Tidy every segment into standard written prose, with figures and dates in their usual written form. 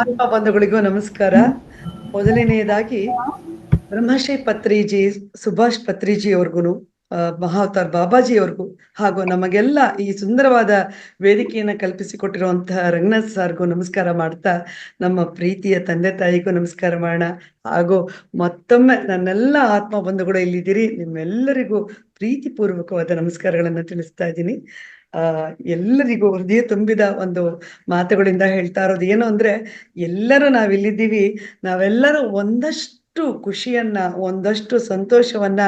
ಬಂಧುಗಳಿಗೂ ನಮಸ್ಕಾರ. ಮೊದಲನೆಯದಾಗಿ ಬ್ರಹ್ಮಶ್ರೀ ಪತ್ರಿಜಿ, ಸುಭಾಷ್ ಪತ್ರಿಜಿ ಅವ್ರಿಗೂ, ಮಹಾವತಾರ್ ಬಾಬಾಜಿ ಅವ್ರಿಗೂ, ಹಾಗೂ ನಮಗೆಲ್ಲ ಈ ಸುಂದರವಾದ ವೇದಿಕೆಯನ್ನು ಕಲ್ಪಿಸಿಕೊಟ್ಟಿರುವಂತಹ ರಂಗನಾಥ್ ಸರ್ಗೂ ನಮಸ್ಕಾರ ಮಾಡ್ತಾ, ನಮ್ಮ ಪ್ರೀತಿಯ ತಂದೆ ತಾಯಿಗೂ ನಮಸ್ಕಾರ ಮಾಡೋಣ. ಹಾಗೂ ಮತ್ತೊಮ್ಮೆ ನನ್ನೆಲ್ಲ ಆತ್ಮ ಬಂಧುಗಳು ಇಲ್ಲಿದ್ದೀರಿ, ನಿಮ್ಮೆಲ್ಲರಿಗೂ ಪ್ರೀತಿಪೂರ್ವಕವಾದ ನಮಸ್ಕಾರಗಳನ್ನು ತಿಳಿಸ್ತಾ ಇದ್ದೀನಿ. ಎಲ್ಲರಿಗೂ ಹೃದಯ ತುಂಬಿದ ಒಂದು ಮಾತುಗಳಿಂದ ಹೇಳ್ತಾ ಇರೋದು ಏನು ಅಂದ್ರೆ, ಎಲ್ಲರೂ ನಾವಿಲ್ಲಿದ್ದೀವಿ, ನಾವೆಲ್ಲರೂ ಒಂದಷ್ಟು ಖುಷಿಯನ್ನ, ಒಂದಷ್ಟು ಸಂತೋಷವನ್ನ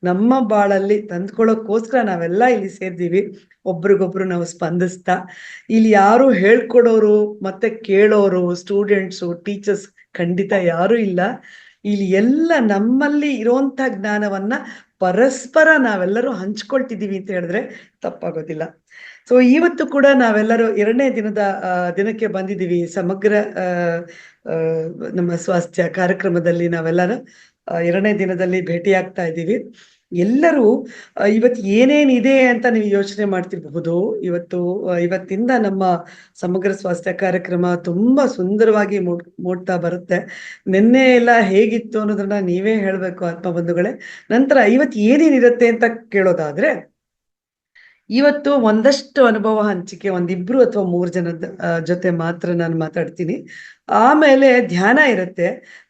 ನಮ್ಮ ಬಾಳಲ್ಲಿ ತಂದ್ಕೊಳ್ಳೋಕ್ಕೋಸ್ಕರ ನಾವೆಲ್ಲ ಇಲ್ಲಿ ಸೇರಿದೀವಿ. ಒಬ್ರಿಗೊಬ್ರು ನಾವು ಸ್ಪಂದಿಸ್ತಾ, ಇಲ್ಲಿ ಯಾರು ಹೇಳ್ಕೊಡೋರು ಮತ್ತೆ ಕೇಳೋರು, ಸ್ಟೂಡೆಂಟ್ಸು, ಟೀಚರ್ಸ್ ಖಂಡಿತ ಯಾರು ಇಲ್ಲ. ಇಲ್ಲಿ ಎಲ್ಲ ನಮ್ಮಲ್ಲಿ ಇರುವಂತ ಜ್ಞಾನವನ್ನ ಪರಸ್ಪರ ನಾವೆಲ್ಲರೂ ಹಂಚ್ಕೊಳ್ತಿದ್ದೀವಿ ಅಂತ ಹೇಳಿದ್ರೆ ತಪ್ಪಾಗೋದಿಲ್ಲ. ಸೊ ಇವತ್ತು ಕೂಡ ನಾವೆಲ್ಲರೂ 2ನೇ ದಿನಕ್ಕೆ ಬಂದಿದ್ದೀವಿ. ಸಮಗ್ರ ನಮ್ಮ ಸ್ವಾಸ್ಥ್ಯ ಕಾರ್ಯಕ್ರಮದಲ್ಲಿ ನಾವೆಲ್ಲರೂ 2ನೇ ದಿನದಲ್ಲಿ ಭೇಟಿಯಾಗ್ತಾ ಇದ್ದೀವಿ. ಎಲ್ಲರೂ ಇವತ್ತು ಏನೇನಿದೆ ಅಂತ ನೀವು ಯೋಚನೆ ಮಾಡ್ತಿರಬಹುದು. ಇವತ್ತಿಂದ ನಮ್ಮ ಸಮಗ್ರ ಸ್ವಾಸ್ಥ್ಯ ಕಾರ್ಯಕ್ರಮ ತುಂಬಾ ಸುಂದರವಾಗಿ ಮೂಡ್ತಾ ಬರುತ್ತೆ. ನಿನ್ನೆ ಎಲ್ಲ ಹೇಗಿತ್ತು ಅನ್ನೋದನ್ನ ನೀವೇ ಹೇಳ್ಬೇಕು ಆತ್ಮ ಬಂಧುಗಳೇ. ನಂತರ ಇವತ್ತು ಏನೇನಿರುತ್ತೆ ಅಂತ ಕೇಳೋದಾದ್ರೆ, ಇವತ್ತು ಒಂದಷ್ಟು ಅನುಭವ ಹಂಚಿಕೆ, 1-2 ಅಥವಾ 3 ಜನದ ಜೊತೆ ಮಾತ್ರ ನಾನು ಮಾತಾಡ್ತೀನಿ. ಆಮೇಲೆ ಧ್ಯಾನ ಇರುತ್ತೆ.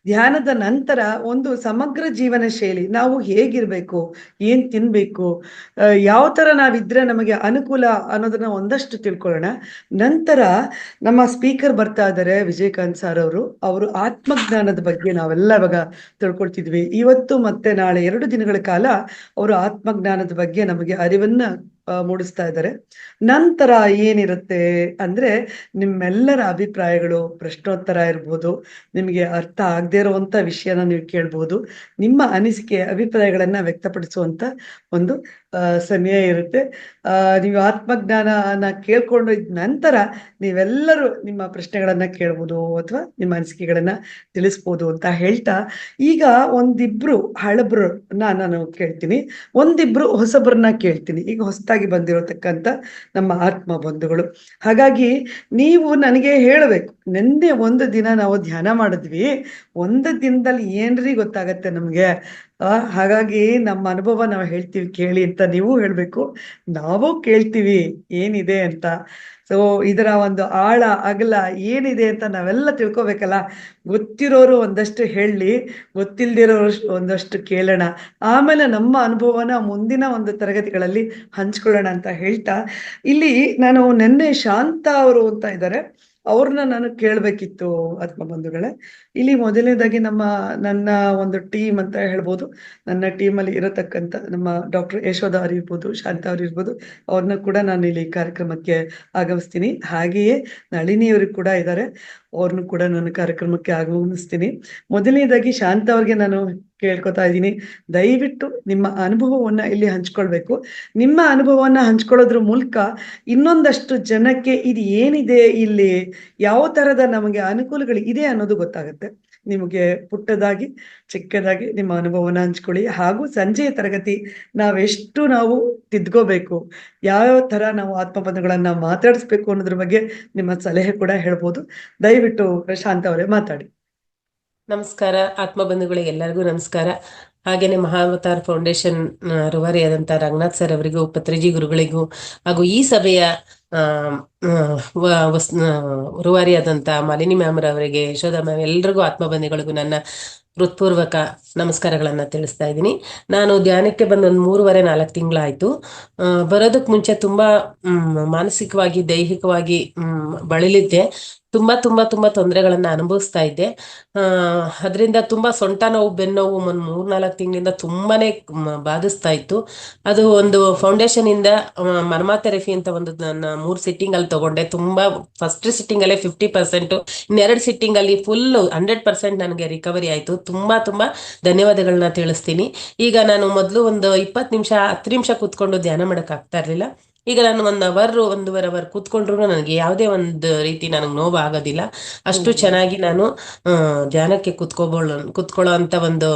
ಧ್ಯಾನದ ನಂತರ ಒಂದು ಸಮಗ್ರ ಜೀವನ ಶೈಲಿ, ನಾವು ಹೇಗಿರ್ಬೇಕು, ಏನ್ ತಿನ್ಬೇಕು, ಯಾವ ತರ ನಾವಿದ್ರೆ ನಮಗೆ ಅನುಕೂಲ ಅನ್ನೋದನ್ನ ಒಂದಷ್ಟು ತಿಳ್ಕೊಳ್ಳೋಣ. ನಂತರ ನಮ್ಮ ಸ್ಪೀಕರ್ ಬರ್ತಾ ಇದ್ದಾರೆ, ವಿಜಯಕಾಂತ್ ಸರ್ ಅವರು ಆತ್ಮಜ್ಞಾನದ ಬಗ್ಗೆ ನಾವೆಲ್ಲ ಇವಾಗ ತಿಳ್ಕೊಳ್ತಿದ್ವಿ. ಇವತ್ತು ಮತ್ತೆ ನಾಳೆ 2 ದಿನಗಳ ಕಾಲ ಅವರು ಆತ್ಮಜ್ಞಾನದ ಬಗ್ಗೆ ನಮಗೆ ಅರಿವನ್ನ ಮೂಡಿಸ್ತಾ ಇದ್ದಾರೆ. ನಂತರ ಏನಿರುತ್ತೆ ಅಂದ್ರೆ, ನಿಮ್ಮೆಲ್ಲರ ಅಭಿಪ್ರಾಯಗಳು, ಪ್ರಶ್ನೋತ್ತರ ಇರ್ಬೋದು, ನಿಮಗೆ ಅರ್ಥ ಆಗದೆ ಇರುವಂತ ವಿಷಯನ ನೀವು ಕೇಳ್ಬೋದು, ನಿಮ್ಮ ಅನಿಸಿಕೆ ಅಭಿಪ್ರಾಯಗಳನ್ನ ವ್ಯಕ್ತಪಡಿಸುವಂತ ಒಂದು ಸಮಯ ಇರುತ್ತೆ. ನೀವು ಆತ್ಮಜ್ಞಾನನ ಕೇಳ್ಕೊಂಡು ನಂತರ ನೀವೆಲ್ಲರೂ ನಿಮ್ಮ ಪ್ರಶ್ನೆಗಳನ್ನ ಕೇಳ್ಬೋದು ಅಥವಾ ನಿಮ್ಮ ಅನಿಸಿಕೆಗಳನ್ನ ತಿಳಿಸ್ಬೋದು ಅಂತ ಹೇಳ್ತಾ, ಈಗ 1-2 ಹಳಬ್ರು ನಾನು ಕೇಳ್ತೀನಿ, 1-2 ಹೊಸಬ್ರನ್ನ ಕೇಳ್ತೀನಿ. ಈಗ ಹೊಸದಾಗಿ ಬಂದಿರತಕ್ಕಂತ ನಮ್ಮ ಆತ್ಮ ಬಂಧುಗಳು. ಹಾಗಾಗಿ ನೀವು ನನಗೆ ಹೇಳಬೇಕು, ನಿನ್ನೆ 1 ದಿನ ನಾವು ಧ್ಯಾನ ಮಾಡಿದ್ವಿ, 1 ದಿನದಲ್ಲಿ ಏನ್ರಿ ಗೊತ್ತಾಗತ್ತೆ ನಮ್ಗೆ. ಹಾಗಾಗಿ ನಮ್ಮ ಅನುಭವ ನಾವು ಹೇಳ್ತೀವಿ ಕೇಳಿ ಅಂತ ನೀವು ಹೇಳ್ಬೇಕು, ನಾವು ಕೇಳ್ತೀವಿ ಏನಿದೆ ಅಂತ. ಸೊ ಇದರ ಒಂದು ಆಳ ಅಗಲ ಏನಿದೆ ಅಂತ ನಾವೆಲ್ಲ ತಿಳ್ಕೊಬೇಕಲ್ಲ. ಗೊತ್ತಿರೋರು ಒಂದಷ್ಟು ಹೇಳಿ, ಗೊತ್ತಿಲ್ದಿರೋರು ಒಂದಷ್ಟು ಕೇಳೋಣ, ಆಮೇಲೆ ನಮ್ಮ ಅನುಭವನ ಮುಂದಿನ ಒಂದು ತರಗತಿಗಳಲ್ಲಿ ಹಂಚ್ಕೊಳ್ಳೋಣ ಅಂತ ಹೇಳ್ತಾ, ಇಲ್ಲಿ ನಾನು ನಿನ್ನೆ ಶಾಂತ ಅವರು ಅಂತ ಇದ್ದಾರೆ, ಅವ್ರನ್ನ ನಾನು ಕೇಳ್ಬೇಕಿತ್ತು ಆತ್ಮ ಬಂಧುಗಳೇ. ಇಲ್ಲಿ ಮೊದಲನೇದಾಗಿ ನನ್ನ ಒಂದು ಟೀಮ್ ಅಂತ ಹೇಳ್ಬೋದು, ನನ್ನ ಟೀಮಲ್ಲಿ ಇರತಕ್ಕಂಥ ನಮ್ಮ ಡಾಕ್ಟರ್ ಯಶೋಧ ಅವ್ರು ಇರ್ಬೋದು, ಶಾಂತ ಅವ್ರು ಇರ್ಬೋದು, ಅವ್ರನ್ನ ಕೂಡ ನಾನು ಇಲ್ಲಿ ಕಾರ್ಯಕ್ರಮಕ್ಕೆ ಆಗಮಿಸ್ತೀನಿ. ಹಾಗೆಯೇ ನಳಿನಿಯವರು ಕೂಡ ಇದ್ದಾರೆ, ಅವ್ರನ್ನು ಕೂಡ ನಾನು ಕಾರ್ಯಕ್ರಮಕ್ಕೆ ಆಗಮಿಸ್ತೀನಿ. ಮೊದಲನೇದಾಗಿ ಶಾಂತ ಅವ್ರಿಗೆ ನಾನು ಕೇಳ್ಕೊತಾ ಇದ್ದೀನಿ, ದಯವಿಟ್ಟು ನಿಮ್ಮ ಅನುಭವವನ್ನ ಇಲ್ಲಿ ಹಂಚ್ಕೊಳ್ಬೇಕು. ನಿಮ್ಮ ಅನುಭವವನ್ನ ಹಂಚ್ಕೊಳ್ಳೋದ್ರ ಮೂಲಕ ಇನ್ನೊಂದಷ್ಟು ಜನಕ್ಕೆ ಇದು ಏನಿದೆ, ಇಲ್ಲಿ ಯಾವ ತರದ ನಮಗೆ ಅನುಕೂಲಗಳು ಇದೆ ಅನ್ನೋದು ಗೊತ್ತಾಗುತ್ತೆ. ನಿಮಗೆ ಪುಟ್ಟದಾಗಿ ಚಿಕ್ಕದಾಗಿ ನಿಮ್ಮ ಅನುಭವನ ಹಂಚ್ಕೊಳ್ಳಿ. ಹಾಗೂ ಸಂಜೆಯ ತರಗತಿ ನಾವು ತಿದ್ಕೋಬೇಕು, ಯಾವ್ಯಾವ ತರ ನಾವು ಆತ್ಮಬಂಧುಗಳನ್ನ ಮಾತಾಡಿಸ್ಬೇಕು ಅನ್ನೋದ್ರ ಬಗ್ಗೆ ನಿಮ್ಮ ಸಲಹೆ ಕೂಡ ಹೇಳ್ಬೋದು. ದಯವಿಟ್ಟು ಶಾಂತ ಅವರೇ ಮಾತಾಡಿ. ನಮಸ್ಕಾರ ಆತ್ಮ ಬಂಧುಗಳಿಗೆ ಎಲ್ಲರಿಗೂ ನಮಸ್ಕಾರ. ಹಾಗೇನೆ ಮಹಾವತಾರ್ ಫೌಂಡೇಶನ್ ರೂವಾರಿಯಾದಂಥ ರಂಗನಾಥ್ ಸರ್ ಅವರಿಗೂ, ಪತ್ರಿಜಿ ಗುರುಗಳಿಗೂ, ಹಾಗೂ ಈ ಸಭೆಯ ರೂವಾರಿಯಾದಂಥ ಮಾಲಿನಿ ಮ್ಯಾಮ್ ಅವರಿಗೆ, ಯಶೋಧ ಮ್ಯಾಮ್, ಎಲ್ರಿಗೂ ಆತ್ಮ ಬಂಧುಗಳಿಗೂ ನನ್ನ ಹೃತ್ಪೂರ್ವಕ ನಮಸ್ಕಾರಗಳನ್ನ ತಿಳಿಸ್ತಾ ಇದ್ದೀನಿ. ನಾನು ಧ್ಯಾನಕ್ಕೆ ಬಂದ 3-4 ತಿಂಗಳಾಯ್ತು. ಬರೋದಕ್ಕೆ ಮುಂಚೆ ತುಂಬಾ ಮಾನಸಿಕವಾಗಿ, ದೈಹಿಕವಾಗಿ ಬಳಲಿದ್ದೆ. ತುಂಬಾ ತುಂಬಾ ತುಂಬಾ ತೊಂದರೆಗಳನ್ನ ಅನುಭವಿಸ್ತಾ ಇದ್ದೆ. ಅದರಿಂದ ತುಂಬಾ ಸೊಂಟ ನೋವು, ಬೆನ್ನೋವು 3-4 ತಿಂಗಳಿಂದ ತುಂಬಾನೇ ಬಾಧಿಸ್ತಾ ಇತ್ತು. ಅದು ಒಂದು ಫೌಂಡೇಶನ್ ಇಂದ ಮರ್ಮಾ ಥೆರಪಿ ಅಂತ ಒಂದು ನನ್ನ 3 ಸಿಟ್ಟಿಂಗ್ ಅಲ್ಲಿ ತಗೊಂಡೆ. ತುಂಬಾ ಫಸ್ಟ್ ಸಿಟ್ಟಿಂಗ್ ಅಲ್ಲೇ 50%, ಇನ್ನೆರಡು ಸಿಟ್ಟಿಂಗ್ ಅಲ್ಲಿ ಫುಲ್ 100% ನನಗೆ ರಿಕವರಿ ಆಯ್ತು. ತುಂಬಾ ತುಂಬಾ ಧನ್ಯವಾದಗಳನ್ನ ತಿಳಿಸ್ತೀನಿ. ಈಗ ನಾನು ಮೊದಲು ಒಂದು 20 ನಿಮಿಷ 10 ನಿಮಿಷ ಕೂತ್ಕೊಂಡು ಧ್ಯಾನ ಮಾಡಕ್ ಆಗ್ತಾ ಇರ್ಲಿಲ್ಲ. ಈಗ ನಾನು 1-1.5 ಅವರ್ ಕೂತ್ಕೊಂಡ್ರು ನನಗೆ ಯಾವುದೇ ಒಂದು ರೀತಿ ನನಗೆ ನೋವು ಆಗೋದಿಲ್ಲ. ಅಷ್ಟು ಚೆನ್ನಾಗಿ ನಾನು ಧ್ಯಾನಕ್ಕೆ ಕುತ್ಕೊಳ್ಳೋ ಅಂತ ಒಂದು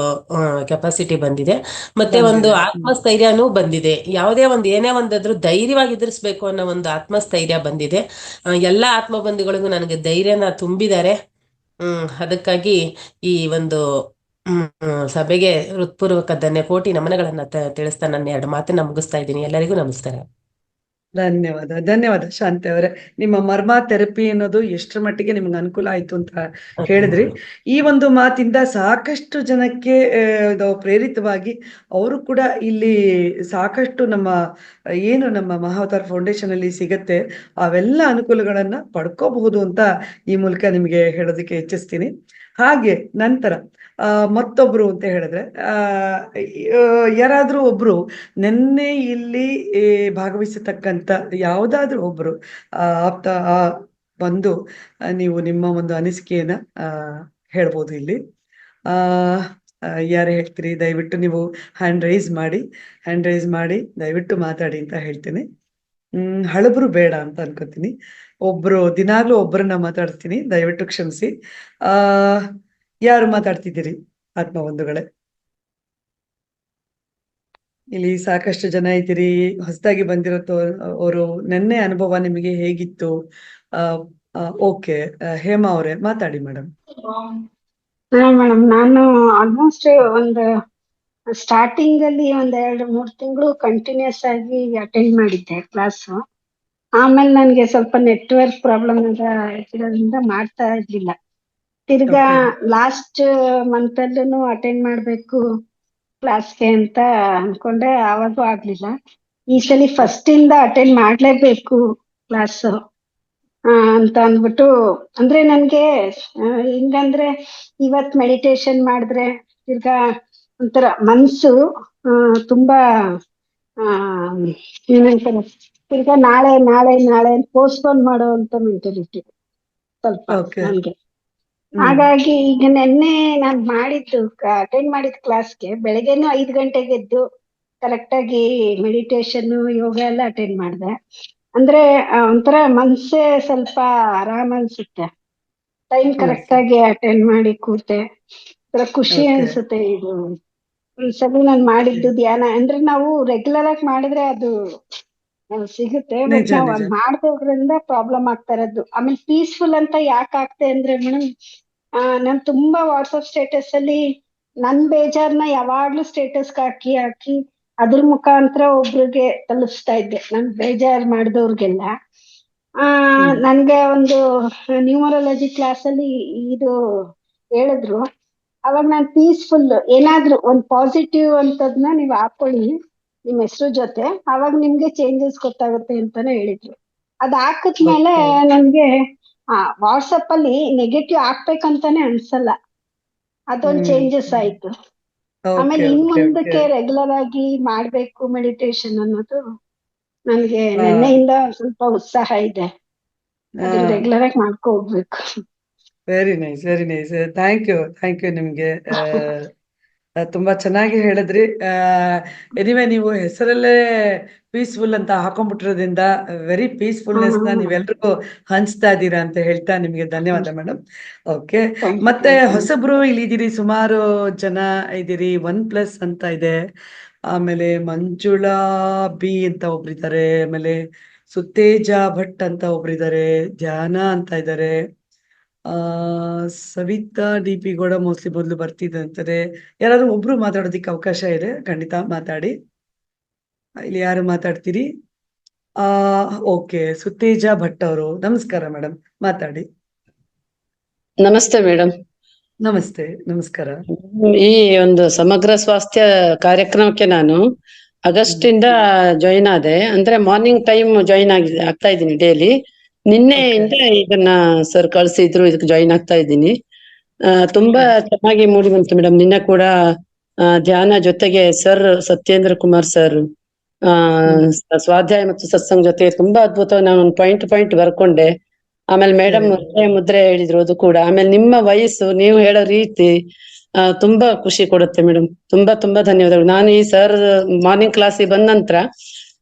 ಕೆಪಾಸಿಟಿ ಬಂದಿದೆ. ಮತ್ತೆ ಒಂದು ಆತ್ಮಸ್ಥೈರ್ಯನೂ ಬಂದಿದೆ. ಯಾವುದೇ ಒಂದು ಏನೇ ಒಂದಾದ್ರೂ ಧೈರ್ಯವಾಗಿ ಎದುರಿಸ್ಬೇಕು ಅನ್ನೋ ಒಂದು ಆತ್ಮಸ್ಥೈರ್ಯ ಬಂದಿದೆ. ಎಲ್ಲ ಆತ್ಮ ಬಂಧುಗಳಿಗೂ ನನಗೆ ಧೈರ್ಯನ ತುಂಬಿದ್ದಾರೆ. ಅದಕ್ಕಾಗಿ ಈ ಒಂದು ಸಭೆಗೆ ಹೃತ್ಪೂರ್ವಕ ಕೋಟಿ ನಮನಗಳನ್ನ ತಿಳಿಸ್ತಾ ನನ್ನ 2 ಮಾತನ್ನ ಮುಗಿಸ್ತಾ ಇದ್ದೀನಿ. ಎಲ್ಲರಿಗೂ ನಮಸ್ಕಾರ. ಧನ್ಯವಾದ, ಧನ್ಯವಾದ ಶಾಂತಿ ಅವರೇ. ನಿಮ್ಮ ಮರ್ಮ ಥೆರಪಿ ಅನ್ನೋದು ಎಷ್ಟರ ಮಟ್ಟಿಗೆ ನಿಮ್ಗೆ ಅನುಕೂಲ ಆಯ್ತು ಅಂತ ಹೇಳಿದ್ರಿ. ಈ ಒಂದು ಮಾತಿಂದ ಸಾಕಷ್ಟು ಜನಕ್ಕೆ ಇದು ಪ್ರೇರಿತವಾಗಿ ಅವರು ಕೂಡ ಇಲ್ಲಿ ಸಾಕಷ್ಟು ಏನು ನಮ್ಮ ಮಹಾವತಾರ್ ಫೌಂಡೇಶನ್ ಅಲ್ಲಿ ಸಿಗತ್ತೆ ಅವೆಲ್ಲ ಅನುಕೂಲಗಳನ್ನ ಪಡ್ಕೋಬಹುದು ಅಂತ ಈ ಮೂಲಕ ನಿಮಗೆ ಹೇಳೋದಕ್ಕೆ ಇಚ್ಛಿಸ್ತೀನಿ. ಹಾಗೆ ನಂತರ ಮತ್ತೊಬ್ರು ಅಂತ ಹೇಳಿದ್ರೆ ಯಾರಾದ್ರೂ ಒಬ್ರು ನಿನ್ನೆ ಇಲ್ಲಿ ಭಾಗವಹಿಸತಕ್ಕಂತ ಯಾವ್ದಾದ್ರು ಒಬ್ರು ಆಪ್ತ ಬಂದು ನೀವು ನಿಮ್ಮ ಒಂದು ಅನಿಸಿಕೆಯನ್ನ ಹೇಳ್ಬೋದು ಇಲ್ಲಿ. ಯಾರು ಹೇಳ್ತೀರಿ? ದಯವಿಟ್ಟು ನೀವು ಹ್ಯಾಂಡ್ ರೈಸ್ ಮಾಡಿ ದಯವಿಟ್ಟು ಮಾತಾಡಿ ಅಂತ ಹೇಳ್ತೀನಿ. ಹಳಬ್ರು ಬೇಡ ಅಂತ ಅನ್ಕೋತೀನಿ. ದಿನಾಗ್ಲೂ ಒಬ್ಬರನ್ನ ಮಾತಾಡ್ತೀನಿ, ದಯವಿಟ್ಟು ಕ್ಷಮಿಸಿ. ಯಾರು ಮಾತಾಡ್ತಿದ್ದೀರಿ ಆತ್ಮಬಂಧುಗಳೇ? ಇಲ್ಲಿ ಸಾಕಷ್ಟು ಜನ ಇದ್ದೀರಿ. ಹೊಸದಾಗಿ ಅವರು ನೆನ್ನೆ ಅನುಭವ ನಿಮಗೆ ಹೇಗಿತ್ತು? ಓಕೆ, ಹೇಮಾ ಅವರೇ ಮಾತಾಡಿ ಮೇಡಮ್. ಮೇಡಮ್, ನಾನು ಆಲ್ಮೋಸ್ಟ್ ಒಂದು ಸ್ಟಾರ್ಟಿಂಗ್ ಅಲ್ಲಿ 2-3 ತಿಂಗಳು ಕಂಟಿನ್ಯೂಸ್ ಆಗಿ ಅಟೆಂಡ್ ಮಾಡಿದ್ದೆ ಕ್ಲಾಸ್. ಆಮೇಲೆ ನನ್ಗೆ ಸ್ವಲ್ಪ ನೆಟ್ವರ್ಕ್ ಪ್ರಾಬ್ಲಮ್ ಇರೋದ್ರಿಂದ ಮಾಡ್ತಾ ಇರ್ಲಿಲ್ಲ. ತಿರ್ಗಾ ಲಾಸ್ಟ್ ಮಂತ್ ಅಲ್ಲೂ ಅಟೆಂಡ್ ಮಾಡ್ಬೇಕು ಕ್ಲಾಸ್ಗೆ ಅಂತ ಅನ್ಕೊಂಡೆ, ಆವಾಗೂ ಆಗ್ಲಿಲ್ಲ. ಈ ಸಲ ಫಸ್ಟ್ ಇಂದ ಅಟೆಂಡ್ ಮಾಡ್ಲೇಬೇಕು ಕ್ಲಾಸ್ ಅಂತ ಅಂದ್ಬಿಟ್ಟು, ಅಂದ್ರೆ ನನ್ಗೆ ಹಿಂಗಂದ್ರೆ ಇವತ್ ಮೆಡಿಟೇಷನ್ ಮಾಡಿದ್ರೆ ತಿರ್ಗಾ ಒಂಥರ ಮನ್ಸು ತುಂಬಾ ಏನಂತಾರೆ, ತಿರ್ಗಾ ನಾಳೆ ಪೋಸ್ಟ್ಪೋನ್ ಮಾಡೋ ಅಂತ ಮೆಂಟಾಲಿಟಿ ಸ್ವಲ್ಪ ನನ್ಗೆ. ಹಾಗಾಗಿ ಈಗ ನೆನ್ನೆ ನಾನ್ ಅಟೆಂಡ್ ಮಾಡಿದ ಕ್ಲಾಸ್ಗೆ ಬೆಳಗ್ಗೆನು 5 ಗಂಟೆಗೆ ಎದ್ದು ಕರೆಕ್ಟ್ ಆಗಿ ಮೆಡಿಟೇಷನ್ ಯೋಗ ಎಲ್ಲ ಅಟೆಂಡ್ ಮಾಡಿದೆ. ಅಂದ್ರೆ ಒಂಥರ ಮನ್ಸೇ ಸ್ವಲ್ಪ ಆರಾಮ್ ಅನ್ಸುತ್ತೆ. ಟೈಮ್ ಕರೆಕ್ಟ್ ಆಗಿ ಅಟೆಂಡ್ ಮಾಡಿ ಕೂತೆ ಖುಷಿ ಅನ್ಸುತ್ತೆ. ಇದು ಒಂದ್ಸಲ ನಾನ್ ಮಾಡಿದ್ದು ಧ್ಯಾನ ಅಂದ್ರೆ ನಾವು ರೆಗ್ಯುಲರ್ ಆಗಿ ಮಾಡಿದ್ರೆ ಅದು ಸಿಗುತ್ತೆ, ಬಟ್ ನಾವ್ ಅದ್ ಮಾಡ್ದೋದ್ರಿಂದ ಪ್ರಾಬ್ಲಮ್ ಆಗ್ತಾ ಇರೋದು. ಆಮೇಲೆ ಪೀಸ್ಫುಲ್ ಅಂತ ಯಾಕೆ ಆಗ್ತೆ ಅಂದ್ರೆ ಮೇಡಮ್, ನಾನ್ ತುಂಬಾ ವಾಟ್ಸಪ್ ಸ್ಟೇಟಸ್ ಅಲ್ಲಿ ನನ್ ಬೇಜಾರ್ನ ಯಾವಾಗ್ಲೂ ಸ್ಟೇಟಸ್ ಹಾಕಿ ಅದ್ರ ಮುಖಾಂತರ ಒಬ್ರಿಗೆ ತಲುಪಿಸ್ತಾ ಇದ್ದೆ, ನನ್ ಬೇಜಾರ್ ಮಾಡಿದವ್ರಿಗೆಲ್ಲ. ನನ್ಗೆ ಒಂದು ನ್ಯೂಮರಾಲಜಿ ಕ್ಲಾಸ್ ಅಲ್ಲಿ ಇದು ಹೇಳಿದ್ರು. ಅವಾಗ ನಾನ್ ಪೀಸ್ಫುಲ್ ಏನಾದ್ರು ಒಂದ್ ಪಾಸಿಟಿವ್ ಅಂತದ್ನ ನೀವ್ ಹಾಕೊಳ್ಳಿ ನಿಮ್ ಹೆಸರು ಜೊತೆ, ಅವಾಗ ನಿಮ್ಗೆ ಚೇಂಜಸ್ ಗೊತ್ತಾಗುತ್ತೆ ಅಂತಾನೆ ಹೇಳಿದ್ರು. ಅದ್ ಹಾಕದ್ಮೇಲೆ ನನ್ಗೆ ವಾಟ್ಸಪ್ ಅಲ್ಲಿ ನೆಗೆಟಿವ್ ಹಾಕ್ಬೇಕಂತಾನೆ ಅನ್ಸಲ್ಲ, ಅದೊಂದ್ ಚೇಂಜಸ್ ಆಯ್ತು. ಆಮೇಲೆ ಮುಂದಕ್ಕೆ ರೆಗ್ಯುಲರ್ ಆಗಿ ಮಾಡ್ಬೇಕು ಮೆಡಿಟೇಷನ್ ಅನ್ನೋದು ನನ್ಗೆ ನಿನ್ನೆಯಿಂದ ಸ್ವಲ್ಪ ಉತ್ಸಾಹ ಇದೆ. ಅದನ್ನ ರೆಗ್ಯುಲರ್ ಆಗಿ ಮಾಡ್ಕೊ ಹೋಗ್ಬೇಕು. Very nice, very nice. Thank you ನಿಮ್ಗೆ. ತುಂಬಾ ಚೆನ್ನಾಗಿ ಹೇಳಿದ್ರಿ. ಎನಿವೆ, ನೀವು ಹೆಸರಲ್ಲೇ ಪೀಸ್ಫುಲ್ ಅಂತ ಹಾಕೊಂಡ್ಬಿಟ್ಟಿರೋದ್ರಿಂದ ವೆರಿ ಪೀಸ್ಫುಲ್ನೆಸ್ ನ ನೀವೆಲ್ರಿಗೂ ಹಂಚ್ತಾ ಇದ್ದೀರಾ ಅಂತ ಹೇಳ್ತಾ ನಿಮ್ಗೆ ಧನ್ಯವಾದ ಮೇಡಮ್. ಓಕೆ, ಮತ್ತೆ ಹೊಸಬ್ರು ಇಲ್ಲಿದ್ದೀರಿ, ಸುಮಾರು ಜನ ಇದ್ದೀರಿ. 1+ ಅಂತ ಇದೆ, ಆಮೇಲೆ ಮಂಜುಳಾ ಬಿ ಅಂತ ಒಬ್ರಿದ್ದಾರೆ, ಆಮೇಲೆ ಸುತ್ತೇಜ ಭಟ್ ಅಂತ ಒಬ್ರಿದ್ದಾರೆ, ಧ್ಯಾನ ಅಂತ ಇದ್ದಾರೆ, ಸವಿತಾ ಡಿ.ಪಿ. ಗೌಡ ಮೋಸ್ಟ್ಲಿ ಮೊದಲು ಬರ್ತಿದ್ದೆ ಅಂತಾರೆ. ಯಾರಾದ್ರೂ ಒಬ್ರು ಮಾತಾಡೋದಿಕ್ಕೆ ಅವಕಾಶ ಇದೆ, ಖಂಡಿತ ಮಾತಾಡಿ. ಇಲ್ಲಿ ಯಾರು ಮಾತಾಡ್ತೀರಿ? ಓಕೆ, ಸುತ್ತೇಜ ಭಟ್ ಅವರು. ನಮಸ್ಕಾರ ಮೇಡಮ್, ಮಾತಾಡಿ. ನಮಸ್ತೆ ಮೇಡಮ್. ನಮಸ್ತೆ, ನಮಸ್ಕಾರ. ಈ ಒಂದು ಸಮಗ್ರ ಸ್ವಾಸ್ಥ್ಯ ಕಾರ್ಯಕ್ರಮಕ್ಕೆ ನಾನು ಆಗಸ್ಟ್ ಇಂದ ಜಾಯಿನ್ ಆದೆ. ಅಂದ್ರೆ ಮಾರ್ನಿಂಗ್ ಟೈಮ್ ಜಾಯಿನ್ ಆಗ್ತಾ ಇದ್ದೀನಿ ಡೈಲಿ. ನಿನ್ನೆಯಿಂದ ಇದನ್ನ ಸರ್ ಕಳ್ಸಿದ್ರು, ಇದಕ್ಕೆ ಜಾಯಿನ್ ಆಗ್ತಾ ಇದ್ದೀನಿ. ತುಂಬಾ ಚೆನ್ನಾಗಿ ಮೂಡಿ ಬಂತು ಮೇಡಮ್. ನಿನ್ನೆ ಕೂಡ ಧ್ಯಾನ ಜೊತೆಗೆ ಸರ್ ಸತ್ಯೇಂದ್ರ ಕುಮಾರ್ ಸರ್ ಸ್ವಾಧ್ಯಾಯ ಮತ್ತು ಸತ್ಸಂಗ ಜೊತೆ ತುಂಬಾ ಅದ್ಭುತವಾಗಿ ನಾನು ಒಂದು ಪಾಯಿಂಟ್ ಬರ್ಕೊಂಡೆ. ಆಮೇಲೆ ಮೇಡಮ್ ಮುದ್ರೆ ಹೇಳಿದ್ರು, ಅದು ಕೂಡ. ಆಮೇಲೆ ನಿಮ್ಮ ವಯಸ್ಸು, ನೀವು ಹೇಳೋ ರೀತಿ ತುಂಬಾ ಖುಷಿ ಕೊಡುತ್ತೆ ಮೇಡಮ್. ತುಂಬಾ ಧನ್ಯವಾದಗಳು. ನಾನು ಈ ಸರ್ ಮಾರ್ನಿಂಗ್ ಕ್ಲಾಸಿಗೆ ಬಂದ ನಂತರ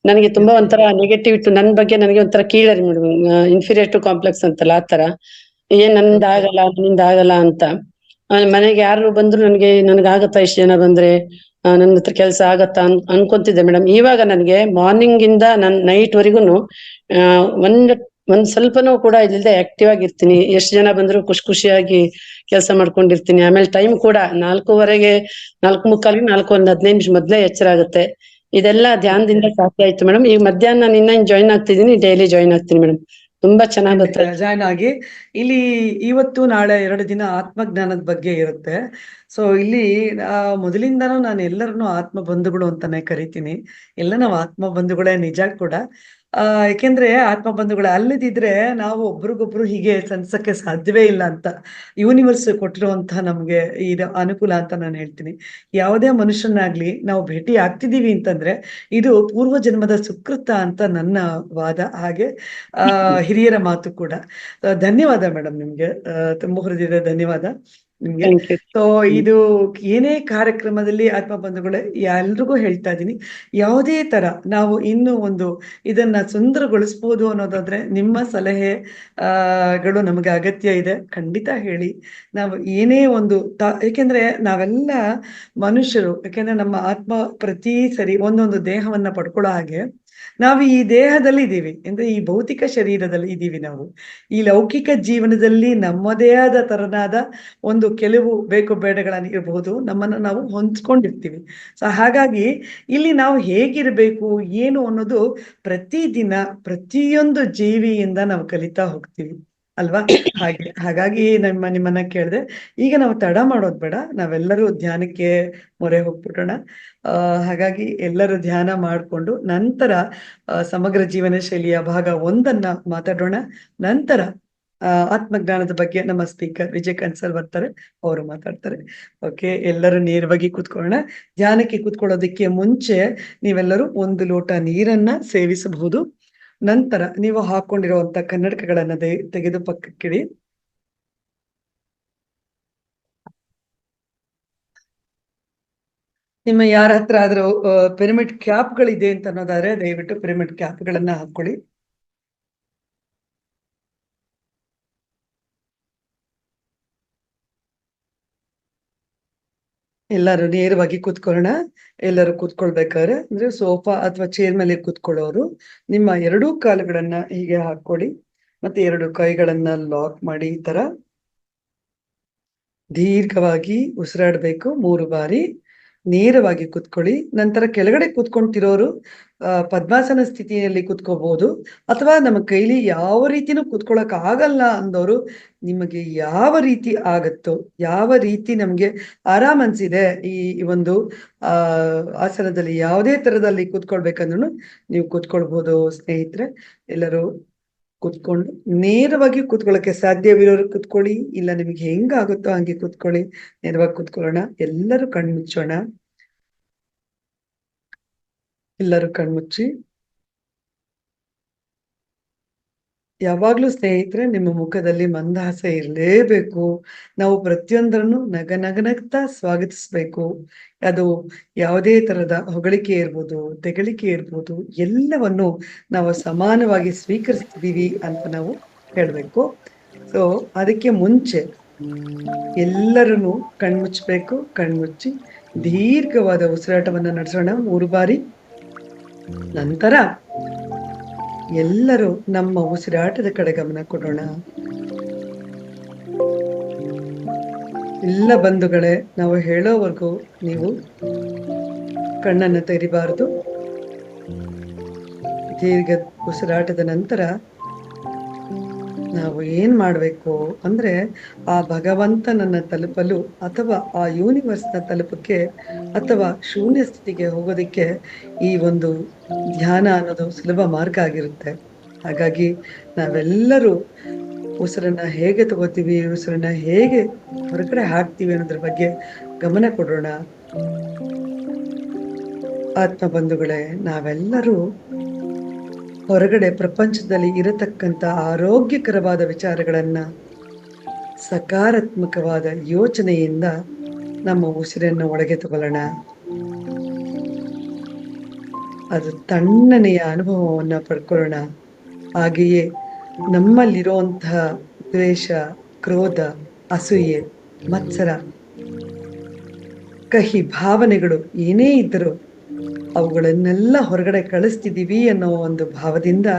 ನನಗೆ ತುಂಬಾ ಒಂಥರ ನೆಗೆಟಿವ್ ಇತ್ತು. ನನ್ನ ಬಗ್ಗೆ ನನಗೆ ಒಂಥರ ಕೀಳರಿ ಮೇಡಮ್, ಇನ್ಫೀರಿಯರ್ ಕಾಂಪ್ಲೆಕ್ಸ್ ಅಂತಲ್ಲ, ಆ ತರ ನಿಂದಾಗಲ್ಲ ಅಂತ. ಮನೆಗೆ ಯಾರು ಬಂದ್ರು ನನಗಾಗತ್ತಾ, ಇಷ್ಟು ಜನ ಬಂದ್ರೆ ನನ್ನ ಹತ್ರ ಕೆಲಸ ಆಗತ್ತಾ ಅನ್ಕೊಂತಿದ್ದೆ ಮೇಡಮ್. ಇವಾಗ ನನಗೆ ಮಾರ್ನಿಂಗ್ ಇಂದ ನೈಟ್ ವರೆಗೂ ಒಂದ್ ಸ್ವಲ್ಪನೂ ಕೂಡ ಇಲ್ಲದೆ ಆಕ್ಟಿವ್ ಆಗಿರ್ತೀನಿ. ಎಷ್ಟು ಜನ ಬಂದ್ರು ಖುಷಿಯಾಗಿ ಕೆಲಸ ಮಾಡ್ಕೊಂಡಿರ್ತೀನಿ. ಆಮೇಲೆ ಟೈಮ್ ಕೂಡ 4:15ಗೆ 4:45 4:15 ಮೊದ್ಲೇ ಎಚ್ಚರ ಆಗುತ್ತೆ. ಇದೆಲ್ಲ ಧ್ಯಾನದಿಂದ ಸಾಧ್ಯ ಆಯ್ತು ಮೇಡಮ್. ಈಗ ಮಧ್ಯಾಹ್ನ ನಾನು ಇನ್ನ ಜಾಯ್ನ್ ಆಗ್ತಿದ್ದೀನಿ, ಡೈಲಿ ಜಾಯ್ನ್ ಆಗ್ತೀನಿ ಮೇಡಮ್. ತುಂಬಾ ಚೆನ್ನಾಗಿ ಗೊತ್ತಾಯ್ತು. ಜಾಯ್ನ್ ಆಗಿ ಇಲ್ಲಿ ಇವತ್ತು ನಾಳೆ 2 ದಿನ ಆತ್ಮಜ್ಞಾನದ ಬಗ್ಗೆ ಇರುತ್ತೆ. ಸೊ ಇಲ್ಲಿ ಮೊದಲಿಂದಾನು ನಾನು ಎಲ್ಲರನ್ನು ಆತ್ಮ ಬಂಧುಗಳು ಅಂತಾನೆ ಕರಿತೀನಿ. ಎಲ್ಲ ನಾವು ಆತ್ಮ ಬಂಧುಗಳೇ ನಿಜ ಕೂಡ. ಯಾಕೆಂದ್ರೆ ಆತ್ಮ ಬಂಧುಗಳು ಅಲ್ಲದಿದ್ರೆ ನಾವು ಒಬ್ರಿಗೊಬ್ರು ಹೀಗೆ ಸನ್ಸಕ್ಕೆ ಸಾಧ್ಯವೇ ಇಲ್ಲ ಅಂತ ಯೂನಿವರ್ಸ್ ಕೊಟ್ಟಿರುವಂತಹ ನಮ್ಗೆ ಇದು ಅನುಕೂಲ ಅಂತ ನಾನು ಹೇಳ್ತೀನಿ. ಯಾವುದೇ ಮನುಷ್ಯನಾಗ್ಲಿ ನಾವು ಭೇಟಿ ಆಗ್ತಿದೀವಿ ಅಂತಂದ್ರೆ ಇದು ಪೂರ್ವ ಜನ್ಮದ ಸುಕೃತ ಅಂತ ನನ್ನ ವಾದ. ಹಾಗೆ ಹಿರಿಯರ ಮಾತು ಕೂಡ. ಧನ್ಯವಾದ ಮೇಡಮ್ ನಿಮ್ಗೆ. ತುಂಬ ಹೃದಯದ ಧನ್ಯವಾದ ನಿಮ್ಗೆ. Thank you. ಸೊ ಇದು ಏನೇ ಕಾರ್ಯಕ್ರಮದಲ್ಲಿ ಆತ್ಮ ಬಂಧುಗಳೇ ಎಲ್ರಿಗೂ ಹೇಳ್ತಾ ಇದ್ದೀನಿ, ಯಾವುದೇ ತರ ನಾವು ಇನ್ನೂ ಒಂದು ಇದನ್ನ ಸುಂದರಗೊಳಿಸ್ಬೋದು ಅನ್ನೋದಾದ್ರೆ ನಿಮ್ಮ ಸಲಹೆ ಗಳು ನಮಗೆ ಅಗತ್ಯ ಇದೆ. ಖಂಡಿತ ಹೇಳಿ. ನಾವು ಏನೇ ಒಂದು ಯಾಕೆಂದ್ರೆ ನಾವೆಲ್ಲ ಮನುಷ್ಯರು. ಯಾಕೆಂದ್ರೆ ನಮ್ಮ ಆತ್ಮ ಪ್ರತಿ ಸರಿ ಒಂದೊಂದು ದೇಹವನ್ನ ಪಡ್ಕೊಳ್ಳೋ ಹಾಗೆ ನಾವು ಈ ದೇಹದಲ್ಲಿ ಇದ್ದೀವಿ, ಅಂದ್ರೆ ಈ ಭೌತಿಕ ಶರೀರದಲ್ಲಿ ಇದ್ದೀವಿ. ನಾವು ಈ ಲೌಕಿಕ ಜೀವನದಲ್ಲಿ ನಮ್ಮದೇ ಆದ ತರನಾದ ಒಂದು ಕೆಲವು ಬೇಕು ಬೇಡಗಳನ್ನ ಇರಬಹುದು, ನಮ್ಮನ್ನ ನಾವು ಹೊಂದ್ಕೊಂಡಿರ್ತೀವಿ. ಸೊ ಹಾಗಾಗಿ ಇಲ್ಲಿ ನಾವು ಹೇಗಿರ್ಬೇಕು ಏನು ಅನ್ನೋದು ಪ್ರತಿದಿನ ಪ್ರತಿಯೊಂದು ಜೀವಿಯಿಂದ ನಾವು ಕಲಿತಾ ಹೋಗ್ತೀವಿ ಅಲ್ವಾ? ಹಾಗಾಗಿ ನಿಮ್ಮನ್ನ ಕೇಳಿದೆ. ಈಗ ನಾವು ತಡ ಮಾಡೋದ್ ಬೇಡ, ನಾವೆಲ್ಲರೂ ಧ್ಯಾನಕ್ಕೆ ಮೊರೆ ಹೋಗ್ಬಿಡೋಣ. ಹಾಗಾಗಿ ಎಲ್ಲರೂ ಧ್ಯಾನ ಮಾಡಿಕೊಂಡು ನಂತರ ಸಮಗ್ರ ಜೀವನ ಶೈಲಿಯ ಭಾಗ 1 ಮಾತಾಡೋಣ. ನಂತರ ಆತ್ಮಜ್ಞಾನದ ಬಗ್ಗೆ ನಮ್ಮ ಸ್ಪೀಕರ್ ವಿಜಯ್ ಕನ್ಸಲ್ ಬರ್ತಾರೆ, ಅವರು ಮಾತಾಡ್ತಾರೆ. ಓಕೆ, ಎಲ್ಲರೂ ನೇರವಾಗಿ ಕೂತ್ಕೊಳ್ಳೋಣ. ಧ್ಯಾನಕ್ಕೆ ಕೂತ್ಕೊಳ್ಳೋದಕ್ಕೆ ಮುಂಚೆ ನೀವೆಲ್ಲರೂ 1 ಲೋಟ ನೀರನ್ನ ಸೇವಿಸಬಹುದು. ನಂತರ ನೀವು ಹಾಕೊಂಡಿರುವಂತ ಕನ್ನಡಕಗಳನ್ನ ತೆಗೆದು ಪಕ್ಕಕ್ಕಿಡಿ. ನಿಮ್ಮ ಯಾರ ಹತ್ರ ಆದ್ರೂ ಪಿರಮಿಡ್ ಕ್ಯಾಪ್ಗಳಿದೆ ಅಂತ ಅನ್ನೋದಾದ್ರೆ ದಯವಿಟ್ಟು ಪಿರಮಿಡ್ ಕ್ಯಾಪ್ಗಳನ್ನ ಹಾಕೊಳ್ಳಿ. ಎಲ್ಲರೂ ನೇರವಾಗಿ ಕೂತ್ಕೊಳ್ಳೋಣ. ಎಲ್ಲರೂ ಕೂತ್ಕೊಳ್ಬೇಕಾದ್ರೆ ಅಂದ್ರೆ ಸೋಫಾ ಅಥವಾ ಚೇರ್ ಮೇಲೆ ಕೂತ್ಕೊಳ್ಳೋರು ನಿಮ್ಮ 2 ಕಾಲುಗಳನ್ನ ಹೀಗೆ ಹಾಕೊಳ್ಳಿ. ಮತ್ತೆ 2 ಕೈಗಳನ್ನ ಲಾಕ್ ಮಾಡಿ ಈ ತರ ದೀರ್ಘವಾಗಿ ಉಸಿರಾಡ್ಬೇಕು 3 ಬಾರಿ. ನೇರವಾಗಿ ಕೂತ್ಕೊಳ್ಳಿ. ನಂತರ ಕೆಳಗಡೆ ಕೂತ್ಕೊಂತಿರೋರು ಪದ್ಮಾಸನ ಸ್ಥಿತಿಯಲ್ಲಿ ಕೂತ್ಕೋಬಹುದು, ಅಥವಾ ನಮ್ಮ ಕೈಲಿ ಯಾವ ರೀತಿನೂ ಕೂತ್ಕೊಳ್ಳಕ್ ಆಗಲ್ಲ ಅಂದವರು ನಿಮಗೆ ಯಾವ ರೀತಿ ಆಗತ್ತೋ, ಯಾವ ರೀತಿ ನಮ್ಗೆ ಆರಾಮ್ ಅನ್ಸಿದೆ ಈ ಒಂದು ಆಸನದಲ್ಲಿ ಯಾವುದೇ ತರದಲ್ಲಿ ಕೂತ್ಕೊಳ್ಬೇಕಂದ್ರೂ ನೀವು ಕೂತ್ಕೊಳ್ಬಹುದು ಸ್ನೇಹಿತರೆ. ಎಲ್ಲರೂ ಕೂತ್ಕೊಂಡು ನೇರವಾಗಿ ಕೂತ್ಕೊಳ್ಳಕ್ಕೆ ಸಾಧ್ಯವಿರೋರು ಕೂತ್ಕೊಳ್ಳಿ, ಇಲ್ಲ ನಿಮಗೆ ಹೆಂಗಾಗುತ್ತೋ ಹಂಗೆ ಕೂತ್ಕೊಳ್ಳಿ. ನೇರವಾಗಿ ಕೂತ್ಕೊಳ್ಳೋಣ. ಎಲ್ಲರೂ ಕಣ್ಮುಚ್ಚೋಣ. ಎಲ್ಲರೂ ಕಣ್ಮುಚ್ಚಿ. ಯಾವಾಗ್ಲೂ ಸ್ನೇಹಿತರೆ ನಿಮ್ಮ ಮುಖದಲ್ಲಿ ಮಂದಹಾಸ ಇರಲೇಬೇಕು. ನಾವು ಪ್ರತಿಯೊಂದರನ್ನು ನಗನಗ್ತಾ ಸ್ವಾಗತಿಸ್ಬೇಕು. ಅದು ಯಾವುದೇ ತರದ ಹೊಗಳಿಕೆ ಇರ್ಬೋದು, ತೆಗಳಿಕೆ ಇರ್ಬೋದು, ಎಲ್ಲವನ್ನು ನಾವು ಸಮಾನವಾಗಿ ಸ್ವೀಕರಿಸ್ತಿದೀವಿ ಅಂತ ನಾವು ಹೇಳ್ಬೇಕು. ಸೊ ಅದಕ್ಕೆ ಮುಂಚೆ ಎಲ್ಲರನ್ನು ಕಣ್ಮುಚ್ಚಬೇಕು. ಕಣ್ಮುಚ್ಚಿ ದೀರ್ಘವಾದ ಉಸಿರಾಟವನ್ನ ನಡೆಸೋಣ 3 ಬಾರಿ. ನಂತರ ಎಲ್ಲರೂ ನಮ್ಮ ಉಸಿರಾಟದ ಕಡೆ ಗಮನ ಕೊಡೋಣ. ಎಲ್ಲ ಬಂಧುಗಳೇ, ನಾವು ಹೇಳೋವರೆಗೂ ನೀವು ಕಣ್ಣನ್ನು ತೆರಿಬಾರದು. ದೀರ್ಘ ಉಸಿರಾಟದ ನಂತರ ನಾವು ಏನ್ ಮಾಡ್ಬೇಕು ಅಂದ್ರೆ ಆ ಭಗವಂತನನ್ನ ತಲುಪಲು ಅಥವಾ ಆ ಯೂನಿವರ್ಸ್ನ ತಲುಪಕ್ಕೆ ಅಥವಾ ಶೂನ್ಯ ಸ್ಥಿತಿಗೆ ಹೋಗೋದಿಕ್ಕೆ ಈ ಒಂದು ಧ್ಯಾನ ಅನ್ನೋದು ಸುಲಭ ಮಾರ್ಗ ಆಗಿರುತ್ತೆ. ಹಾಗಾಗಿ ನಾವೆಲ್ಲರೂ ಉಸಿರನ್ನ ಹೇಗೆ ತಗೋತೀವಿ, ಉಸಿರನ್ನ ಹೇಗೆ ಹೊರಗಡೆ ಹಾಕ್ತೀವಿ ಅನ್ನೋದ್ರ ಬಗ್ಗೆ ಗಮನ ಕೊಡೋಣ. ಆತ್ಮ ಬಂಧುಗಳೇ, ನಾವೆಲ್ಲರೂ ಹೊರಗಡೆ ಪ್ರಪಂಚದಲ್ಲಿ ಇರತಕ್ಕಂತ ಆರೋಗ್ಯಕರವಾದ ವಿಚಾರಗಳನ್ನ ಸಕಾರಾತ್ಮಕವಾದ ಯೋಚನೆಯಿಂದ ನಮ್ಮ ಉಸಿರನ್ನು ಒಳಗೆ ತಗೊಳ್ಳೋಣ. ಅದು ತಣ್ಣನೆಯ ಅನುಭವವನ್ನ ಪಡ್ಕೊಳ್ಳೋಣ. ಹಾಗೆಯೇ ನಮ್ಮಲ್ಲಿರುವಂತಹ ದ್ವೇಷ, ಕ್ರೋಧ, ಅಸೂಯೆ, ಮತ್ಸರ, ಕಹಿ ಭಾವನೆಗಳು ಏನೇ ಇದ್ದರೂ ಅವುಗಳನ್ನೆಲ್ಲ ಹೊರಗಡೆ ಕಳಿಸ್ತಿದೀವಿ ಅನ್ನೋ ಒಂದು ಭಾವದಿಂದ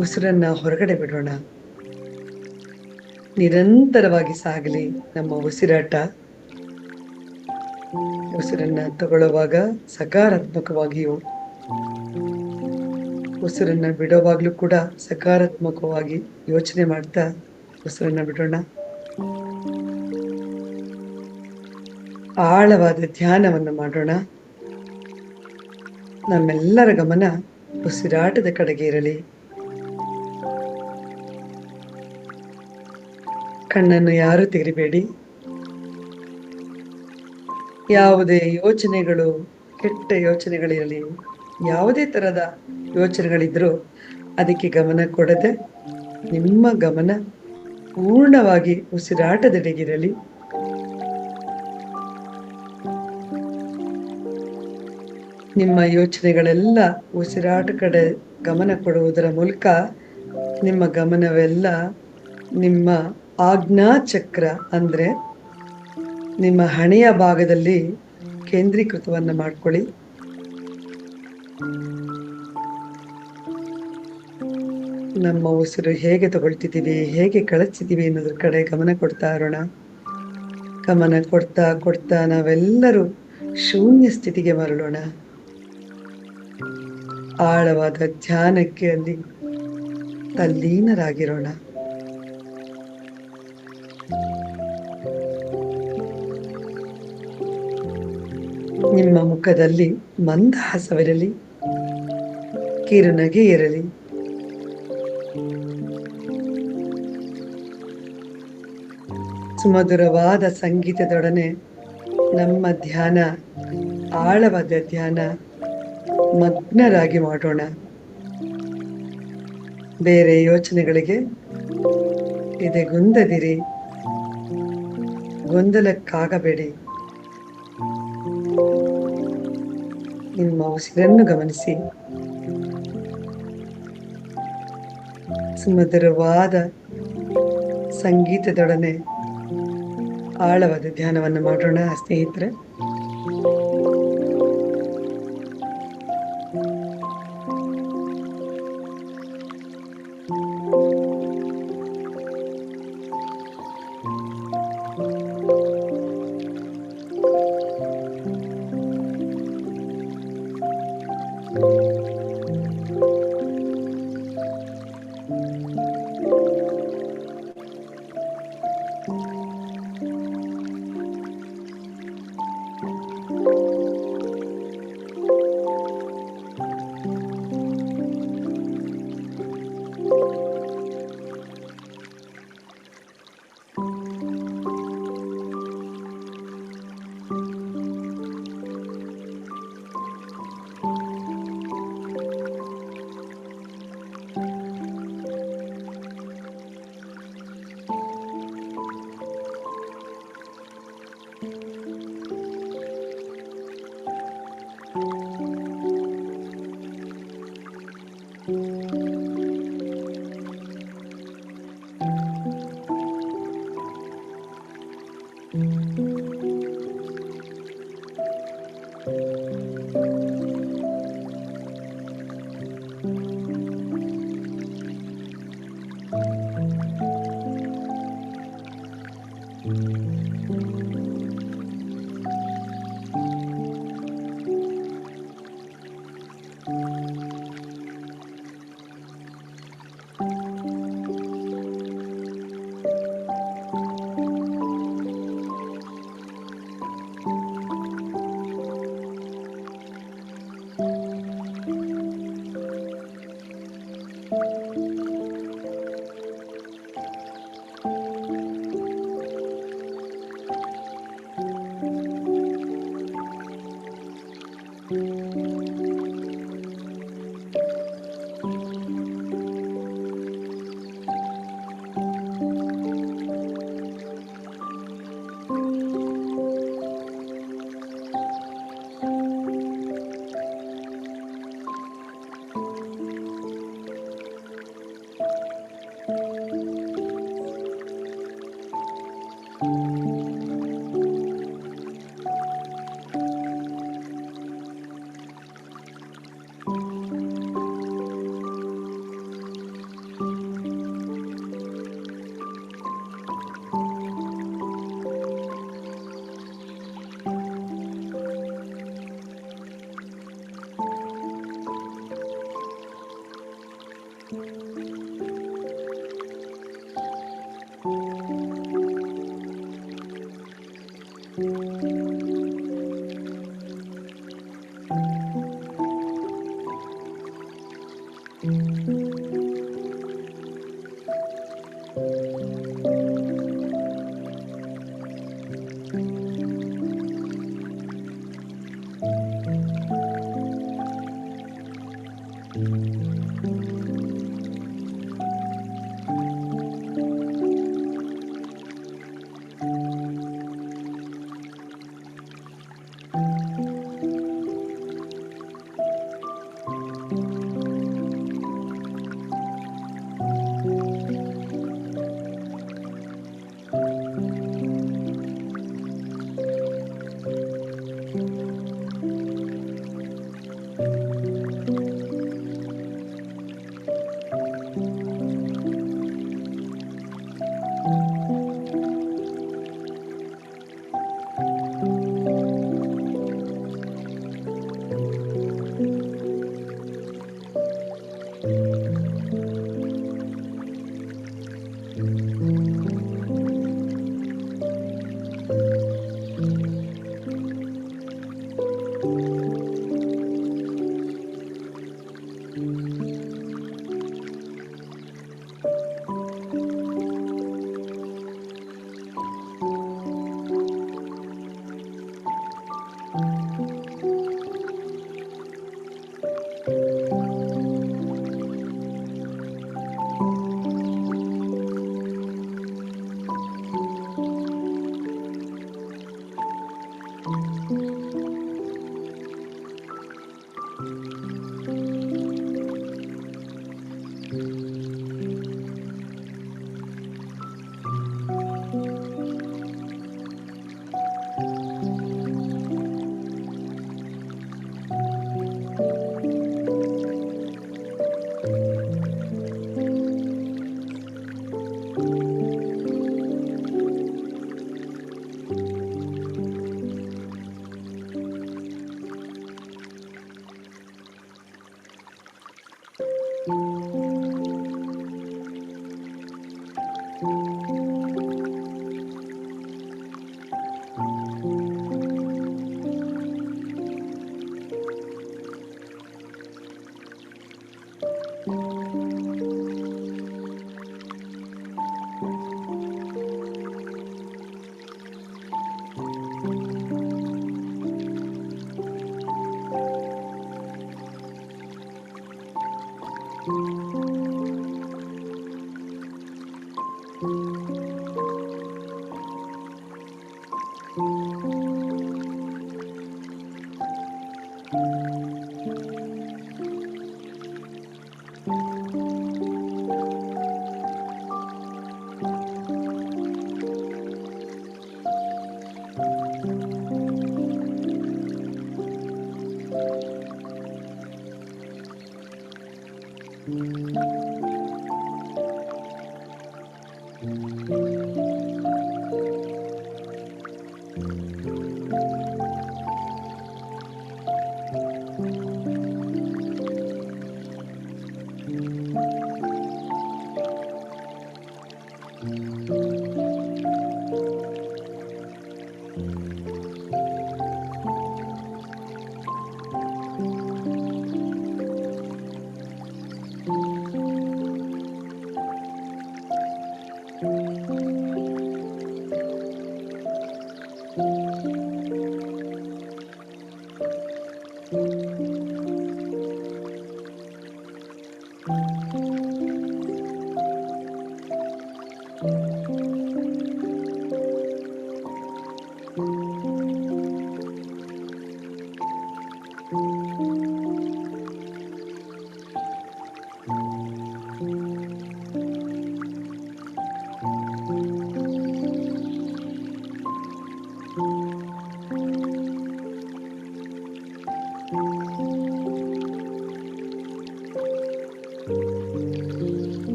ಉಸಿರನ್ನ ಹೊರಗಡೆ ಬಿಡೋಣ. ನಿರಂತರವಾಗಿ ಸಾಗಲಿ ನಮ್ಮ ಉಸಿರಾಟ. ಉಸಿರನ್ನ ತಗೊಳ್ಳುವಾಗ ಸಕಾರಾತ್ಮಕವಾಗಿಯೂ, ಉಸಿರನ್ನ ಬಿಡುವಾಗ್ಲೂ ಕೂಡ ಸಕಾರಾತ್ಮಕವಾಗಿ ಯೋಚನೆ ಮಾಡ್ತಾ ಉಸಿರನ್ನ ಬಿಡೋಣ. ಆಳವಾದ ಧ್ಯಾನವನ್ನು ಮಾಡೋಣ. ನಮ್ಮೆಲ್ಲರ ಗಮನ ಉಸಿರಾಟದ ಕಡೆಗೆ ಇರಲಿ. ಕಣ್ಣನ್ನು ಯಾರು ತೆಗಿಬೇಡಿ. ಯಾವುದೇ ಯೋಚನೆಗಳು, ಕೆಟ್ಟ ಯೋಚನೆಗಳಿರಲಿ, ಯಾವುದೇ ತರದ ಯೋಚನೆಗಳಿದ್ರೂ ಅದಕ್ಕೆ ಗಮನ ಕೊಡದೆ ನಿಮ್ಮ ಗಮನ ಪೂರ್ಣವಾಗಿ ಉಸಿರಾಟದೆಡೆಗಿರಲಿ. ನಿಮ್ಮ ಯೋಚನೆಗಳೆಲ್ಲ ಉಸಿರಾಟ ಕಡೆ ಗಮನ ಕೊಡುವುದರ ಮೂಲಕ ನಿಮ್ಮ ಗಮನವೆಲ್ಲ ನಿಮ್ಮ ಆಜ್ಞಾ ಚಕ್ರ ಅಂದ್ರೆ ನಿಮ್ಮ ಹಣೆಯ ಭಾಗದಲ್ಲಿ ಕೇಂದ್ರೀಕೃತವನ್ನ ಮಾಡ್ಕೊಳ್ಳಿ. ನಮ್ಮ ಉಸಿರು ಹೇಗೆ ತಗೊಳ್ತಿದ್ದೀವಿ, ಹೇಗೆ ಕಳಿಸ್ತಿದ್ದೀವಿ ಅನ್ನೋದ್ರ ಕಡೆ ಗಮನ ಕೊಡ್ತಾ ಇರೋಣ. ಗಮನ ಕೊಡ್ತಾ ಕೊಡ್ತಾ ನಾವೆಲ್ಲರೂ ಶೂನ್ಯ ಸ್ಥಿತಿಗೆ ಮರಳೋಣ. ಆಳವಾದ ಧ್ಯಾನಕ್ಕೆ ಅಲ್ಲಿ ತಲ್ಲೀನರಾಗಿರೋಣ. ನಿಮ್ಮ ಮುಖದಲ್ಲಿ ಮಂದಹಾಸವಿರಲಿ, ಕಿರುನಗೆ ಇರಲಿ. ಸುಮಧುರವಾದ ಸಂಗೀತದೊಡನೆ ನಮ್ಮ ಧ್ಯಾನ, ಆಳವಾದ ಧ್ಯಾನ ಮಗ್ನರಾಗಿ ಮಾಡೋಣ. ಬೇರೆ ಯೋಚನೆಗಳಿಗೆ ಎದೆಗುಂದದಿರಿ, ಗೊಂದಲಕ್ಕಾಗಬೇಡಿ. ನಿಮ್ಮ ಉಸಿರನ್ನು ಗಮನಿಸಿ. ಸುಮಧುರವಾದ ಸಂಗೀತದೊಡನೆ ಆಳವಾದ ಧ್ಯಾನವನ್ನು ಮಾಡೋಣ ಸ್ನೇಹಿತರೆ.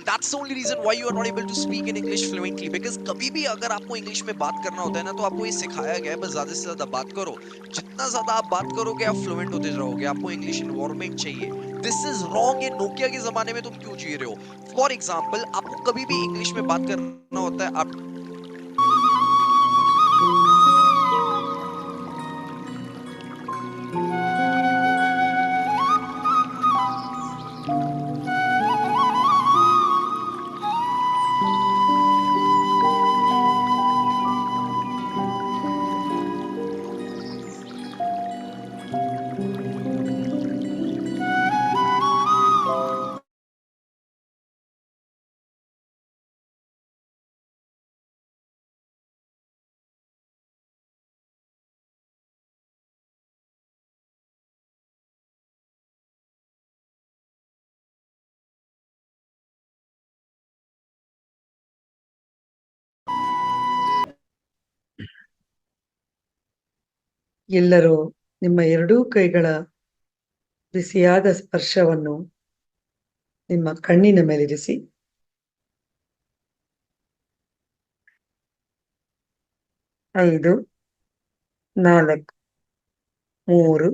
That's the only reason why you are not able to speak in English fluently, because कभी भी अगर आपको इंग्लिश में बात करना होता है ना, तो आपको ये सिखाया गया है बस ज्यादा से ज्यादा बात करो। जितना ज्यादा आप बात करोगे आप फ्लुएंट होते रहोगे। आपको इंग्लिश इन्वायरमेंट चाहिए। This is wrong. ये नोकिया के जमाने में तुम क्यों जी रहे हो? फॉर एग्जाम्पल, आपको कभी भी इंग्लिश में बात करना होता है, आप ಎಲ್ಲರೂ ನಿಮ್ಮ ಎರಡೂ ಕೈಗಳ ಬಿಸಿಯಾದ ಸ್ಪರ್ಶವನ್ನು ನಿಮ್ಮ ಕಣ್ಣಿನ ಮೇಲಿರಿಸಿ. 5, 4, 3,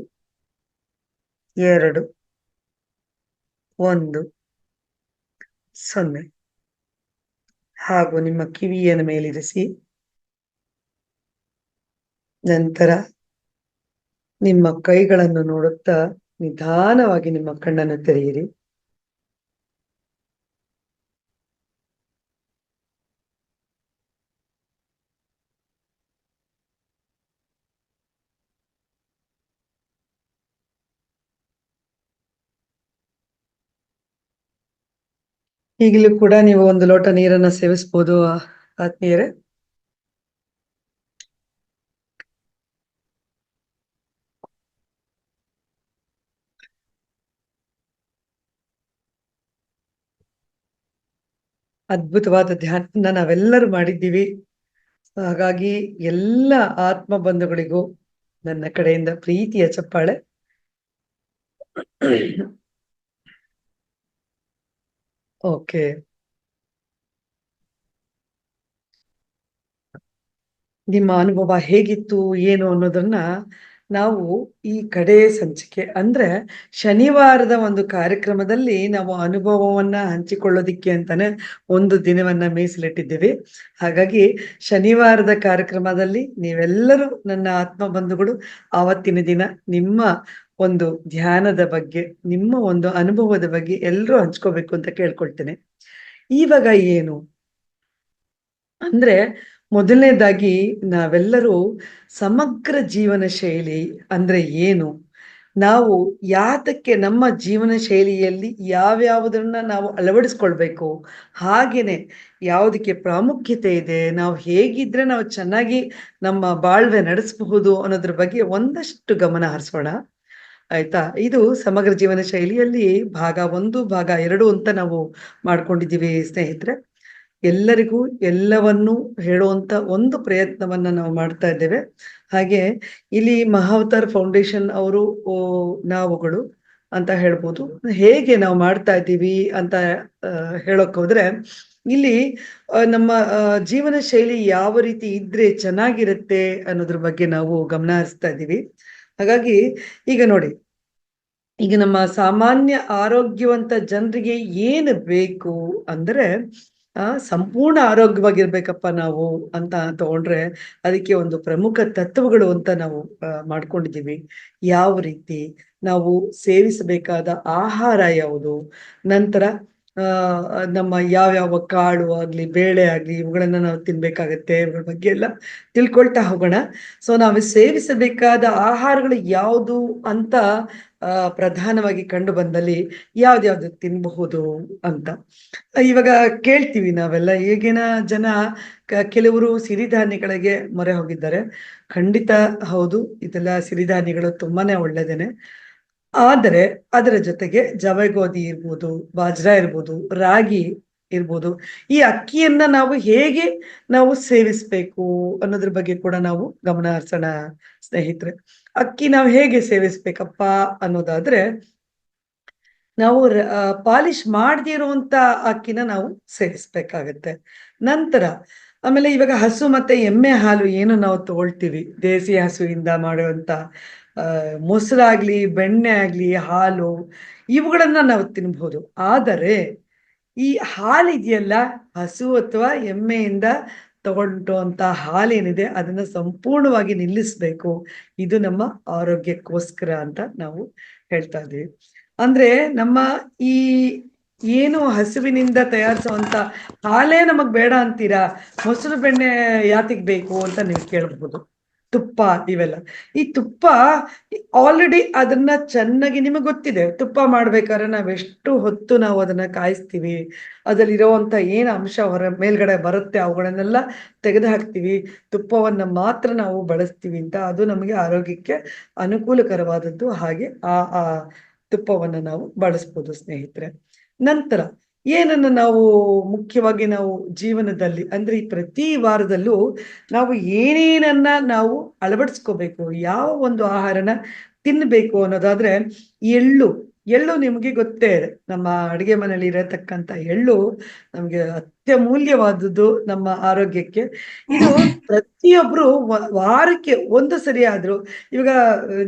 2, 1, 0 ಹಾಗೂ ನಿಮ್ಮ ಕಿವಿಯ ಮೇಲಿರಿಸಿ. ನಂತರ ನಿಮ್ಮ ಕೈಗಳನ್ನು ನೋಡುತ್ತಾ ನಿಧಾನವಾಗಿ ನಿಮ್ಮ ಕಣ್ಣನ್ನು ತೆರೆಯಿರಿ. ಈಗಲೂ ಕೂಡ ನೀವು ಒಂದು ಲೋಟ ನೀರನ್ನ ಸೇವಿಸಬಹುದು ಆತ್ಮೀಯರೇ. ಅದ್ಭುತವಾದ ಧ್ಯಾನವನ್ನ ನಾವೆಲ್ಲರೂ ಮಾಡಿದ್ದೀವಿ. ಹಾಗಾಗಿ ಎಲ್ಲ ಆತ್ಮ ಬಂಧುಗಳಿಗೂ ನನ್ನ ಕಡೆಯಿಂದ ಪ್ರೀತಿಯ ಚಪ್ಪಾಳೆ. ಓಕೆ, ನಿಮ್ಮ ಅನುಭವ ಹೇಗಿತ್ತು ಏನು ಅನ್ನೋದನ್ನ ನಾವು ಈ ಕಡೆ ಸಂಚಿಕೆ ಅಂದ್ರೆ ಶನಿವಾರದ ಒಂದು ಕಾರ್ಯಕ್ರಮದಲ್ಲಿ ನಾವು ಅನುಭವವನ್ನ ಹಂಚಿಕೊಳ್ಳೋದಿಕ್ಕೆ ಅಂತಾನೆ ಒಂದು ದಿನವನ್ನ ಮೀಸಲಿಟ್ಟಿದ್ದೀವಿ. ಹಾಗಾಗಿ ಶನಿವಾರದ ಕಾರ್ಯಕ್ರಮದಲ್ಲಿ ನೀವೆಲ್ಲರೂ ನನ್ನ ಆತ್ಮ ಬಂಧುಗಳು ಆವತ್ತಿನ ದಿನ ನಿಮ್ಮ ಒಂದು ಧ್ಯಾನದ ಬಗ್ಗೆ, ನಿಮ್ಮ ಒಂದು ಅನುಭವದ ಬಗ್ಗೆ ಎಲ್ಲರೂ ಹಂಚ್ಕೋಬೇಕು ಅಂತ ಕೇಳ್ಕೊಳ್ತೇನೆ. ಇವಾಗ ಏನು ಅಂದ್ರೆ, ಮೊದಲನೇದಾಗಿ ನಾವೆಲ್ಲರೂ ಸಮಗ್ರ ಜೀವನ ಶೈಲಿ ಅಂದ್ರೆ ಏನು, ನಾವು ಯಾತಕ್ಕೆ ನಮ್ಮ ಜೀವನ ಶೈಲಿಯಲ್ಲಿ ಯಾವ್ಯಾವುದನ್ನ ನಾವು ಅಳವಡಿಸ್ಕೊಳ್ಬೇಕು, ಹಾಗೇನೆ ಯಾವುದಕ್ಕೆ ಪ್ರಾಮುಖ್ಯತೆ ಇದೆ, ನಾವು ಹೇಗಿದ್ರೆ ನಾವು ಚೆನ್ನಾಗಿ ನಮ್ಮ ಬಾಳ್ವೆ ನಡೆಸಬಹುದು ಅನ್ನೋದ್ರ ಬಗ್ಗೆ ಒಂದಷ್ಟು ಗಮನ ಹರಿಸೋಣ. ಆಯ್ತಾ? ಇದು ಸಮಗ್ರ ಜೀವನ ಶೈಲಿಯಲ್ಲಿ ಭಾಗ 1, ಭಾಗ 2 ಅಂತ ನಾವು ಮಾಡ್ಕೊಂಡಿದ್ದೀವಿ ಸ್ನೇಹಿತರೆ. ಎಲ್ಲರಿಗೂ ಎಲ್ಲವನ್ನೂ ಹೇಳುವಂತ ಒಂದು ಪ್ರಯತ್ನವನ್ನ ನಾವು ಮಾಡ್ತಾ ಇದ್ದೇವೆ. ಹಾಗೆ ಇಲ್ಲಿ ಮಹಾವತಾರ್ ಫೌಂಡೇಶನ್ ಅವರು ನಾವುಗಳು ಅಂತ ಹೇಳ್ಬೋದು. ಹೇಗೆ ನಾವು ಮಾಡ್ತಾ ಇದ್ದೀವಿ ಅಂತ ಹೇಳೋಕ್ ಹೋದ್ರೆ, ಇಲ್ಲಿ ನಮ್ಮ ಜೀವನ ಶೈಲಿ ಯಾವ ರೀತಿ ಇದ್ರೆ ಚೆನ್ನಾಗಿರುತ್ತೆ ಅನ್ನೋದ್ರ ಬಗ್ಗೆ ನಾವು ಗಮನ ಹರಿಸ್ತಾ ಇದ್ದೀವಿ. ಹಾಗಾಗಿ ಈಗ ನೋಡಿ, ಈಗ ನಮ್ಮ ಸಾಮಾನ್ಯ ಆರೋಗ್ಯವಂತ ಜನರಿಗೆ ಏನು ಬೇಕು ಅಂದ್ರೆ, ಸಂಪೂರ್ಣ ಆರೋಗ್ಯವಾಗಿರ್ಬೇಕಪ್ಪ ನಾವು ಅಂತ ತಗೊಂಡ್ರೆ ಅದಕ್ಕೆ ಒಂದು ಪ್ರಮುಖ ತತ್ವಗಳು ಅಂತ ನಾವು ಮಾಡ್ಕೊಂಡಿದ್ದೀವಿ. ಯಾವ ರೀತಿ ನಾವು ಸೇವಿಸಬೇಕಾದ ಆಹಾರ ಯಾವುದು, ನಂತರ ನಮ್ಮ ಯಾವ್ಯಾವ ಕಾಳು ಆಗ್ಲಿ ಬೇಳೆ ಆಗ್ಲಿ ಇವುಗಳನ್ನ ನಾವು ತಿನ್ಬೇಕಾಗತ್ತೆ, ಇವುಗಳ ಬಗ್ಗೆ ಎಲ್ಲ ತಿಳ್ಕೊಳ್ತಾ ಹೋಗೋಣ. ಸೊ ನಾವು ಸೇವಿಸಬೇಕಾದ ಆಹಾರಗಳು ಯಾವುದು ಅಂತ ಪ್ರಧಾನವಾಗಿ ಕಂಡು ಬಂದಲ್ಲಿ ಯಾವ್ದ್ಯಾವ್ದು ತಿನ್ಬಹುದು ಅಂತ ಇವಾಗ ಕೇಳ್ತೀವಿ ನಾವೆಲ್ಲ. ಈಗಿನ ಜನ ಕೆಲವರು ಸಿರಿಧಾನ್ಯಗಳಿಗೆ ಮೊರೆ ಹೋಗಿದ್ದಾರೆ. ಖಂಡಿತ ಹೌದು, ಇದೆಲ್ಲ ಸಿರಿಧಾನ್ಯಗಳು ತುಂಬಾನೇ ಒಳ್ಳೇದೇನೆ. ಆದರೆ ಅದರ ಜೊತೆಗೆ ಜವೆಗೋಧಿ ಇರ್ಬೋದು, ಬಾಜ್ರಾ ಇರ್ಬೋದು, ರಾಗಿ ಇರ್ಬೋದು, ಈ ಅಕ್ಕಿಯನ್ನ ನಾವು ಹೇಗೆ ನಾವು ಸೇವಿಸ್ಬೇಕು ಅನ್ನೋದ್ರ ಬಗ್ಗೆ ಕೂಡ ನಾವು ಗಮನ ಹರಿಸೋಣ ಸ್ನೇಹಿತರೆ. ಅಕ್ಕಿ ನಾವು ಹೇಗೆ ಸೇವಿಸ್ಬೇಕಪ್ಪ ಅನ್ನೋದಾದ್ರೆ, ನಾವು ಪಾಲಿಶ್ ಮಾಡದೇ ಇರುವಂತ ಅಕ್ಕಿನ ನಾವು ಸೇವಿಸ್ಬೇಕಾಗತ್ತೆ. ನಂತರ ಆಮೇಲೆ ಇವಾಗ ಹಸು ಮತ್ತೆ ಎಮ್ಮೆ ಹಾಲು ಏನು ನಾವು ತಗೊಳ್ತೀವಿ, ದೇಸಿ ಹಸುವಿಂದ ಮಾಡುವಂತ ಮೊಸರಾಗ್ಲಿ ಬೆಣ್ಣೆ ಆಗ್ಲಿ ಹಾಲು ಇವುಗಳನ್ನ ನಾವು ತಿನ್ಬಹುದು. ಆದರೆ ಈ ಹಾಲಿದೆಯಲ್ಲ, ಹಸು ಅಥವಾ ಎಮ್ಮೆಯಿಂದ ತಗೊಂಡು ಅಂತ ಹಾಲೇನಿದೆ ಅದನ್ನ ಸಂಪೂರ್ಣವಾಗಿ ನಿಲ್ಲಿಸ್ಬೇಕು. ಇದು ನಮ್ಮ ಆರೋಗ್ಯಕ್ಕೋಸ್ಕರ ಅಂತ ನಾವು ಹೇಳ್ತಾ ಇದ್ದೀವಿ. ಅಂದ್ರೆ ನಮ್ಮ ಈ ಏನು ಹಸುವಿನಿಂದ ತಯಾರಿಸುವಂತ ಹಾಲೇ ನಮಗ್ ಬೇಡ ಅಂತೀರಾ, ಮೊಸರು ಬೆಣ್ಣೆ ಯಾತಿಗ್ ಬೇಕು ಅಂತ ನೀವು ಕೇಳಬಹುದು. ತುಪ್ಪ ಇವೆಲ್ಲ, ಈ ತುಪ್ಪ ಆಲ್ರೆಡಿ ಅದನ್ನ ಚೆನ್ನಾಗಿ ನಿಮಗೆ ಗೊತ್ತಿದೆ. ತುಪ್ಪ ಮಾಡ್ಬೇಕಾದ್ರೆ ನಾವೆಷ್ಟು ಹೊತ್ತು ನಾವು ಅದನ್ನ ಕಾಯಿಸ್ತೀವಿ, ಅದ್ರಲ್ಲಿರುವಂತ ಏನು ಅಂಶ ಹೊರ ಮೇಲ್ಗಡೆ ಬರುತ್ತೆ ಅವುಗಳನ್ನೆಲ್ಲ ತೆಗೆದು ಹಾಕ್ತೀವಿ, ತುಪ್ಪವನ್ನ ಮಾತ್ರ ನಾವು ಬಳಸ್ತೀವಿ ಅಂತ. ಅದು ನಮಗೆ ಆರೋಗ್ಯಕ್ಕೆ ಅನುಕೂಲಕರವಾದದ್ದು. ಹಾಗೆ ಆ ತುಪ್ಪವನ್ನ ನಾವು ಬಳಸ್ಬೋದು ಸ್ನೇಹಿತರೆ. ನಂತರ ಏನನ್ನ ನಾವು ಮುಖ್ಯವಾಗಿ ನಾವು ಜೀವನದಲ್ಲಿ ಅಂದ್ರೆ ಈ ಪ್ರತಿ ವಾರದಲ್ಲೂ ನಾವು ಏನೇನನ್ನ ನಾವು ಅಳವಡಿಸ್ಕೋಬೇಕು, ಯಾವ ಒಂದು ಆಹಾರನ ತಿನ್ಬೇಕು ಅನ್ನೋದಾದ್ರೆ ಎಳ್ಳು. ಎಳ್ಳು ನಿಮ್ಗೆ ಗೊತ್ತೇ ಇದೆ, ನಮ್ಮ ಅಡಿಗೆ ಮನೆಯಲ್ಲಿ ಇರತಕ್ಕಂತ ಎಳ್ಳು ನಮ್ಗೆ ಅತ್ಯಮೂಲ್ಯವಾದದ್ದು ನಮ್ಮ ಆರೋಗ್ಯಕ್ಕೆ. ಇದು ಪ್ರತಿಯೊಬ್ರು ವಾರಕ್ಕೆ ಒಂದು ಸರಿ ಆದ್ರೂ, ಇವಾಗ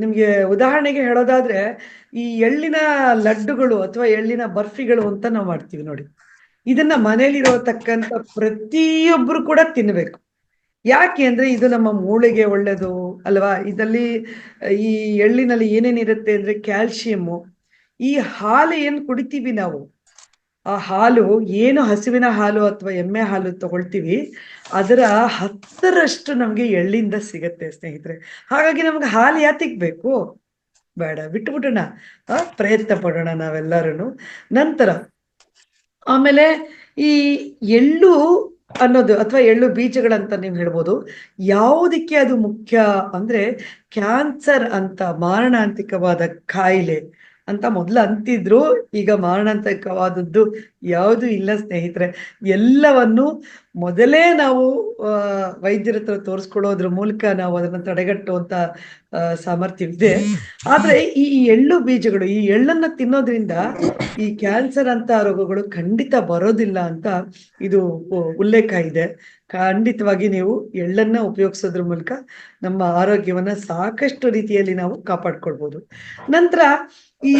ನಿಮ್ಗೆ ಉದಾಹರಣೆಗೆ ಹೇಳೋದಾದ್ರೆ ಈ ಎಳ್ಳಿನ ಲಡ್ಡುಗಳು ಅಥವಾ ಎಳ್ಳಿನ ಬರ್ಫಿಗಳು ಅಂತ ನಾವು ಮಾಡ್ತೀವಿ ನೋಡಿ, ಇದನ್ನ ಮನೇಲಿರತಕ್ಕಂತ ಪ್ರತಿಯೊಬ್ರು ಕೂಡ ತಿನ್ಬೇಕು. ಯಾಕೆ ಅಂದ್ರೆ ಇದು ನಮ್ಮ ಮೂಳೆಗೆ ಒಳ್ಳೇದು ಅಲ್ವಾ. ಇದರಲ್ಲಿ ಈ ಎಳ್ಳಿನಲ್ಲಿ ಏನೇನಿರುತ್ತೆ ಅಂದ್ರೆ ಕ್ಯಾಲ್ಸಿಯಮ್ಮು. ಈ ಹಾಲು ಏನ್ ಕುಡಿತೀವಿ ನಾವು, ಆ ಹಾಲು ಏನು ಹಸುವಿನ ಹಾಲು ಅಥವಾ ಎಮ್ಮೆ ಹಾಲು ತಗೊಳ್ತೀವಿ, ಅದರ 10ರಷ್ಟು ನಮ್ಗೆ ಎಳ್ಳಿಂದ ಸಿಗತ್ತೆ ಸ್ನೇಹಿತರೆ. ಹಾಗಾಗಿ ನಮ್ಗೆ ಹಾಲು ಯಾತಿಗ್ ಬೇಕು, ಬೇಡ, ಬಿಟ್ಬಿಡೋಣ, ಪ್ರಯತ್ನ ಪಡೋಣ ನಾವೆಲ್ಲರೂ. ನಂತರ ಆಮೇಲೆ ಈ ಎಳ್ಳು ಅನ್ನೋದು ಅಥವಾ ಎಳ್ಳು ಬೀಜಗಳಂತ ನೀವು ಹೇಳ್ಬೋದು, ಯಾವುದಕ್ಕೆ ಅದು ಮುಖ್ಯ ಅಂದ್ರೆ ಕ್ಯಾನ್ಸರ್ ಅಂತ ಮಾರಣಾಂತಿಕವಾದ ಕಾಯಿಲೆ ಅಂತ ಮೊದ್ಲು ಅಂತಿದ್ರು. ಈಗ ಮಾರಣಾಂತಿಕವಾದದ್ದು ಯಾವುದು ಇಲ್ಲ ಸ್ನೇಹಿತರೆ. ಎಲ್ಲವನ್ನು ಮೊದಲೇ ನಾವು ವೈದ್ಯರ ಹತ್ರ ತೋರಿಸ್ಕೊಳ್ಳೋದ್ರ ಮೂಲಕ ನಾವು ಅದನ್ನ ತಡೆಗಟ್ಟುವಂತ ಸಾಮರ್ಥ್ಯವಿದೆ. ಆದ್ರೆ ಈ ಎಳ್ಳು ಬೀಜಗಳು, ಈ ಎಳ್ಳನ್ನ ತಿನ್ನೋದ್ರಿಂದ ಈ ಕ್ಯಾನ್ಸರ್ ಅಂತ ರೋಗಗಳು ಖಂಡಿತ ಬರೋದಿಲ್ಲ ಅಂತ ಇದು ಉಲ್ಲೇಖ ಇದೆ. ಖಂಡಿತವಾಗಿ ನೀವು ಎಳ್ಳನ್ನ ಉಪಯೋಗಿಸೋದ್ರ ಮೂಲಕ ನಮ್ಮ ಆರೋಗ್ಯವನ್ನ ಸಾಕಷ್ಟು ರೀತಿಯಲ್ಲಿ ನಾವು ಕಾಪಾಡ್ಕೊಳ್ಬಹುದು. ನಂತರ ಈ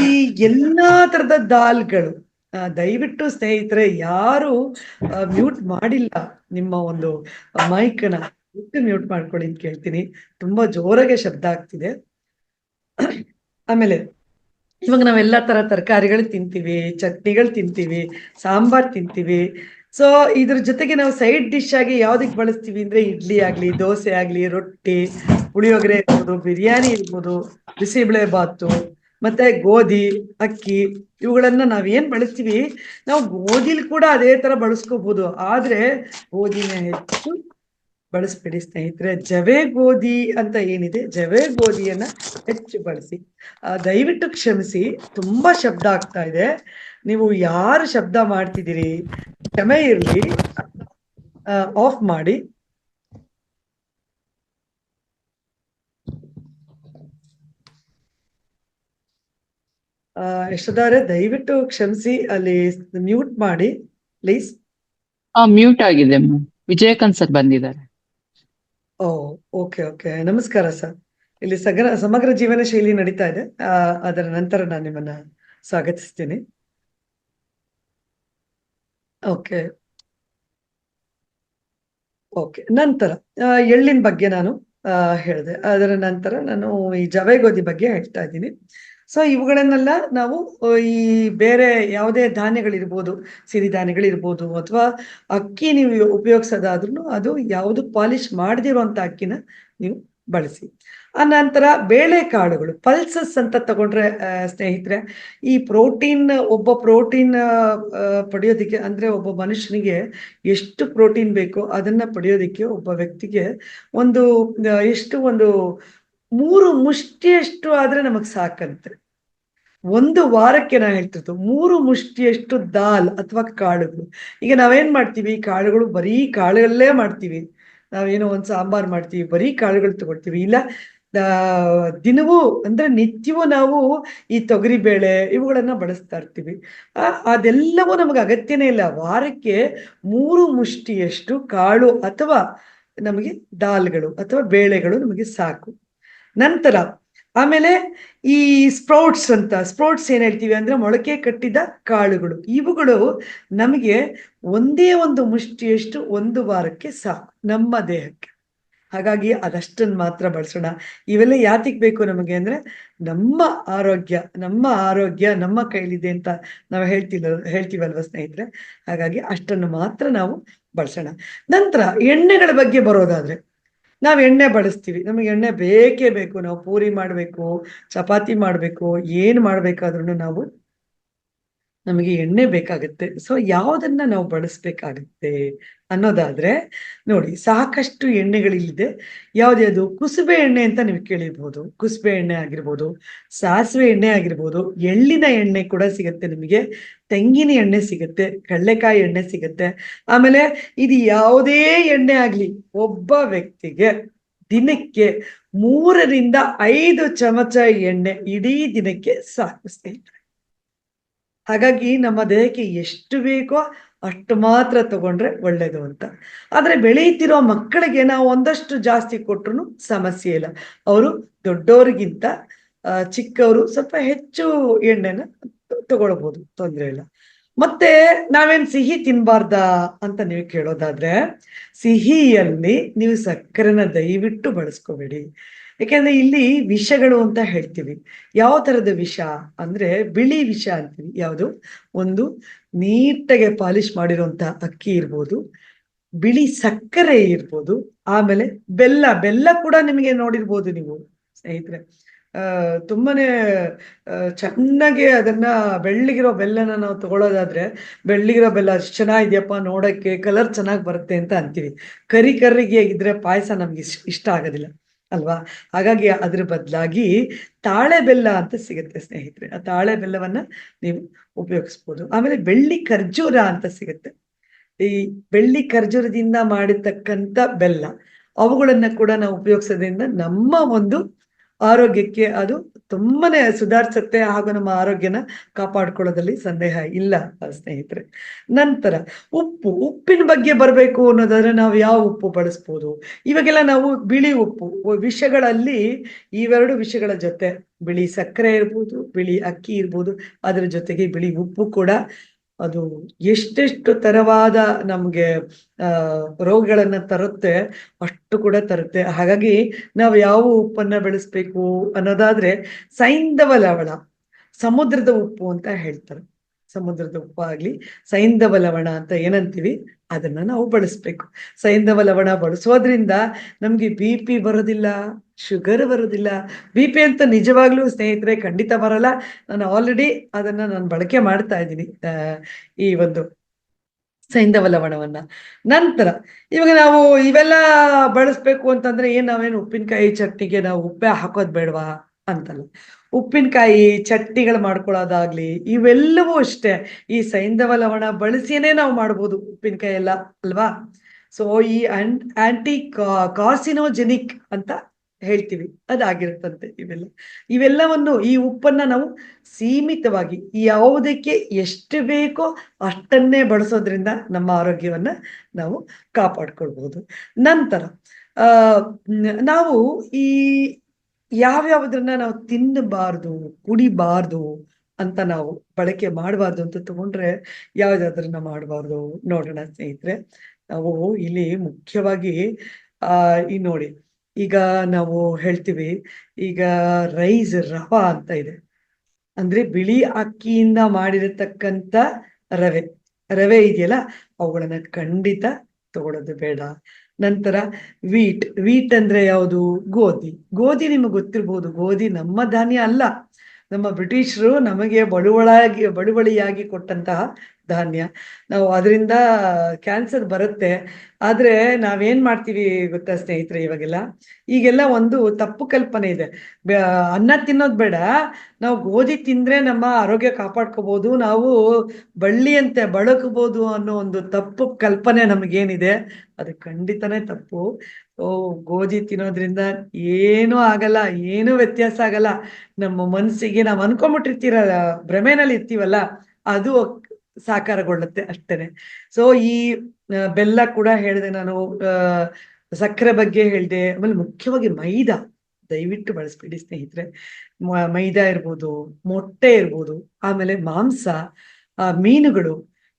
ಎಲ್ಲಾ ತರದ ದಾಲ್ಗಳು, ದಯವಿಟ್ಟು ಸ್ನೇಹಿತರೆ ಯಾರು ಮ್ಯೂಟ್ ಮಾಡಿಲ್ಲ ನಿಮ್ಮ ಒಂದು ಮೈಕ್ನ ಮ್ಯೂಟ್ ಮಾಡ್ಕೊಳ್ಳಿ ಅಂತ ಕೇಳ್ತೀನಿ, ತುಂಬಾ ಜೋರಾಗೆ ಶಬ್ದ ಆಗ್ತಿದೆ. ಆಮೇಲೆ ಇವಾಗ ನಾವೆಲ್ಲಾ ತರ ತರಕಾರಿಗಳು ತಿಂತೀವಿ, ಚಟ್ನಿಗಳು ತಿಂತೀವಿ, ಸಾಂಬಾರ್ ತಿಂತೀವಿ. ಸೊ ಇದ್ರ ಜೊತೆಗೆ ನಾವು ಸೈಡ್ ಡಿಶ್ ಆಗಿ ಯಾವ್ದಕ್ ಬಳಸ್ತೀವಿ ಅಂದ್ರೆ ಇಡ್ಲಿ ಆಗ್ಲಿ, ದೋಸೆ ಆಗ್ಲಿ, ರೊಟ್ಟಿ, ಪುಳಿಯೋಗರೆ ಇರ್ಬೋದು, ಬಿರಿಯಾನಿ ಇರ್ಬೋದು, ಬಿಸಿಬೇಳೆ ಬಾತು, ಮತ್ತೆ ಗೋಧಿ, ಅಕ್ಕಿ, ಇವುಗಳನ್ನ ನಾವೇನ್ ಬಳಸ್ತೀವಿ, ನಾವು ಗೋಧಿಲಿ ಕೂಡ ಅದೇ ತರ ಬಳಸ್ಕೋಬಹುದು. ಆದ್ರೆ ಗೋಧಿನ ಹೆಚ್ಚು ಬಳಸ್ಬೇಡಿ ಸ್ನೇಹಿತರೆ. ಜವೆ ಗೋಧಿ ಅಂತ ಏನಿದೆ, ಜವೆ ಗೋಧಿಯನ್ನ ಹೆಚ್ಚು ಬಳಸಿ. ದಯವಿಟ್ಟು ಕ್ಷಮಿಸಿ, ತುಂಬಾ ಶಬ್ದ ಆಗ್ತಾ ಇದೆ. ನೀವು ಯಾರು ಶಬ್ದ ಮಾಡ್ತಿದ್ದೀರಿ ಕ್ಷಮೆ ಇರ್ಲಿ, ಆಫ್ ಮಾಡಿ. ಯಶೋದಾರೆ ದಯವಿಟ್ಟು ಕ್ಷಮಿಸಿ, ಅಲ್ಲಿ ಮ್ಯೂಟ್ ಮಾಡಿ ಪ್ಲೀಸ್. ಮ್ಯೂಟ್ ಆಗಿದೆ. ವಿಜಯಕಾಂತ್ ಸರ್ ಬಂದಿದ್ದಾರೆ. ಓ, ಓಕೆ ಓಕೆ, ನಮಸ್ಕಾರ ಸರ್. ಇಲ್ಲಿ ಸಮಗ್ರ ಜೀವನ ಶೈಲಿ ನಡೀತಾ ಇದೆ, ಅದರ ನಂತರ ನಾನು ನಿಮ್ಮನ್ನ ಸ್ವಾಗತಿಸ್ತೀನಿ. Okay okay. ನಂತರ ಎಳ್ಳಿನ ಬಗ್ಗೆ ನಾನು ಹೇಳಿದೆ, ಅದರ ನಂತರ ನಾನು ಈ ಜವೆ ಗೋಧಿ ಬಗ್ಗೆ ಹೇಳ್ತಾ ಇದ್ದೀನಿ. ಸೊ ಇವುಗಳನ್ನೆಲ್ಲ ನಾವು ಈ ಬೇರೆ ಯಾವುದೇ ಧಾನ್ಯಗಳಿರ್ಬೋದು, ಸಿರಿಧಾನ್ಯಗಳಿರ್ಬೋದು, ಅಥವಾ ಅಕ್ಕಿ ನೀವು ಉಪಯೋಗಿಸೋದಾದ್ರೂ ಅದು ಯಾವುದು ಪಾಲಿಶ್ ಮಾಡದಿರುವಂತ ಅಕ್ಕಿನ ನೀವು ಬಳಸಿ. ಆ ನಂತರ ಬೇಳೆಕಾಳುಗಳು, ಪಲ್ಸಸ್ ಅಂತ ತಗೊಂಡ್ರೆ ಸ್ನೇಹಿತರೆ, ಈ ಪ್ರೋಟೀನ್, ಒಬ್ಬ ಪ್ರೋಟೀನ್ ಪಡೆಯೋದಿಕ್ಕೆ ಅಂದ್ರೆ ಒಬ್ಬ ಮನುಷ್ಯನಿಗೆ ಎಷ್ಟು ಪ್ರೋಟೀನ್ ಬೇಕೋ ಅದನ್ನ ಪಡೆಯೋದಿಕ್ಕೆ ಒಬ್ಬ ವ್ಯಕ್ತಿಗೆ ಒಂದು ಎಷ್ಟು ಒಂದು 3 ಮುಷ್ಟಿಯಷ್ಟು ಆದ್ರೆ ನಮಗ್ ಸಾಕಂತೆ. ಒಂದು ವಾರಕ್ಕೆ ನಾ ಹೇಳ್ತಿದ್ದು 3 ಮುಷ್ಟಿಯಷ್ಟು ದಾಲ್ ಅಥವಾ ಕಾಳುಗಳು. ಈಗ ನಾವೇನ್ ಮಾಡ್ತೀವಿ, ಕಾಳುಗಳು ಬರೀ ಕಾಳುಗಳಲ್ಲೇ ಮಾಡ್ತೀವಿ. ನಾವೇನೋ ಒಂದ್ ಸಾಂಬಾರ್ ಮಾಡ್ತೀವಿ, ಬರೀ ಕಾಳುಗಳು ತಗೊಳ್ತೀವಿ. ಇಲ್ಲ ದಿನವೂ ಅಂದ್ರೆ ನಿತ್ಯವೂ ನಾವು ಈ ತೊಗರಿ ಬೇಳೆ ಇವುಗಳನ್ನ ಬಳಸ್ತಾ ಇರ್ತೀವಿ. ಅದೆಲ್ಲವೂ ನಮಗೆ ಅಗತ್ಯನೇ ಇಲ್ಲ. ವಾರಕ್ಕೆ 3 ಮುಷ್ಟಿಯಷ್ಟು ಕಾಳು ಅಥವಾ ನಮಗೆ ದಾಲ್ಗಳು ಅಥವಾ ಬೇಳೆಗಳು ನಮಗೆ ಸಾಕು. ನಂತರ ಆಮೇಲೆ ಈ ಸ್ಪ್ರೌಟ್ಸ್ ಅಂತ, ಸ್ಪ್ರೌಟ್ಸ್ ಏನ್ ಹೇಳ್ತೀವಿ ಅಂದ್ರೆ ಮೊಳಕೆ ಕಟ್ಟಿದ ಕಾಳುಗಳು, ಇವುಗಳು ನಮಗೆ ಒಂದೇ ಒಂದು ಮುಷ್ಟಿಯಷ್ಟು ಒಂದು ವಾರಕ್ಕೆ ಸಾಕು ನಮ್ಮ ದೇಹಕ್ಕೆ. ಹಾಗಾಗಿ ಅದಷ್ಟನ್ನು ಮಾತ್ರ ಬಳಸೋಣ. ಇವೆಲ್ಲ ಯಾತಿಗ್ ಬೇಕು ನಮಗೆ ಅಂದ್ರೆ ನಮ್ಮ ಆರೋಗ್ಯ ನಮ್ಮ ಕೈಲಿದೆ ಅಂತ ನಾವು ಹೇಳ್ತೀವಲ್ವ ಸ್ನೇಹಿತರೆ. ಹಾಗಾಗಿ ಅಷ್ಟನ್ನು ಮಾತ್ರ ನಾವು ಬಳಸೋಣ. ನಂತರ ಎಣ್ಣೆಗಳ ಬಗ್ಗೆ ಬರೋದಾದ್ರೆ, ನಾವ್ ಎಣ್ಣೆ ಬಳಸ್ತೀವಿ, ನಮಗೆ ಎಣ್ಣೆ ಬೇಕೇ ಬೇಕು. ನಾವು ಪೂರಿ ಮಾಡ್ಬೇಕು, ಚಪಾತಿ ಮಾಡ್ಬೇಕು, ಏನ್ ಮಾಡ್ಬೇಕಾದ್ರೂ ನಾವು ನಮಗೆ ಎಣ್ಣೆ ಬೇಕಾಗುತ್ತೆ. ಸೊ ಯಾವುದನ್ನ ನಾವು ಬಳಸ್ಬೇಕಾಗುತ್ತೆ ಅನ್ನೋದಾದ್ರೆ ನೋಡಿ, ಸಾಕಷ್ಟು ಎಣ್ಣೆಗಳಿದೆ. ಯಾವ್ದ್ಯಾವ್ದು? ಕುಸುಬೆ ಎಣ್ಣೆ ಅಂತ ನೀವು ಕೇಳಿರ್ಬೋದು. ಕುಸುಬೆ ಎಣ್ಣೆ ಆಗಿರ್ಬೋದು, ಸಾಸಿವೆ ಎಣ್ಣೆ ಆಗಿರ್ಬೋದು, ಎಳ್ಳಿನ ಎಣ್ಣೆ ಕೂಡ ಸಿಗುತ್ತೆ ನಿಮಗೆ, ತೆಂಗಿನ ಎಣ್ಣೆ ಸಿಗುತ್ತೆ, ಕಡಲೆಕಾಯಿ ಎಣ್ಣೆ ಸಿಗುತ್ತೆ. ಆಮೇಲೆ ಇದು ಯಾವುದೇ ಎಣ್ಣೆ ಆಗ್ಲಿ, ಒಬ್ಬ ವ್ಯಕ್ತಿಗೆ ದಿನಕ್ಕೆ 3 ರಿಂದ 5 ಚಮಚ ಎಣ್ಣೆ ಇಡೀ ದಿನಕ್ಕೆ ಸಾಕು ಸ್ನೇಹಿತರೆ. ಹಾಗಾಗಿ ನಮ್ಮ ದೇಹಕ್ಕೆ ಎಷ್ಟು ಬೇಕೋ ಅಷ್ಟು ಮಾತ್ರ ತಗೊಂಡ್ರೆ ಒಳ್ಳೇದು ಅಂತ. ಆದ್ರೆ ಬೆಳೆಯುತ್ತಿರೋ ಮಕ್ಕಳಿಗೆ ನಾವು ಒಂದಷ್ಟು ಜಾಸ್ತಿ ಕೊಟ್ರು ಸಮಸ್ಯೆ ಇಲ್ಲ. ಅವರು ದೊಡ್ಡವರಿಗಿಂತ ಚಿಕ್ಕವರು ಸ್ವಲ್ಪ ಹೆಚ್ಚು ಎಣ್ಣೆನ ತಗೊಳ್ಬಹುದು, ತೊಂದರೆ ಇಲ್ಲ. ಮತ್ತೆ ನಾವೇನ್ ಸಿಹಿ ತಿನ್ಬಾರ್ದಾ ಅಂತ ನೀವು ಕೇಳೋದಾದ್ರೆ, ಸಿಹಿಯಲ್ಲಿ ನೀವು ಸಕ್ಕರೆನ ದಯವಿಟ್ಟು ಬಳಸ್ಕೋಬೇಡಿ. ಯಾಕೆಂದ್ರೆ ಇಲ್ಲಿ ವಿಷಗಳು ಅಂತ ಹೇಳ್ತೀವಿ. ಯಾವ ತರದ ವಿಷ ಅಂದ್ರೆ ಬಿಳಿ ವಿಷ ಅಂತೀವಿ. ಯಾವುದು? ಒಂದು ನೀಟಾಗೆ ಪಾಲಿಶ್ ಮಾಡಿರುವಂತ ಅಕ್ಕಿ ಇರ್ಬೋದು, ಬಿಳಿ ಸಕ್ಕರೆ ಇರ್ಬೋದು, ಆಮೇಲೆ ಬೆಲ್ಲ ಕೂಡ ನಿಮಗೆ ನೋಡಿರ್ಬೋದು ನೀವು ಸ್ನೇಹಿತರೆ. ತುಂಬಾನೇ ಚೆನ್ನಾಗಿ ಅದನ್ನ ಬೆಳ್ಳಿಗಿರೋ ಬೆಲ್ಲನ ನಾವು ತಗೊಳ್ಳೋದಾದ್ರೆ, ಬೆಳ್ಳಿಗಿರೋ ಬೆಲ್ಲ ಅಷ್ಟು ಚೆನ್ನಾಗಿದ್ಯಪ್ಪ ನೋಡಕ್ಕೆ, ಕಲರ್ ಚೆನ್ನಾಗಿ ಬರುತ್ತೆ ಅಂತ ಅಂತೀವಿ. ಕರಿಗೆ ಇದ್ರೆ ಪಾಯಸ ನಮ್ಗೆ ಇಷ್ಟ ಆಗೋದಿಲ್ಲ ಅಲ್ವಾ? ಹಾಗಾಗಿ ಅದ್ರ ಬದಲಾಗಿ ತಾಳೆ ಬೆಲ್ಲ ಅಂತ ಸಿಗುತ್ತೆ ಸ್ನೇಹಿತರೆ. ಆ ತಾಳೆ ಬೆಲ್ಲವನ್ನ ನೀವು ಉಪಯೋಗಿಸ್ಬೋದು. ಆಮೇಲೆ ಬೆಳ್ಳಿ ಖರ್ಜೂರ ಅಂತ ಸಿಗುತ್ತೆ. ಈ ಬೆಳ್ಳಿ ಖರ್ಜೂರದಿಂದ ಮಾಡಿರ್ತಕ್ಕಂಥ ಬೆಲ್ಲ, ಅವುಗಳನ್ನ ಕೂಡ ನಾವು ಉಪಯೋಗಿಸೋದ್ರಿಂದ ನಮ್ಮ ಒಂದು ಆರೋಗ್ಯಕ್ಕೆ ಅದು ತುಂಬಾನೇ ಸುಧಾರಿಸುತ್ತೆ, ಹಾಗೂ ನಮ್ಮ ಆರೋಗ್ಯನ ಕಾಪಾಡ್ಕೊಳ್ಳೋದ್ರಲ್ಲಿ ಸಂದೇಹ ಇಲ್ಲ ಸ್ನೇಹಿತರೆ. ನಂತರ ಉಪ್ಪಿನ ಬಗ್ಗೆ ಬರಬೇಕು ಅನ್ನೋದಾದ್ರೆ ನಾವು ಯಾವ ಉಪ್ಪು ಬಳಸ್ಬೋದು? ಇವಾಗೆಲ್ಲ ನಾವು ಬಿಳಿ ಉಪ್ಪು, ವಿಷಗಳಲ್ಲಿ ಇವೆರಡು ವಿಷಗಳ ಜೊತೆ ಬಿಳಿ ಸಕ್ಕರೆ ಇರ್ಬೋದು, ಬಿಳಿ ಅಕ್ಕಿ ಇರ್ಬೋದು, ಅದ್ರ ಜೊತೆಗೆ ಬಿಳಿ ಉಪ್ಪು ಕೂಡ ಅದು ಎಷ್ಟೆಷ್ಟು ತರವಾದ ನಮ್ಗೆ ರೋಗಗಳನ್ನ ತರುತ್ತೆ, ಅಷ್ಟು ಕೂಡ ತರುತ್ತೆ. ಹಾಗಾಗಿ ನಾವು ಯಾವ ಉಪ್ಪನ್ನ ಬೆಳೆಸ್ಬೇಕು ಅನ್ನೋದಾದ್ರೆ ಸೈಂಧವ ಲವಣ, ಸಮುದ್ರದ ಉಪ್ಪು ಅಂತ ಹೇಳ್ತಾರೆ. ಸಮುದ್ರದ ಉಪ್ಪು ಆಗ್ಲಿ, ಸೈಂಧವ ಲವಣ ಅಂತ ಏನಂತೀವಿ, ಅದನ್ನ ನಾವು ಬಳಸ್ಬೇಕು. ಸೈಂಧವ ಲವಣ ಬಳಸೋದ್ರಿಂದ ನಮ್ಗೆ BP ಬರೋದಿಲ್ಲ, ಶುಗರ್ ಬರೋದಿಲ್ಲ. BP ಅಂತ ನಿಜವಾಗ್ಲೂ ಸ್ನೇಹಿತರೆ ಖಂಡಿತ ಬರಲ್ಲ. ನಾನು ಆಲ್ರೆಡಿ ಅದನ್ನ ನಾನು ಬಳಕೆ ಮಾಡ್ತಾ ಇದ್ದೀನಿ, ಈ ಒಂದು ಸೈಂಧವ ಲವಣವನ್ನ. ನಂತರ ಇವಾಗ ನಾವು ಇವೆಲ್ಲ ಬಳಸ್ಬೇಕು ಅಂತಂದ್ರೆ ನಾವೇನು ಉಪ್ಪಿನಕಾಯಿ ಚಟ್ನಿಗೆ ನಾವು ಉಪ್ಪೆ ಹಾಕೋದ್ ಬೇಡವಾ ಅಂತಲ್ಲ. ಉಪ್ಪಿನಕಾಯಿ ಚಟ್ನಿಗಳು ಮಾಡ್ಕೊಳ್ಳೋದಾಗ್ಲಿ, ಇವೆಲ್ಲವೂ ಅಷ್ಟೇ ಈ ಸೈಂಧವ ಲವಣ ಬಳಸಿಯೇ ನಾವು ಮಾಡ್ಬೋದು ಉಪ್ಪಿನಕಾಯಿ ಎಲ್ಲ ಅಲ್ವಾ? ಸೊ ಈ ಆಂಟಿ ಕಾರ್ಸಿನೋಜೆನಿಕ್ ಅಂತ ಹೇಳ್ತೀವಿ, ಅದಾಗಿರುತ್ತಂತೆ ಇವೆಲ್ಲವನ್ನು, ಈ ಉಪ್ಪನ್ನ ನಾವು ಸೀಮಿತವಾಗಿ ಯಾವುದಕ್ಕೆ ಎಷ್ಟು ಬೇಕೋ ಅಷ್ಟನ್ನೇ ಬಳಸೋದ್ರಿಂದ ನಮ್ಮ ಆರೋಗ್ಯವನ್ನ ನಾವು ಕಾಪಾಡ್ಕೊಳ್ಬಹುದು. ನಂತರ ನಾವು ಈ ಯಾವ್ಯಾವುದನ್ನ ನಾವು ತಿನ್ನಬಾರ್ದು, ಕುಡಿಬಾರ್ದು ಅಂತ ನಾವು ಬಳಕೆ ಮಾಡಬಾರ್ದು ಅಂತ ತಗೊಂಡ್ರೆ ಯಾವ್ದಾದ್ರನ್ನ ಮಾಡಬಾರ್ದು ನೋಡೋಣ ಸ್ನೇಹಿತರೆ. ನಾವು ಇಲ್ಲಿ ಮುಖ್ಯವಾಗಿ ಈ ನೋಡಿ, ಈಗ ನಾವು ಹೇಳ್ತೀವಿ, ಈಗ ರವಾ ಅಂತ ಇದೆ, ಅಂದ್ರೆ ಬಿಳಿ ಅಕ್ಕಿಯಿಂದ ಮಾಡಿರತಕ್ಕಂತ ರವೆ ಇದೆಯಲ್ಲ, ಅವುಗಳನ್ನ ಖಂಡಿತ ತಗೊಳ್ಳೋದು ಬೇಡ. ನಂತರ ವೀಟ್ ಅಂದ್ರೆ ಯಾವುದು? ಗೋಧಿ ನಿಮಗೆ ಗೊತ್ತಿರ್ಬೋದು. ಗೋಧಿ ನಮ್ಮ ಧಾನ್ಯ ಅಲ್ಲ, ನಮ್ಮ ಬ್ರಿಟಿಷರು ನಮಗೆ ಬಳುವಳಿಯಾಗಿ ಕೊಟ್ಟಂತಹ ಧಾನ್ಯ. ನಾವು ಅದರಿಂದ ಕ್ಯಾನ್ಸರ್ ಬರುತ್ತೆ. ಆದ್ರೆ ನಾವೇನ್ ಮಾಡ್ತೀವಿ ಗೊತ್ತಾ ಸ್ನೇಹಿತರೆ, ಈಗೆಲ್ಲ ಒಂದು ತಪ್ಪು ಕಲ್ಪನೆ ಇದೆ. ಅನ್ನ ತಿನ್ನೋದ್ ಬೇಡ, ನಾವು ಗೋಧಿ ತಿಂದ್ರೆ ನಮ್ಮ ಆರೋಗ್ಯ ಕಾಪಾಡ್ಕೋಬಹುದು, ನಾವು ಬಳ್ಳಿಯಂತೆ ಬಳಕಬಹುದು ಅನ್ನೋ ಒಂದು ತಪ್ಪು ಕಲ್ಪನೆ ನಮಗೇನಿದೆ, ಅದು ಖಂಡಿತನೇ ತಪ್ಪು. ಗೋಧಿ ತಿನ್ನೋದ್ರಿಂದ ಏನೂ ಆಗಲ್ಲ, ಏನೂ ವ್ಯತ್ಯಾಸ ಆಗಲ್ಲ. ನಮ್ಮ ಮನಸ್ಸಿಗೆ ನಾವು ಅನ್ಕೊಂಡ್ಬಿಟ್ಟಿರ್ತೀರಲ್ಲ, ಭ್ರಮೆನಲ್ಲಿ ಇರ್ತೀವಲ್ಲ, ಅದು ಸಾಕಾರಗೊಳ್ಳುತ್ತೆ ಅಷ್ಟೇನೆ. ಸೊ ಈ ಬೆಲ್ಲ ಕೂಡ ಹೇಳಿದೆ ನಾನು, ಸಕ್ಕರೆ ಬಗ್ಗೆ ಹೇಳಿದೆ. ಆಮೇಲೆ ಮುಖ್ಯವಾಗಿ ಮೈದಾ ದಯವಿಟ್ಟು ಬಳಸ್ಬೇಡಿ ಸ್ನೇಹಿತರೆ. ಮೈದಾ ಇರ್ಬೋದು, ಮೊಟ್ಟೆ ಇರ್ಬೋದು, ಆಮೇಲೆ ಮಾಂಸ, ಮೀನುಗಳು,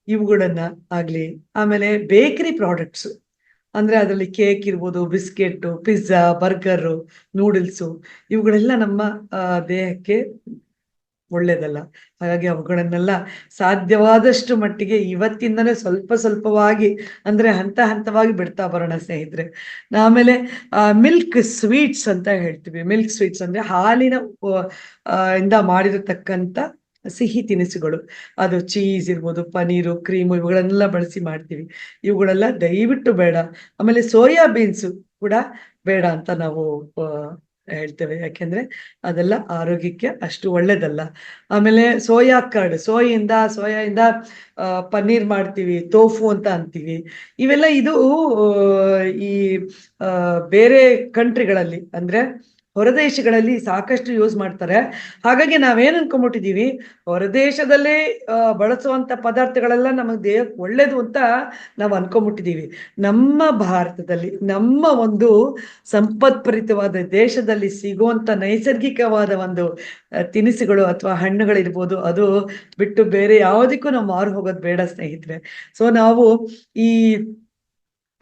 ಇವುಗಳನ್ನ ಆಗ್ಲಿ, ಆಮೇಲೆ ಬೇಕರಿ ಪ್ರಾಡಕ್ಟ್ಸ್ ಅಂದ್ರೆ ಅದರಲ್ಲಿ ಕೇಕ್ ಇರ್ಬೋದು, ಬಿಸ್ಕೆಟ್, ಪಿಜ್ಜಾ, ಬರ್ಗರ್, ನೂಡಲ್ಸು, ಇವುಗಳೆಲ್ಲ ನಮ್ಮ ದೇಹಕ್ಕೆ ಒಳ್ಳೇದಲ್ಲ. ಹಾಗಾಗಿ ಅವುಗಳನ್ನೆಲ್ಲ ಸಾಧ್ಯವಾದಷ್ಟು ಮಟ್ಟಿಗೆ ಇವತ್ತಿಂದನೇ ಸ್ವಲ್ಪವಾಗಿ, ಅಂದ್ರೆ ಹಂತವಾಗಿ ಬಿಡ್ತಾ ಬರೋಣ ಸ್ನೇಹಿತರೆ. ಆಮೇಲೆ ಮಿಲ್ಕ್ ಸ್ವೀಟ್ಸ್ ಅಂತ ಹೇಳ್ತೀವಿ. ಮಿಲ್ಕ್ ಸ್ವೀಟ್ಸ್ ಅಂದ್ರೆ ಹಾಲಿನ ಇಂದ ಮಾಡಿರತಕ್ಕಂಥ ಸಿಹಿ ತಿನಿಸುಗಳು, ಅದು ಚೀಸ್ ಇರ್ಬೋದು, ಪನೀರು, ಕ್ರೀಮು ಇವುಗಳನ್ನೆಲ್ಲ ಬಳಸಿ ಮಾಡ್ತೀವಿ. ಇವುಗಳೆಲ್ಲ ದಯವಿಟ್ಟು ಬೇಡ. ಆಮೇಲೆ ಸೋಯಾ ಬೀನ್ಸು ಕೂಡ ಬೇಡ ಅಂತ ನಾವು ಹೇಳ್ತೇವೆ. ಯಾಕೆಂದ್ರೆ ಅದೆಲ್ಲ ಆರೋಗ್ಯಕ್ಕೆ ಅಷ್ಟು ಒಳ್ಳೇದಲ್ಲ. ಆಮೇಲೆ ಸೋಯಾ ಕರ್ಡ್, ಸೋಯಾಯಿಂದ ಪನ್ನೀರ್ ಮಾಡ್ತೀವಿ, ತೋಫು ಅಂತ ಅಂತೀವಿ. ಇವೆಲ್ಲ ಇದು ಈ ಬೇರೆ ಕಂಟ್ರಿಗಳಲ್ಲಿ ಅಂದ್ರೆ ಹೊರದೇಶಗಳಲ್ಲಿ ಸಾಕಷ್ಟು ಯೂಸ್ ಮಾಡ್ತಾರೆ. ಹಾಗಾಗಿ ನಾವೇನ್ ಅನ್ಕೊಂಡ್ಬಿಟ್ಟಿದೀವಿ, ಹೊರದೇಶದಲ್ಲೇ ಬಳಸುವಂತ ಪದಾರ್ಥಗಳೆಲ್ಲ ನಮಗೆ ದೇಹಕ್ಕೆ ಒಳ್ಳೇದು ಅಂತ ನಾವು ಅನ್ಕೊಂಡ್ಬಿಟ್ಟಿದೀವಿ. ನಮ್ಮ ಭಾರತದಲ್ಲಿ, ನಮ್ಮ ಒಂದು ಸಂಪತ್ಭರಿತವಾದ ದೇಶದಲ್ಲಿ ಸಿಗುವಂತ ನೈಸರ್ಗಿಕವಾದ ಒಂದು ತಿನಿಸುಗಳು ಅಥವಾ ಹಣ್ಣುಗಳಿರ್ಬೋದು, ಅದು ಬಿಟ್ಟು ಬೇರೆ ಯಾವುದಕ್ಕೂ ನಾವು ಮಾರು ಹೋಗೋದು ಬೇಡ ಸ್ನೇಹಿತರೆ. ಸೊ ನಾವು ಈ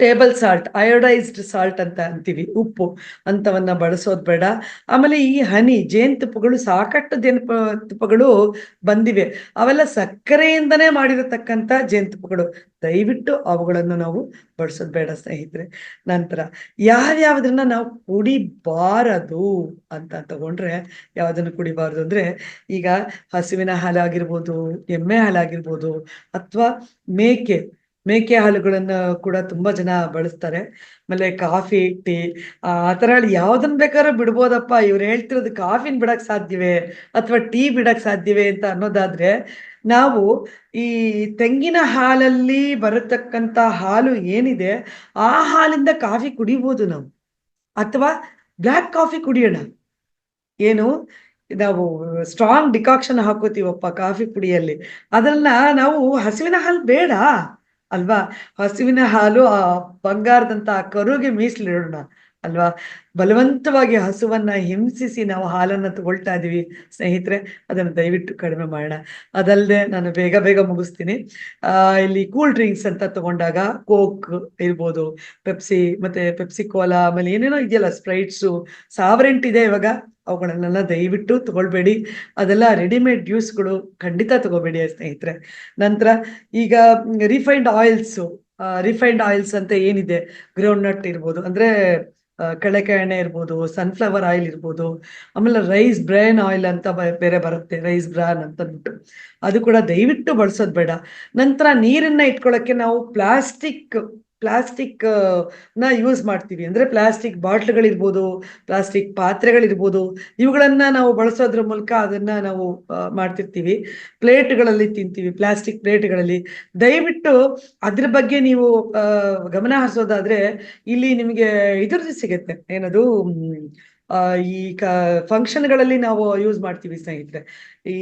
ಟೇಬಲ್ ಸಾಲ್ಟ್, ಅಯೋಡೈಸ್ಡ್ ಸಾಲ್ಟ್ ಅಂತ ಅಂತೀವಿ, ಉಪ್ಪು ಅಂತವನ್ನ ಬಳಸೋದು ಬೇಡ. ಆಮೇಲೆ ಈ ಜೇನುತುಪ್ಪಗಳು, ಸಾಕಷ್ಟು ಜೇನುತುಪ್ಪಗಳು ಬಂದಿವೆ, ಅವೆಲ್ಲ ಸಕ್ಕರೆಯಿಂದನೇ ಮಾಡಿರತಕ್ಕಂಥ ಜೇನುತುಪ್ಪಗಳು. ದಯವಿಟ್ಟು ಅವುಗಳನ್ನು ನಾವು ಬಳಸೋದು ಬೇಡ ಸ್ನೇಹಿತರೆ. ನಂತರ ಯಾವ್ಯಾವುದನ್ನ ನಾವು ಕುಡಿಬಾರದು ಅಂತ ತಗೊಂಡ್ರೆ, ಯಾವ್ದನ್ನು ಕುಡಿಬಾರದು ಅಂದ್ರೆ, ಈಗ ಹಸುವಿನ ಹಾಲಾಗಿರ್ಬೋದು, ಎಮ್ಮೆ ಹಾಲಾಗಿರ್ಬೋದು, ಅಥವಾ ಮೇಕೆ ಹಾಲುಗಳನ್ನ ಕೂಡ ತುಂಬಾ ಜನ ಬಳಸ್ತಾರೆ. ಆಮೇಲೆ ಕಾಫಿ, ಟೀ, ಆ ತರ ಯಾವ್ದನ್ ಬೇಕಾದ್ರೂ ಬಿಡ್ಬೋದಪ್ಪ, ಇವ್ರು ಹೇಳ್ತಿರೋದು ಕಾಫಿನ್ ಬಿಡಕ್ ಸಾಧ್ಯವೇ ಅಥವಾ ಟೀ ಬಿಡಕ್ ಸಾಧ್ಯವೇ ಅಂತ ಅನ್ನೋದಾದ್ರೆ, ನಾವು ಈ ತೆಂಗಿನ ಹಾಲಲ್ಲಿ ಬರತಕ್ಕಂತ ಹಾಲು ಏನಿದೆ, ಆ ಹಾಲಿಂದ ಕಾಫಿ ಕುಡಿಬೋದು ನಾವು, ಅಥವಾ ಬ್ಲ್ಯಾಕ್ ಕಾಫಿ ಕುಡಿಯೋಣ. ಏನು, ನಾವು ಸ್ಟ್ರಾಂಗ್ ಡಿಕಾಕ್ಷನ್ ಹಾಕೋತೀವಪ್ಪ ಕಾಫಿ ಪುಡಿಯಲ್ಲಿ, ಅದನ್ನ ನಾವು ಹಸುವಿನ ಹಾಲು ಬೇಡ ಅಲ್ವಾ. ಹಸುವಿನ ಹಾಲು ಆ ಬಂಗಾರದಂತ ಆ ಕರುಗೆ ಮೀಸಲಿಡೋಣ ಅಲ್ವಾ. ಬಲವಂತವಾಗಿ ಹಸುವನ್ನ ಹಿಂಸಿಸಿ ನಾವು ಹಾಲನ್ನ ತಗೊಳ್ತಾ ಇದೀವಿ ಸ್ನೇಹಿತರೆ, ಅದನ್ನು ದಯವಿಟ್ಟು ಕಡಿಮೆ ಮಾಡೋಣ. ಅದಲ್ಲದೆ ನಾನು ಬೇಗ ಮುಗಿಸ್ತೀನಿ. ಇಲ್ಲಿ ಕೂಲ್ ಡ್ರಿಂಕ್ಸ್ ಅಂತ ತಗೊಂಡಾಗ ಕೋಕ್ ಇರ್ಬೋದು, ಪೆಪ್ಸಿ ಕೋಲಾ, ಆಮೇಲೆ ಏನೇನೋ ಇದೆಯಲ್ಲ, ಸ್ಪ್ರೈಟ್ಸು, ಸಾವರೆಂಟ್ ಇದೆ ಇವಾಗ, ಅವುಗಳನ್ನೆಲ್ಲ ದಯವಿಟ್ಟು ತಗೊಳ್ಬೇಡಿ. ಅದೆಲ್ಲ ರೆಡಿಮೇಡ್ ಜ್ಯೂಸ್ಗಳು, ಖಂಡಿತ ತಗೋಬೇಡಿ ಸ್ನೇಹಿತರೆ. ನಂತರ ಈಗ ರಿಫೈನ್ಡ್ ಆಯಿಲ್ಸ್ ಅಂತ ಏನಿದೆ, ಗ್ರೌಂಡ್ ನಟ್ ಇರ್ಬೋದು, ಅಂದ್ರೆ ಕಡಲೆಕಾಯಿ ಎಣ್ಣೆ ಇರ್ಬೋದು, ಸನ್ಫ್ಲವರ್ ಆಯಿಲ್ ಇರ್ಬೋದು, ಆಮೇಲೆ ರೈಸ್ ಬ್ರಾನ್ ಆಯಿಲ್ ಅಂತ ಬೇರೆ ಬರುತ್ತೆ, ರೈಸ್ ಬ್ರಾನ್ ಅಂತ ಅಂದ್ಬಿಟ್ಟು, ಅದು ಕೂಡ ದಯವಿಟ್ಟು ಬಳಸೋದು ಬೇಡ. ನಂತರ ನೀರನ್ನ ಇಟ್ಕೊಳ್ಳೋಕ್ಕೆ ನಾವು ಪ್ಲಾಸ್ಟಿಕ್ ನ ಯೂಸ್ ಮಾಡ್ತೀವಿ. ಅಂದ್ರೆ ಪ್ಲಾಸ್ಟಿಕ್ ಬಾಟ್ಲ್ಗಳಿರ್ಬೋದು, ಪ್ಲಾಸ್ಟಿಕ್ ಪಾತ್ರೆಗಳಿರ್ಬೋದು, ಇವುಗಳನ್ನ ನಾವು ಬಳಸೋದ್ರ ಮೂಲಕ ಅದನ್ನ ನಾವು ಮಾಡ್ತಿರ್ತೀವಿ. ಪ್ಲೇಟ್ಗಳಲ್ಲಿ ತಿಂತೀವಿ, ಪ್ಲಾಸ್ಟಿಕ್ ಪ್ಲೇಟ್ಗಳಲ್ಲಿ. ದಯವಿಟ್ಟು ಅದ್ರ ಬಗ್ಗೆ ನೀವು ಗಮನ ಹರಿಸೋದಾದ್ರೆ, ಇಲ್ಲಿ ನಿಮಗೆ ಇದ್ರದ್ದು ಸಿಗುತ್ತೆ, ಏನದು ಈ ಫಂಕ್ಷನ್ಗಳಲ್ಲಿ ನಾವು ಯೂಸ್ ಮಾಡ್ತೀವಿ ಸ್ನೇಹಿತರೆ. ಈ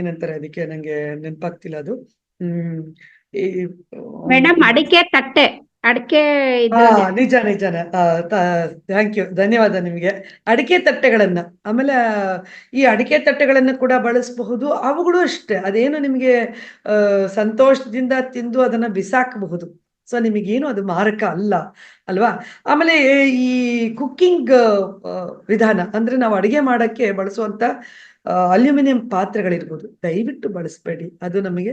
ಏನಂತಾರೆ ಅದಕ್ಕೆ, ನಂಗೆ ನೆನಪಾಗ್ತಿಲ್ಲ ಅದು. ಮೇಡಮ್, ಅಡಿಕೆ ತಟ್ಟೆ, ನಿಜಾನ. ಥ್ಯಾಂಕ್ ಯು, ಧನ್ಯವಾದ ನಿಮಗೆ. ಅಡಿಕೆ ತಟ್ಟೆಗಳನ್ನ, ಆಮೇಲೆ ಈ ಅಡಿಕೆ ತಟ್ಟೆಗಳನ್ನ ಕೂಡ ಬಳಸಬಹುದು. ಅವುಗಳು ಅಷ್ಟೇ, ಅದೇನು ನಿಮಗೆ ಸಂತೋಷದಿಂದ ತಿಂದು ಅದನ್ನ ಬಿಸಾಕಬಹುದು. ಸೊ ನಿಮಗೇನು ಅದು ಮಾರಕ ಅಲ್ಲ ಅಲ್ವಾ. ಆಮೇಲೆ ಈ ಕುಕ್ಕಿಂಗ್ ವಿಧಾನ ಅಂದ್ರೆ, ನಾವು ಅಡಿಗೆ ಮಾಡಕ್ಕೆ ಬಳಸುವಂತ ಅಲ್ಯೂಮಿನಿಯಂ ಪಾತ್ರೆಗಳಿರ್ಬೋದು, ದಯವಿಟ್ಟು ಬಳಸಬೇಡಿ. ಅದು ನಮಗೆ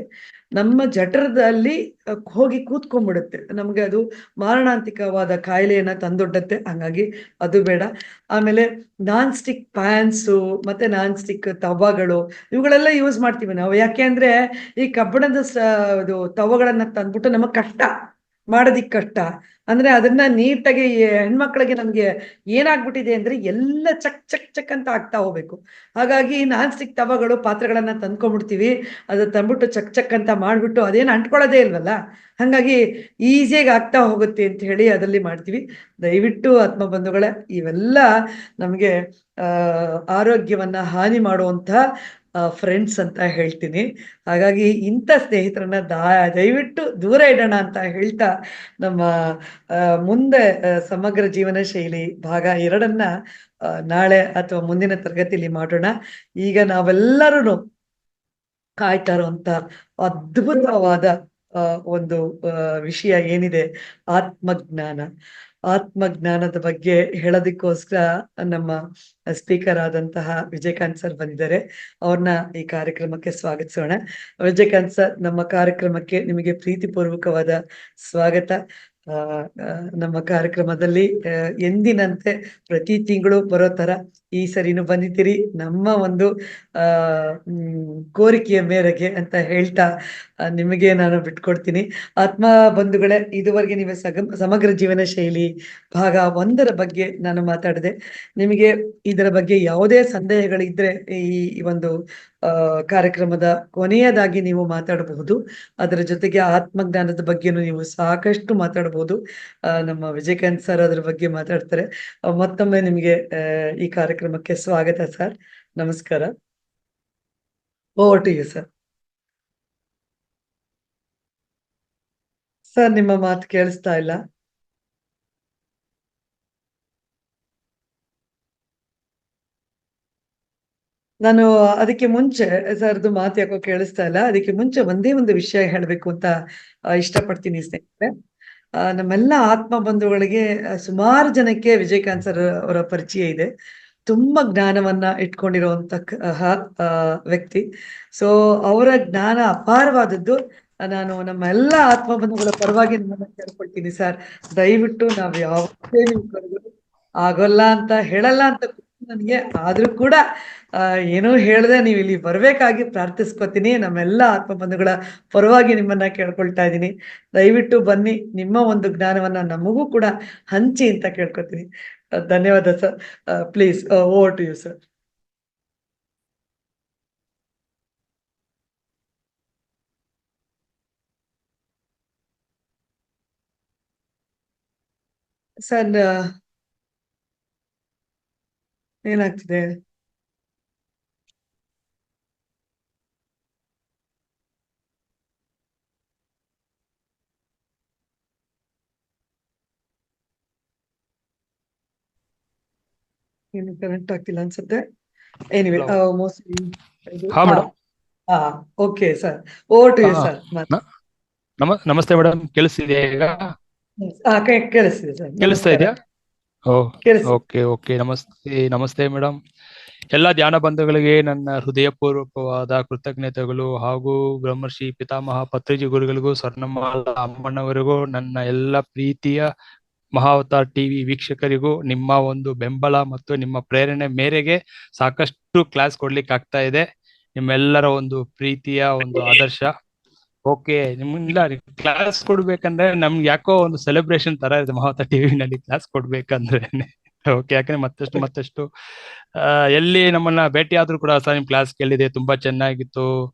ನಮ್ಮ ಜಠರದಲ್ಲಿ ಹೋಗಿ ಕೂತ್ಕೊಂಡ್ಬಿಡುತ್ತೆ, ನಮಗೆ ಅದು ಮಾರಣಾಂತಿಕವಾದ ಕಾಯಿಲೆಯನ್ನ ತಂದೊಡ್ಡತ್ತೆ. ಹಂಗಾಗಿ ಅದು ಬೇಡ. ಆಮೇಲೆ ನಾನ್ ಸ್ಟಿಕ್ ಪ್ಯಾನ್ಸು, ಮತ್ತೆ ನಾನ್ ಸ್ಟಿಕ್ ತವಗಳು, ಇವುಗಳೆಲ್ಲ ಯೂಸ್ ಮಾಡ್ತೀವಿ ನಾವು. ಯಾಕೆ ಅಂದ್ರೆ, ಈ ಕಬ್ಬಿಣದ ತವಗಳನ್ನ ತಂದ್ಬಿಟ್ಟು ನಮಗ್ ಮಾಡೋದಿಕ್ ಕಷ್ಟ. ಅಂದ್ರೆ ಅದನ್ನ ನೀಟಾಗಿ ಹೆಣ್ಮಕ್ಳಿಗೆ ನಮ್ಗೆ ಏನಾಗ್ಬಿಟ್ಟಿದೆ ಅಂದ್ರೆ, ಎಲ್ಲ ಚಕ್ ಅಂತ ಆಗ್ತಾ ಹೋಗ್ಬೇಕು. ಹಾಗಾಗಿ ನಾನ್ ಸ್ಟಿಕ್ ತವಗಳು, ಪಾತ್ರೆಗಳನ್ನ ತಂದ್ಕೊಂಡ್ಬಿಡ್ತೀವಿ. ಅದು ತಂದ್ಬಿಟ್ಟು ಚಕ್ ಅಂತ ಮಾಡ್ಬಿಟ್ಟು ಅದೇನು ಅಂಟ್ಕೊಳ್ಳೋದೇ ಇಲ್ವಲ್ಲ, ಹಾಗಾಗಿ ಈಸಿಯಾಗಿ ಆಗ್ತಾ ಹೋಗುತ್ತೆ ಅಂತ ಹೇಳಿ ಅದರಲ್ಲಿ ಮಾಡ್ತೀವಿ. ದಯವಿಟ್ಟು ಆತ್ಮಬಂಧುಗಳೇ, ಇವೆಲ್ಲ ನಮ್ಗೆ ಆರೋಗ್ಯವನ್ನ ಹಾನಿ ಮಾಡುವಂತ ಫ್ರೆಂಡ್ಸ್ ಅಂತ ಹೇಳ್ತೀನಿ. ಹಾಗಾಗಿ ಇಂಥ ಸ್ನೇಹಿತರನ್ನ ದಯವಿಟ್ಟು ದೂರ ಇಡೋಣ ಅಂತ ಹೇಳ್ತಾ, ನಮ್ಮ ಮುಂದೆ ಸಮಗ್ರ ಜೀವನ ಶೈಲಿ ಭಾಗ 2 ನಾಳೆ ಅಥವಾ ಮುಂದಿನ ತರಗತಿಯಲ್ಲಿ ಮಾಡೋಣ. ಈಗ ನಾವೆಲ್ಲರೂ ಕಾಯ್ತಾ ಇರುವಂತ ಅದ್ಭುತವಾದ ಒಂದು ವಿಷಯ ಏನಿದೆ, ಆತ್ಮಜ್ಞಾನದ ಬಗ್ಗೆ ಹೇಳೋದಕ್ಕೋಸ್ಕರ ನಮ್ಮ ಸ್ಪೀಕರ್ ಆದಂತಹ ವಿಜಯಕಾಂತ್ ಸರ್ ಬಂದಿದ್ದಾರೆ. ಅವ್ರನ್ನ ಈ ಕಾರ್ಯಕ್ರಮಕ್ಕೆ ಸ್ವಾಗತಿಸೋಣ. ವಿಜಯಕಾಂತ್ ಸರ್, ನಮ್ಮ ಕಾರ್ಯಕ್ರಮಕ್ಕೆ ನಿಮಗೆ ಪ್ರೀತಿಪೂರ್ವಕವಾದ ಸ್ವಾಗತ. ನಮ್ಮ ಕಾರ್ಯಕ್ರಮದಲ್ಲಿ ಎಂದಿನಂತೆ ಪ್ರತಿ ತಿಂಗಳು ಬರೋ ತರ ಈ ಸರಿನೂ ಬಂದಿದ್ದೀರಿ. ನಮ್ಮ ಒಂದು ಕೋರಿಕೆಯ ಮೇರೆಗೆ ಅಂತ ಹೇಳ್ತಾ ನಿಮಗೆ ನಾನು ಬಿಟ್ಕೊಡ್ತೀನಿ. ಆತ್ಮ ಬಂಧುಗಳೇ, ಇದುವರೆಗೆ ನೀವು ಸಮಗ್ರ ಜೀವನ ಶೈಲಿ ಭಾಗ 1ರ ಬಗ್ಗೆ ನಾನು ಮಾತಾಡಿದೆ. ನಿಮಗೆ ಇದರ ಬಗ್ಗೆ ಯಾವುದೇ ಸಂದೇಹಗಳಿದ್ರೆ ಈ ಒಂದು ಕಾರ್ಯಕ್ರಮದ ಕೊನೆಯದಾಗಿ ನೀವು ಮಾತಾಡಬಹುದು. ಅದರ ಜೊತೆಗೆ ಆತ್ಮಜ್ಞಾನದ ಬಗ್ಗೆನೂ ನೀವು ಸಾಕಷ್ಟು ಮಾತಾಡಬಹುದು. ನಮ್ಮ ವಿಜಯಕಾಂತ್ ಸರ್ ಅದ್ರ ಬಗ್ಗೆ ಮಾತಾಡ್ತಾರೆ. ಮತ್ತೊಮ್ಮೆ ನಿಮಗೆ ಈ ಕಾರ್ಯಕ್ರಮಕ್ಕೆ ಸ್ವಾಗತ ಸರ್. ನಮಸ್ಕಾರ. Over to you sir. Sir, ನಿಮ್ಮ ಮಾತು ಕೇಳಿಸ್ತಾ ಇಲ್ಲ. ನಾನು ಅದಕ್ಕೆ ಮುಂಚೆ ಸರ್ದು ಮಾತು ಯಾಕೋ ಕೇಳಿಸ್ತಾ ಇಲ್ಲ. ಅದಕ್ಕೆ ಮುಂಚೆ ಒಂದೇ ಒಂದು ವಿಷಯ ಹೇಳಬೇಕು ಅಂತ ಇಷ್ಟಪಡ್ತೀನಿ ಸ್ನೇಹಿತರೆ. ನಮ್ಮೆಲ್ಲ ಆತ್ಮ ಬಂಧುಗಳಿಗೆ ಸುಮಾರು ಜನಕ್ಕೆ ವಿಜಯಕಾಂತ್ ಸರ್ ಅವರ ಪರಿಚಯ ಇದೆ. ತುಂಬಾ ಜ್ಞಾನವನ್ನ ಇಟ್ಕೊಂಡಿರುವಂತಹ ವ್ಯಕ್ತಿ. ಸೊ ಅವರ ಜ್ಞಾನ ಅಪಾರವಾದದ್ದು. ನಾನು ನಮ್ಮ ಎಲ್ಲ ಆತ್ಮ ಬಂಧುಗಳ ಪರವಾಗಿ ನಿಮ್ಮನ್ನ ಕೇಳ್ಕೊಳ್ತೀನಿ ಸರ್, ದಯವಿಟ್ಟು ನಾವ್ ಯಾವುದೇ ನೀವು ಕರೆದ್ರು ಆಗೋಲ್ಲ ಅಂತ ಹೇಳಲ್ಲ ಅಂತ ನನಗೆ. ಆದ್ರೂ ಕೂಡ ಏನೋ ಹೇಳ್ದೆ ನೀವು ಇಲ್ಲಿ ಬರ್ಬೇಕಾಗಿ ಪ್ರಾರ್ಥಿಸ್ಕೊತೀನಿ. ನಮ್ಮೆಲ್ಲ ಆತ್ಮ ಬಂಧುಗಳ ಪರವಾಗಿ ನಿಮ್ಮನ್ನ ಕೇಳ್ಕೊಳ್ತಾ ಇದ್ದೀನಿ. ದಯವಿಟ್ಟು ಬನ್ನಿ, ನಿಮ್ಮ ಒಂದು ಜ್ಞಾನವನ್ನ ನಮಗೂ ಕೂಡ ಹಂಚಿ ಅಂತ ಕೇಳ್ಕೊತೀನಿ. ಧನ್ಯವಾದ sir. Please over to you sir. Sir, ಏನಾಗ್ತಿದೆ? ಏನು ಕನೆಕ್ಟ್ ಆಗ್ತಿಲ್ಲ ಅನ್ಸುತ್ತೆ. Anyway, mostly okay sir, over to you sir. ನಮಸ್ತೆ ಮೇಡಮ್, ಕೇಳಿಸ್ತಿದೆಯಾ ಈಗ? ಕೇಳಿಸ್ತಿದೆ ಸರ್. ಕೇಳಿಸ್ತಾ ಇದೆಯಾ? Okay okay. ನಮಸ್ತೆ ಮೇಡಮ್. ಎಲ್ಲ ಧ್ಯಾನ ಬಂಧುಗಳಿಗೆ ನನ್ನ ಹೃದಯಪೂರ್ವಕವಾದ ಕೃತಜ್ಞತೆಗಳು ಹಾಗೂ ಬ್ರಹ್ಮರ್ಷಿ ಪಿತಾಮಹ ಪತ್ರಿಜಿ ಗುರುಗಳಿಗೂ ಸ್ವರ್ಣಮಾಲ ಅಮ್ಮನವರಿಗೂ ನನ್ನ ಎಲ್ಲ ಪ್ರೀತಿಯ ಮಹಾವತಾರ್ ಟಿವಿ ವೀಕ್ಷಕರಿಗೂ ನಿಮ್ಮ ಒಂದು ಬೆಂಬಲ ಮತ್ತು ನಿಮ್ಮ ಪ್ರೇರಣೆ ಮೇರೆಗೆ ಸಾಕಷ್ಟು ಕ್ಲಾಸ್ ಕೊಡ್ಲಿಕ್ಕೆ ಆಗ್ತಾ ಇದೆ. ನಿಮ್ಮೆಲ್ಲರ ಒಂದು ಪ್ರೀತಿಯ ಒಂದು ಆದರ್ಶ. ಓಕೆ, ನಿಮ್ಮಿಂದ ಕ್ಲಾಸ್ ಕೊಡ್ಬೇಕಂದ್ರೆ ನಮ್ಗೆ ಯಾಕೋ ಒಂದು ಸೆಲೆಬ್ರೇಷನ್ ತರ ಇದೆ ಮಹಾವತಾರ್ ಟಿವಿನಲ್ಲಿ ಕ್ಲಾಸ್ ಕೊಡ್ಬೇಕಂದ್ರೆ. ಓಕೆ, ಯಾಕಂದ್ರೆ ಮತ್ತಷ್ಟು ಎಲ್ಲಿ ನಮ್ಮನ್ನ ಭೇಟಿ ಆದ್ರೂ ಕೂಡ ಸರ್ ನಿಮ್ ಕ್ಲಾಸ್ ಕೇಳಿದೆ, ತುಂಬಾ ಚೆನ್ನಾಗಿತ್ತು,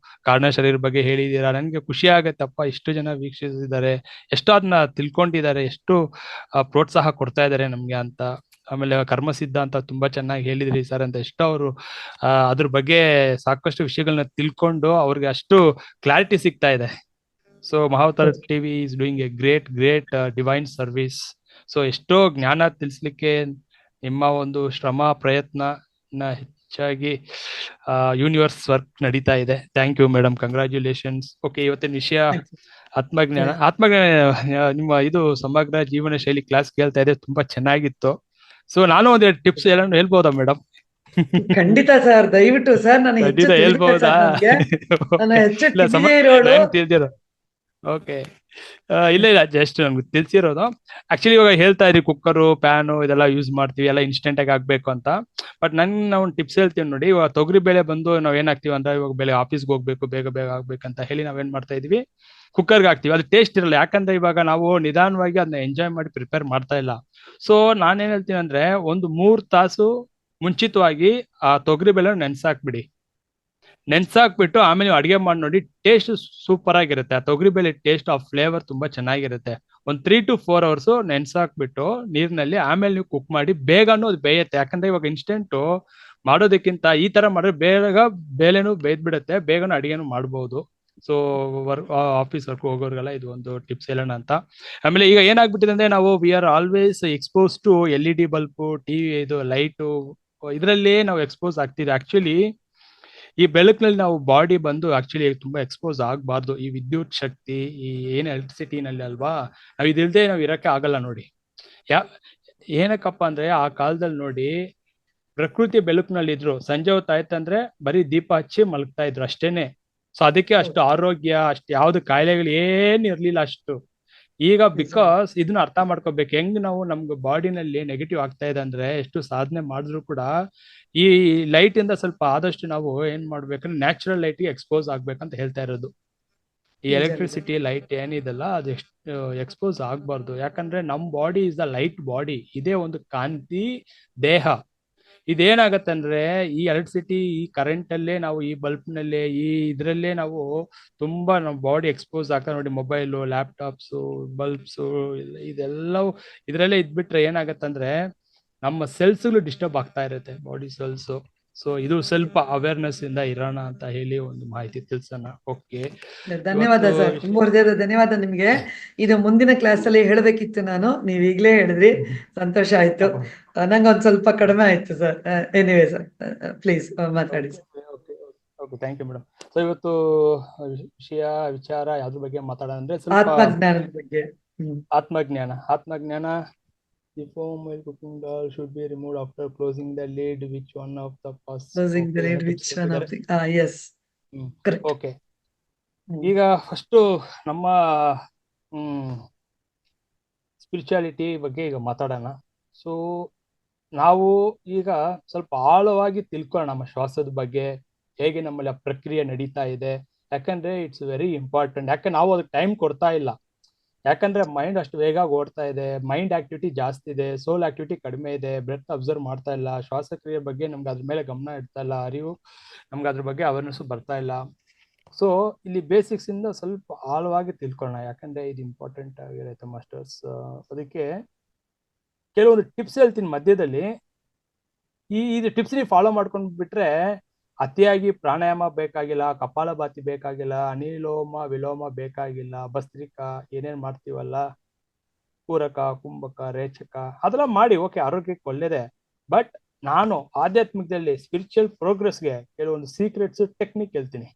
ಕಾರಣ ಶರೀರ ಬಗ್ಗೆ ಹೇಳಿದೀರಾ, ನನ್ಗೆ ಖುಷಿ ಆಗತ್ತಪ್ಪ. ಇಷ್ಟು ಜನ ವೀಕ್ಷಿಸಿದ್ದಾರೆ, ಎಷ್ಟೋ ಅದನ್ನ ತಿಳ್ಕೊಂಡಿದ್ದಾರೆ, ಎಷ್ಟು ಪ್ರೋತ್ಸಾಹ ಕೊಡ್ತಾ ಇದಾರೆ ನಮ್ಗೆ ಅಂತ. ಆಮೇಲೆ ಕರ್ಮ ಸಿದ್ಧಾಂತ ತುಂಬಾ ಚೆನ್ನಾಗಿ ಹೇಳಿದ್ರಿ ಸರ್ ಅಂತ ಎಷ್ಟೋ ಅವರು ಅದ್ರ ಬಗ್ಗೆ ಸಾಕಷ್ಟು ವಿಷಯಗಳನ್ನ ತಿಳ್ಕೊಂಡು ಅವ್ರಿಗೆ ಅಷ್ಟು ಕ್ಲಾರಿಟಿ ಸಿಗ್ತಾ ಇದೆ. So Mahavatar TV is doing A great divine service. So ಎಷ್ಟೋ ಜ್ಞಾನ ತಿಳಿಸ್ಲಿಕ್ಕೆ ನಿಮ್ಮ ಒಂದು ಶ್ರಮ ಪ್ರಯತ್ನ ಹೆಚ್ಚಾಗಿ ಯೂನಿವರ್ಸ್ ವರ್ಕ್ ನಡೀತಾ ಇದೆ. Thank you madam, congratulations. Okay, ಇವತ್ತಿನ ವಿಷಯ ಆತ್ಮಜ್ಞಾನ. ನಿಮ್ಮ ಇದು ಸಮಗ್ರ ಜೀವನ ಶೈಲಿ ಕ್ಲಾಸ್ ಕೇಳ್ತಾ ಇದೆ, ತುಂಬಾ ಚೆನ್ನಾಗಿತ್ತು. ಸೊ ನಾನು ಒಂದೆರಡು ಟಿಪ್ಸ್ ಎಲ್ಲ ಹೇಳ್ಬೋದಾ ಮೇಡಮ್? ಖಂಡಿತ ಸರ್, ದಯವಿಟ್ಟು ಸರ್. ಖಂಡಿತ ಹೇಳ್ಬೋದಾ? ತಿಳಿದಿರೋ ಓಕೆ, ಇಲ್ಲ ಜಸ್ಟ್ ನಮ್ಗೆ ತಿಳಿಸಿರೋದು. ಆಕ್ಚುಲಿ ಇವಾಗ ಹೇಳ್ತಾ ಇದ್ರಿ ಕುಕ್ಕರು ಪ್ಯಾನು ಇದೆಲ್ಲ ಯೂಸ್ ಮಾಡ್ತೀವಿ, ಎಲ್ಲ ಇನ್ಸ್ಟೆಂಟ್ ಆಗಿ ಆಗ್ಬೇಕು ಅಂತ. ಬಟ್ ನಾವು ಟಿಪ್ಸ್ ಹೇಳ್ತೀವಿ ನೋಡಿ. ಇವಾಗ ತೊಗರಿ ಬೇಳೆ ಬಂದು ನಾವ್ ಏನ್ ಹಾಕ್ತಿವಿ ಅಂದ್ರೆ, ಇವಾಗ ಬೆಳೆ ಆಫೀಸ್ಗೆ ಹೋಗ್ಬೇಕು, ಬೇಗ ಆಗ್ಬೇಕಂತ ಹೇಳಿ ನಾವೇನ್ ಮಾಡ್ತಾ ಇದೀವಿ, ಕುಕ್ಕರ್ಗೆ ಹಾಕ್ತಿವಿ. ಅದು ಟೇಸ್ಟ್ ಇರಲ್ಲ, ಯಾಕಂದ್ರೆ ಇವಾಗ ನಾವು ನಿಧಾನವಾಗಿ ಅದನ್ನ ಎಂಜಾಯ್ ಮಾಡಿ ಪ್ರಿಪೇರ್ ಮಾಡ್ತಾ ಇಲ್ಲ. ಸೊ ನಾನೇನ್ ಹೇಳ್ತೀನಿ ಅಂದ್ರೆ, ಒಂದು 3 ತಾಸು ಮುಂಚಿತವಾಗಿ ಆ ತೊಗರಿ ಬೇಳೆ ನೆನ್ಸಾಕ್ಬಿಡಿ. ನೆನ್ಸಾಕ್ಬಿಟ್ಟು ಆಮೇಲೆ ನೀವು ಅಡಿಗೆ ಮಾಡಿ ನೋಡಿ, ಟೇಸ್ಟ್ ಸೂಪರ್ ಆಗಿರುತ್ತೆ. ಆ ತೊಗರಿಬೇಳೆ ಟೇಸ್ಟ್, ಆ ಫ್ಲೇವರ್ ತುಂಬಾ ಚೆನ್ನಾಗಿರುತ್ತೆ. ಒಂದು 3 to 4 hours ನೆನ್ಸಾಕ್ಬಿಟ್ಟು ನೀರ್ನಲ್ಲಿ ಆಮೇಲೆ ನೀವು ಕುಕ್ ಮಾಡಿ, ಬೇಗನೂ ಅದು ಬೇಯುತ್ತೆ. ಯಾಕಂದ್ರೆ ಇವಾಗ ಇನ್ಸ್ಟೆಂಟ್ ಮಾಡೋದಕ್ಕಿಂತ ಈ ತರ ಮಾಡಿದ್ರೆ ಬೇಗ ಬೇಳೆನೂ ಬೇಯ್ದ್ಬಿಡುತ್ತೆ, ಬೇಗನೂ ಅಡಿಗೆನೂ ಮಾಡ್ಬೋದು. ಸೊ ಆಫೀಸ್ ವರ್ಕ್ ಹೋಗೋರ್ಗೆಲ್ಲ ಇದು ಒಂದು ಟಿಪ್ಸ್ ಹೇಳೋಣ ಅಂತ. ಆಮೇಲೆ ಈಗ ಏನಾಗ್ಬಿಟ್ಟಿದೆ ಅಂದ್ರೆ, ನಾವು we are always expose to LED bulb, TV, ಇದು ಲೈಟು, ಇದರಲ್ಲೇ ನಾವು ಎಕ್ಸ್ಪೋಸ್ ಆಗ್ತಿದೆ. ಆಕ್ಚುಲಿ ಈ ಬೆಳಕಿನಲ್ಲಿ ನಾವು ಬಾಡಿ ಬಂದು ಆಕ್ಚುಲಿ ತುಂಬಾ ಎಕ್ಸ್ಪೋಸ್ ಆಗಬಾರ್ದು. ಈ ವಿದ್ಯುತ್ ಶಕ್ತಿ, ಈ ಏನ್ ಎಲೆಕ್ಟ್ರಿಸಿಟಿನಲ್ಲಿ ಅಲ್ವಾ, ನಾವ್ ಇದಿಲ್ದೆ ನಾವ್ ಇರಕ್ಕೆ ಆಗಲ್ಲ ನೋಡಿ. ಏನಕ್ಕಪ್ಪ ಅಂದ್ರೆ, ಆ ಕಾಲದಲ್ಲಿ ನೋಡಿ ಪ್ರಕೃತಿ ಬೆಳಕಿನಲ್ಲಿ ಇದ್ರು. ಸಂಜೆ ಹೊತ್ತಾಯ್ತಂದ್ರೆ ಬರೀ ದೀಪ ಹಚ್ಚಿ ಮಲಗ್ತಾ ಇದ್ರು ಅಷ್ಟೇನೆ. ಸೊ ಅದಕ್ಕೆ ಅಷ್ಟು ಆರೋಗ್ಯ, ಅಷ್ಟು ಯಾವ್ದು ಕಾಯಿಲೆಗಳು ಏನ್ ಇರ್ಲಿಲ್ಲ ಅಷ್ಟು. ಈಗ ಬಿಕಾಸ್ ಇದನ್ನ ಅರ್ಥ ಮಾಡ್ಕೋಬೇಕು, ಹೆಂಗ್ ನಾವು ನಮ್ಗೆ ಬಾಡಿನಲ್ಲಿ ನೆಗೆಟಿವ್ ಆಗ್ತಾ ಇದೆ ಅಂದ್ರೆ ಎಷ್ಟು ಸಾಧನೆ ಮಾಡಿದ್ರು ಕೂಡ ಈ ಲೈಟ್ ಇಂದ ಸ್ವಲ್ಪ ಆದಷ್ಟು ನಾವು ಏನ್ ಮಾಡ್ಬೇಕಂದ್ರೆ ನ್ಯಾಚುರಲ್ ಲೈಟ್ಗೆ ಎಕ್ಸ್ಪೋಸ್ ಆಗ್ಬೇಕಂತ ಹೇಳ್ತಾ ಇರೋದು. ಈ ಎಲೆಕ್ಟ್ರಿಸಿಟಿ ಲೈಟ್ ಏನಿದೆಲ್ಲ ಅದು ಎಷ್ಟು ಎಕ್ಸ್ಪೋಸ್ ಆಗ್ಬಾರ್ದು. ಯಾಕಂದ್ರೆ ನಮ್ body is the light body, ಇದೇ ಒಂದು ಕಾಂತಿ ದೇಹ. ಇದೇನಾಗತ್ತೆ ಅಂದ್ರೆ ಈ ಎಲೆಕ್ಟ್ರಿಸಿಟಿ, ಈ ಕರೆಂಟ್ ಅಲ್ಲೇ ನಾವು ಈ ಬಲ್ಬ್ ನಲ್ಲೇ ಈ ಇದ್ರಲ್ಲೇ ನಾವು ತುಂಬಾ ನಮ್ಮ ಬಾಡಿ ಎಕ್ಸ್ಪೋಸ್ ಆಗ್ತಾ ನೋಡಿ. ಮೊಬೈಲು, ಲ್ಯಾಪ್ಟಾಪ್ಸು, ಬಲ್ಬ್ಸು ಇದೆಲ್ಲವೂ ಇದ್ರಲ್ಲೇ ಇದ್ಬಿಟ್ರೆ ಏನಾಗತ್ತಂದ್ರೆ ನಮ್ಮ ಸೆಲ್ಸ್ಗಳು ಡಿಸ್ಟರ್ಬ್ ಆಗ್ತಾ ಇರುತ್ತೆ, ಬಾಡಿ ಸೆಲ್ಸ್. ಸೊ ಇದು ಸ್ವಲ್ಪ ಅವೇರ್ನೆಸ್ ಇಂದ ಇರೋಣ ಅಂತ ಹೇಳಿ ಒಂದು ಮಾಹಿತಿ ತಿಳಿಸೋಣ. ಓಕೆ, ಧನ್ಯವಾದ ಸರ್, ತುಂಬಾ ಹೃದಯದ ಧನ್ಯವಾದ ನಿಮ್ಗೆ. ಇದು ಮುಂದಿನ ಕ್ಲಾಸ್ ಅಲ್ಲಿ ಹೇಳಬೇಕಿತ್ತು ನಾನು, ನೀವ್ ಈಗ್ಲೇ ಹೇಳಿದ್ರಿ, ಸಂತೋಷ ಆಯ್ತು. ನಂಗೊಂದ್ ಸ್ವಲ್ಪ ಕಡಿಮೆ ಆಯ್ತು ಸರ್. ಎನಿವೇ ಸರ್, ಪ್ಲೀಸ್ ಮಾತಾಡಿ ಸರ್. Okay, thank you madam. So ಇವತ್ತು ವಿಚಾರ ಯಾವ್ದ್ರ ಬಗ್ಗೆ ಮಾತಾಡೋಣ ಅಂದ್ರೆ ಸ್ವಲ್ಪ ಆತ್ಮಜ್ಞಾನದ ಬಗ್ಗೆ. ಆತ್ಮಜ್ಞಾನ. The foam while cooking dal should be removed after closing the lid. Which one of the Closing the lid, which one of the yes, correct. Okay. ಈಗ ಫಸ್ಟ್ ನಮ್ಮ ಸ್ಪಿರಿಚುಯಾಲಿಟಿ ಬಗ್ಗೆ ಈಗ ಮಾತಾಡೋಣ. ಸೊ ನಾವು ಈಗ ಸ್ವಲ್ಪ ಆಳವಾಗಿ ತಿಳ್ಕೊಳ್ಳೋಣ ನಮ್ಮ ಶ್ವಾಸದ ಬಗ್ಗೆ, ಹೇಗೆ ನಮ್ಮಲ್ಲಿ ಆ ಪ್ರಕ್ರಿಯೆ ನಡೀತಾ ಇದೆ. ಯಾಕಂದ್ರೆ ಇಟ್ಸ್ ವೆರಿ ಇಂಪಾರ್ಟೆಂಟ್. ಯಾಕಂದ್ರೆ ನಾವು ಅದಕ್ಕೆ ಟೈಮ್ ಕೊಡ್ತಾ ಇಲ್ಲ. ಯಾಕಂದ್ರೆ ಮೈಂಡ್ ಅಷ್ಟು ಬೇಗ ಓಡ್ತಾ ಇದೆ, ಮೈಂಡ್ ಆಕ್ಟಿವಿಟಿ ಜಾಸ್ತಿ ಇದೆ, ಸೋಲ್ ಆಕ್ಟಿವಿಟಿ ಕಡಿಮೆ ಇದೆ, ಬ್ರೆತ್ ಅಬ್ಸರ್ವ್ ಮಾಡ್ತಾ ಇಲ್ಲ, ಶ್ವಾಸಕ್ರಿಯೆ ಬಗ್ಗೆ ನಮ್ಗೆ ಅದ್ರ ಮೇಲೆ ಗಮನ ಇಡ್ತಾ ಇಲ್ಲ, ಅರಿವು ನಮ್ಗೆ ಅದ್ರ ಬಗ್ಗೆ ಅವೇರ್ನೆಸ್ ಬರ್ತಾ ಇಲ್ಲ. ಸೊ ಇಲ್ಲಿ ಬೇಸಿಕ್ಸ್ ಇಂದ ಸ್ವಲ್ಪ ಆಳವಾಗಿ ತಿಳ್ಕೊಳ್ಳೋಣ, ಯಾಕಂದ್ರೆ ಇದು ಇಂಪಾರ್ಟೆಂಟ್ ಆಗಿರುತ್ತೆ ಮಾಸ್ಟರ್ಸ್. ಅದಕ್ಕೆ ಕೆಲವೊಂದು ಟಿಪ್ಸ್ ಹೇಳ್ತೀನಿ ಮಧ್ಯದಲ್ಲಿ. ಇದು ಟಿಪ್ಸ್ ನೀವು ಫಾಲೋ ಮಾಡ್ಕೊಂಡ್ ಬಿಟ್ರೆ ಅತಿಯಾಗಿ ಪ್ರಾಣಾಯಾಮ ಬೇಕಾಗಿಲ್ಲ, ಕಪಾಲಭಾತಿ ಬೇಕಾಗಿಲ್ಲ, ಅನಿಲೋಮ ವಿಲೋಮ ಬೇಕಾಗಿಲ್ಲ, ಭಸ್ತ್ರಿಕಾ ಏನೇನ್ ಮಾಡ್ತೀವಲ್ಲ, ಪೂರಕ, ಕುಂಭಕ, ರೇಚಕ ಅದೆಲ್ಲ ಮಾಡಿ. ಓಕೆ, ಆರೋಗ್ಯಕ್ಕೆ ಒಳ್ಳೇದೆ. ಬಟ್ ನಾನು ಆಧ್ಯಾತ್ಮಿಕದಲ್ಲಿ ಸ್ಪಿರಿಚುವಲ್ ಪ್ರೋಗ್ರೆಸ್ಗೆ ಕೆಲವೊಂದು ಸೀಕ್ರೆಟ್ಸ್, ಟೆಕ್ನಿಕ್ ಹೇಳ್ತೀನಿ.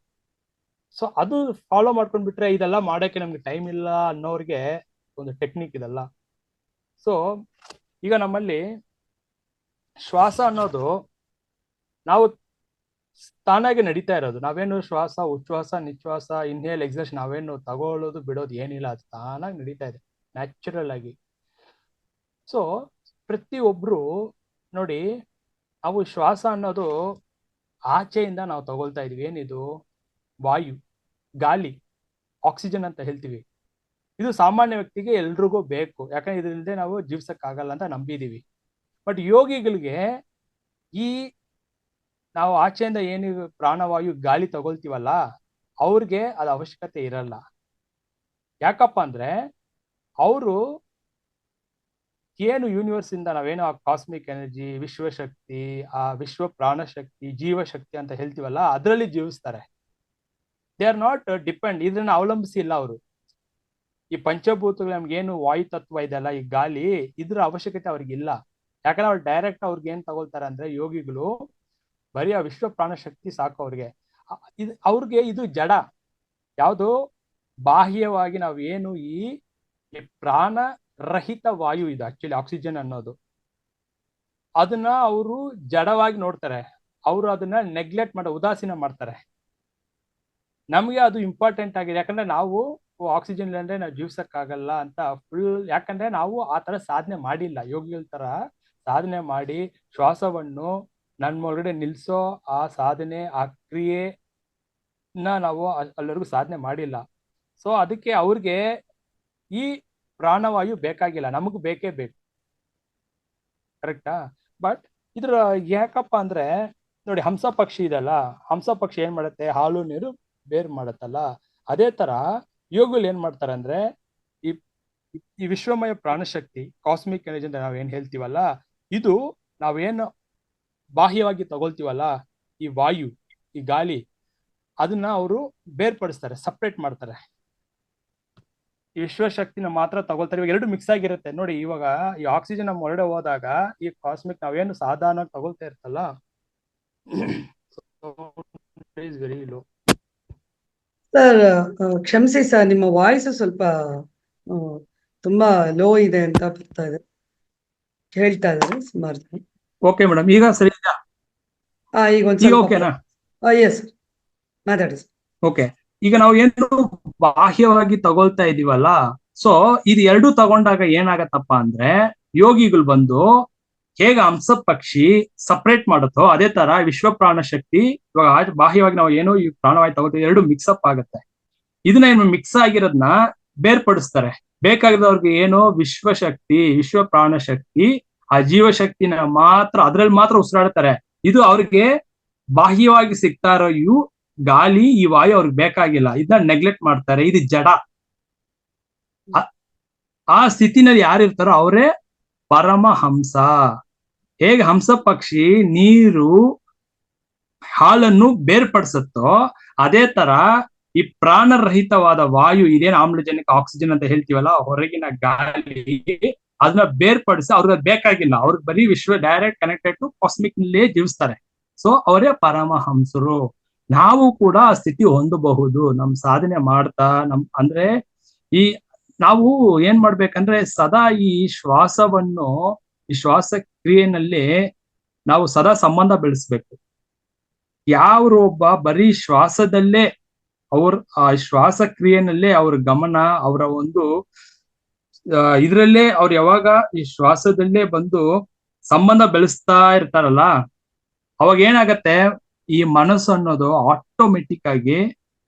ಸೊ ಅದು ಫಾಲೋ ಮಾಡ್ಕೊಂಡ್ಬಿಟ್ರೆ ಇದೆಲ್ಲ ಮಾಡೋಕೆ ನಮ್ಗೆ ಟೈಮ್ ಇಲ್ಲ ಅನ್ನೋರಿಗೆ ಒಂದು ಟೆಕ್ನಿಕ್ ಇದೆಲ್ಲ. ಸೊ ಈಗ ನಮ್ಮಲ್ಲಿ ಶ್ವಾಸ ಅನ್ನೋದು ನಾವು ತಾನಾಗಿ ನಡೀತಾ ಇರೋದು. ನಾವೇನು ಶ್ವಾಸ, ಉಚ್ಛ್ವಾಸ, ನಿಶ್ವಾಸ, ಇನ್ಹೇಲ್, ಎಕ್ಸೇಲ್ ನಾವೇನು ತಗೊಳ್ಳೋದು ಬಿಡೋದು ಏನಿಲ್ಲ, ಅದು ತಾನಾಗಿ ನಡೀತಾ ಇದೆ ನ್ಯಾಚುರಲ್ ಆಗಿ. ಸೊ ಪ್ರತಿಯೊಬ್ರು ನೋಡಿ, ನಾವು ಶ್ವಾಸ ಅನ್ನೋದು ಆಚೆಯಿಂದ ನಾವು ತಗೊಳ್ತಾ ಇದೀವಿ. ಏನಿದು ವಾಯು, ಗಾಳಿ, ಆಕ್ಸಿಜನ್ ಅಂತ ಹೇಳ್ತೀವಿ. ಇದು ಸಾಮಾನ್ಯ ವ್ಯಕ್ತಿಗೆ ಎಲ್ರಿಗೂ ಬೇಕು, ಯಾಕಂದ್ರೆ ಇದರಿಂದ ನಾವು ಜೀವಿಸಕ್ಕಾಗಲ್ಲ ಅಂತ ನಂಬಿದೀವಿ. ಬಟ್ ಯೋಗಿಗಳಿಗೆ ಈ ನಾವು ಆಚೆಯಿಂದ ಏನು ಪ್ರಾಣವಾಯು ಗಾಳಿ ತಗೊಳ್ತೀವಲ್ಲ, ಅವ್ರಿಗೆ ಅದು ಅವಶ್ಯಕತೆ ಇರಲ್ಲ. ಯಾಕಪ್ಪ ಅಂದ್ರೆ ಅವರು ಏನು ಯೂನಿವರ್ಸ್ ಇಂದ ನಾವೇನು ಆ ಕಾಸ್ಮಿಕ್ ಎನರ್ಜಿ, ವಿಶ್ವಶಕ್ತಿ, ಆ ವಿಶ್ವ ಪ್ರಾಣಶಕ್ತಿ, ಜೀವಶಕ್ತಿ ಅಂತ ಹೇಳ್ತೀವಲ್ಲ, ಅದರಲ್ಲಿ ಜೀವಿಸ್ತಾರೆ. ದೇ ಆರ್ ನಾಟ್ ಡಿಪೆಂಡ್, ಇದನ್ನ ಅವಲಂಬಿಸಿ ಇಲ್ಲ ಅವರು. ಈ ಪಂಚಭೂತಗಳು ನಮ್ಗೇನು ವಾಯು ತತ್ವ ಇದೆಲ್ಲ, ಈ ಗಾಳಿ, ಇದ್ರ ಅವಶ್ಯಕತೆ ಅವ್ರಿಗಿಲ್ಲ. ಯಾಕಂದ್ರೆ ಅವ್ರು ಡೈರೆಕ್ಟ್ ಅವ್ರಿಗೆ ಏನ್ ತಗೊಳ್ತಾರೆ ಅಂದ್ರೆ ಯೋಗಿಗಳು ಬರೀ ಆ ವಿಶ್ವ ಪ್ರಾಣಶಕ್ತಿ ಸಾಕು ಅವ್ರಿಗೆ. ಅವ್ರಿಗೆ ಇದು ಜಡ, ಯಾವುದು ಬಾಹ್ಯವಾಗಿ ನಾವು ಏನು ಈ ಪ್ರಾಣ ರಹಿತ ವಾಯು ಇದೆ ಆಕ್ಚುಲಿ ಆಕ್ಸಿಜನ್ ಅನ್ನೋದು, ಅದನ್ನ ಅವರು ಜಡವಾಗಿ ನೋಡ್ತಾರೆ. ಅವರು ಅದನ್ನ ನೆಗ್ಲೆಕ್ಟ್ ಉದಾಸೀನ ಮಾಡ್ತಾರೆ. ನಮ್ಗೆ ಅದು ಇಂಪಾರ್ಟೆಂಟ್ ಆಗಿದೆ, ಯಾಕಂದ್ರೆ ನಾವು ಆಕ್ಸಿಜನ್ ಇಲ್ಲಂದ್ರೆ ನಾವು ಜೀವಿಸಕ್ಕಾಗಲ್ಲ ಅಂತ ಫುಲ್. ಯಾಕಂದ್ರೆ ನಾವು ಆ ತರ ಸಾಧನೆ ಮಾಡಿಲ್ಲ, ಯೋಗಿಗಳ ತರ ಸಾಧನೆ ಮಾಡಿ ಶ್ವಾಸವನ್ನು ನನ್ನ ಒಳಗಡೆ ನಿಲ್ಸೋ ಆ ಸಾಧನೆ, ಆ ಕ್ರಿಯೆನ ನಾವು ಅಲ್ಲಿವರೆಗೂ ಸಾಧನೆ ಮಾಡಿಲ್ಲ. ಸೊ ಅದಕ್ಕೆ ಅವ್ರಿಗೆ ಈ ಪ್ರಾಣವಾಯು ಬೇಕಾಗಿಲ್ಲ, ನಮಗ್ ಬೇಕೇ ಬೇಕು. ಕರೆಕ್ಟಾ? ಬಟ್ ಇದ್ರ ಯಾಕಪ್ಪ ಅಂದ್ರೆ ನೋಡಿ, ಹಂಸ ಪಕ್ಷಿ ಇದೆಲ್ಲ, ಹಂಸ ಪಕ್ಷಿ ಏನ್ ಮಾಡುತ್ತೆ, ಹಾಲು ನೀರು ಬೇರ್ ಮಾಡತ್ತಲ್ಲ, ಅದೇ ತರ ಯೋಗಿಗಳು ಏನ್ ಮಾಡ್ತಾರೆ ಅಂದ್ರೆ ಈ ವಿಶ್ವಮಯ ಪ್ರಾಣಶಕ್ತಿ, ಕಾಸ್ಮಿಕ್ ಎನರ್ಜಿ ಅಂತ ನಾವೇನ್ ಹೇಳ್ತೀವಲ್ಲ, ಇದು ನಾವೇನು ಬಾಹ್ಯವಾಗಿ ತಗೊಳ್ತೀವಲ್ಲ, ಈ ವಾಯು, ಈ ಗಾಳಿ, ಅದನ್ನ ಅವರು ಬೇರ್ಪಡಿಸ್ತಾರೆ, ಸಪ್ರೇಟ್ ಮಾಡ್ತಾರೆ. ಈ ವಿಶ್ವಶಕ್ತಿನ ಮಾತ್ರ ತಗೊಳ್ತಾರೆ. ಇವಾಗ ಎರಡು ಮಿಕ್ಸ್ ಆಗಿರುತ್ತೆ ನೋಡಿ. ಇವಾಗ ಈ ಆಕ್ಸಿಜನ್ ನಮ್ಮ ಹೊರಗಡೆ ಹೋದಾಗ ಈ ಕಾಸ್ಮಿಕ್ ನಾವೇನು ಸಾಧಾರಣ ತಗೊಳ್ತಾ ಇರ್ತಲ್ಲ, ವೆರಿ ಲೋ. ಸರ್ ಕ್ಷಮಿಸಿ ಸರ್, ನಿಮ್ಮ ವಾಯ್ಸ್ ಸ್ವಲ್ಪ ತುಂಬಾ ಲೋ ಇದೆ ಅಂತ ಬರ್ತಾ ಇದೆ, ಹೇಳ್ತಾ ಇದ್ದಾರೆ ಸುಮಾರು ಜನ. ಓಕೆ ಮೇಡಮ್, ಈಗ ಸರಿ ಇದೆಯಾ? ಈಗ ಒಂದ್ಸಲ ಓಕೆನಾ? ಎಸ್ ಮಾತಾಡಿ ಸರ್. ಓಕೆ, ಈಗ ನಾವು ಏನು ಬಾಹ್ಯವಾಗಿ ತಗೊಳ್ತಾ ಇದೀವಲ್ಲ, ಸೊ ಇದು ಎರಡು ತಗೊಂಡಾಗ ಏನಾಗತ್ತಪ್ಪ ಅಂದ್ರೆ ಯೋಗಿಗಳು ಬಂದು ಹೇಗೆ ಹಂಸ ಪಕ್ಷಿ ಸಪರೇಟ್ ಮಾಡುತ್ತೋ ಅದೇ ತರ ವಿಶ್ವ ಪ್ರಾಣ ಶಕ್ತಿ ಇವಾಗ ಬಾಹ್ಯವಾಗಿ ನಾವು ಏನೋ ಈ ಪ್ರಾಣವಾಯು ತಗೋತೀವಿ, ಎರಡು ಮಿಕ್ಸಪ್ ಆಗುತ್ತೆ. ಇದನ್ನ ಏನು ಮಿಕ್ಸ್ ಆಗಿರೋದನ್ನ ಬೇರ್ಪಡಿಸ್ತಾರೆ. ಬೇಕಾಗಿದ್ದವ್ರಿಗೆ ಏನು ವಿಶ್ವಶಕ್ತಿ, ವಿಶ್ವ ಪ್ರಾಣ ಶಕ್ತಿ, ಆ ಜೀವಶಕ್ತಿನ ಮಾತ್ರ ಅದ್ರಲ್ಲಿ ಮಾತ್ರ ಉಸಿರಾಡ್ತಾರೆ. ಇದು ಅವ್ರಿಗೆ ಬಾಹ್ಯವಾಗಿ ಸಿಗ್ತಾ ಇರೋ ಇವು ಗಾಳಿ, ಈ ವಾಯು ಅವ್ರಿಗೆ ಬೇಕಾಗಿಲ್ಲ, ಇದನ್ನ ನೆಗ್ಲೆಕ್ಟ್ ಮಾಡ್ತಾರೆ. ಇದು ಜಡ. ಆ ಸ್ಥಿತಿನಲ್ಲಿ ಯಾರಿರ್ತಾರೋ ಅವರೇ ಪರಮಹಂಸ. ಹೇಗೆ ಹಂಸ ಪಕ್ಷಿ ನೀರು ಹಾಲನ್ನು ಬೇರ್ಪಡಿಸುತ್ತೋ ಅದೇ ತರ ಈ ಪ್ರಾಣರಹಿತವಾದ ವಾಯು ಇದೇನು ಆಮ್ಲಜನಕ ಆಕ್ಸಿಜನ್ ಅಂತ ಹೇಳ್ತೀವಲ್ಲ, ಹೊರಗಿನ ಗಾಳಿ, ಅದನ್ನ ಬೇರ್ಪಡಿಸಿ ಅವ್ರಿಗೆ ಬೇಕಾಗಿಲ್ಲ. ಅವ್ರಿಗೆ ಬರೀ ವಿಶ್ವ ಡೈರೆಕ್ಟ್ ಕನೆಕ್ಟೆಡ್ ಟು ಕಾಸ್ಮಿಕ್ ನಲ್ಲೇ ಜೀವಿಸ್ತಾರೆ. ಸೊ ಅವರೇ ಪರಮಹಂಸರು. ನಾವು ಕೂಡ ಆ ಸ್ಥಿತಿ ಹೊಂದಬಹುದು ನಮ್ ಸಾಧನೆ ಮಾಡ್ತಾ. ಅಂದ್ರೆ ಈ ನಾವು ಏನ್ ಮಾಡ್ಬೇಕಂದ್ರೆ ಸದಾ ಈ ಶ್ವಾಸವನ್ನು, ಈ ಶ್ವಾಸ ಕ್ರಿಯೆನಲ್ಲಿ ನಾವು ಸದಾ ಸಂಬಂಧ ಬೆಳೆಸ್ಬೇಕು. ಯಾರೊಬ್ಬ ಬರೀ ಶ್ವಾಸದಲ್ಲೇ ಆ ಶ್ವಾಸ ಕ್ರಿಯೆನಲ್ಲೇ ಅವ್ರ ಗಮನ, ಅವರ ಒಂದು ಇದ್ರಲ್ಲೇ ಅವ್ರು ಯಾವಾಗ ಈ ಶ್ವಾಸದಲ್ಲೇ ಬಂದು ಸಂಬಂಧ ಬೆಳೆಸ್ತಾ ಇರ್ತಾರಲ್ಲ, ಅವಾಗ ಏನಾಗತ್ತೆ, ಈ ಮನಸ್ಸು ಅನ್ನೋದು ಆಟೋಮೆಟಿಕ್ ಆಗಿ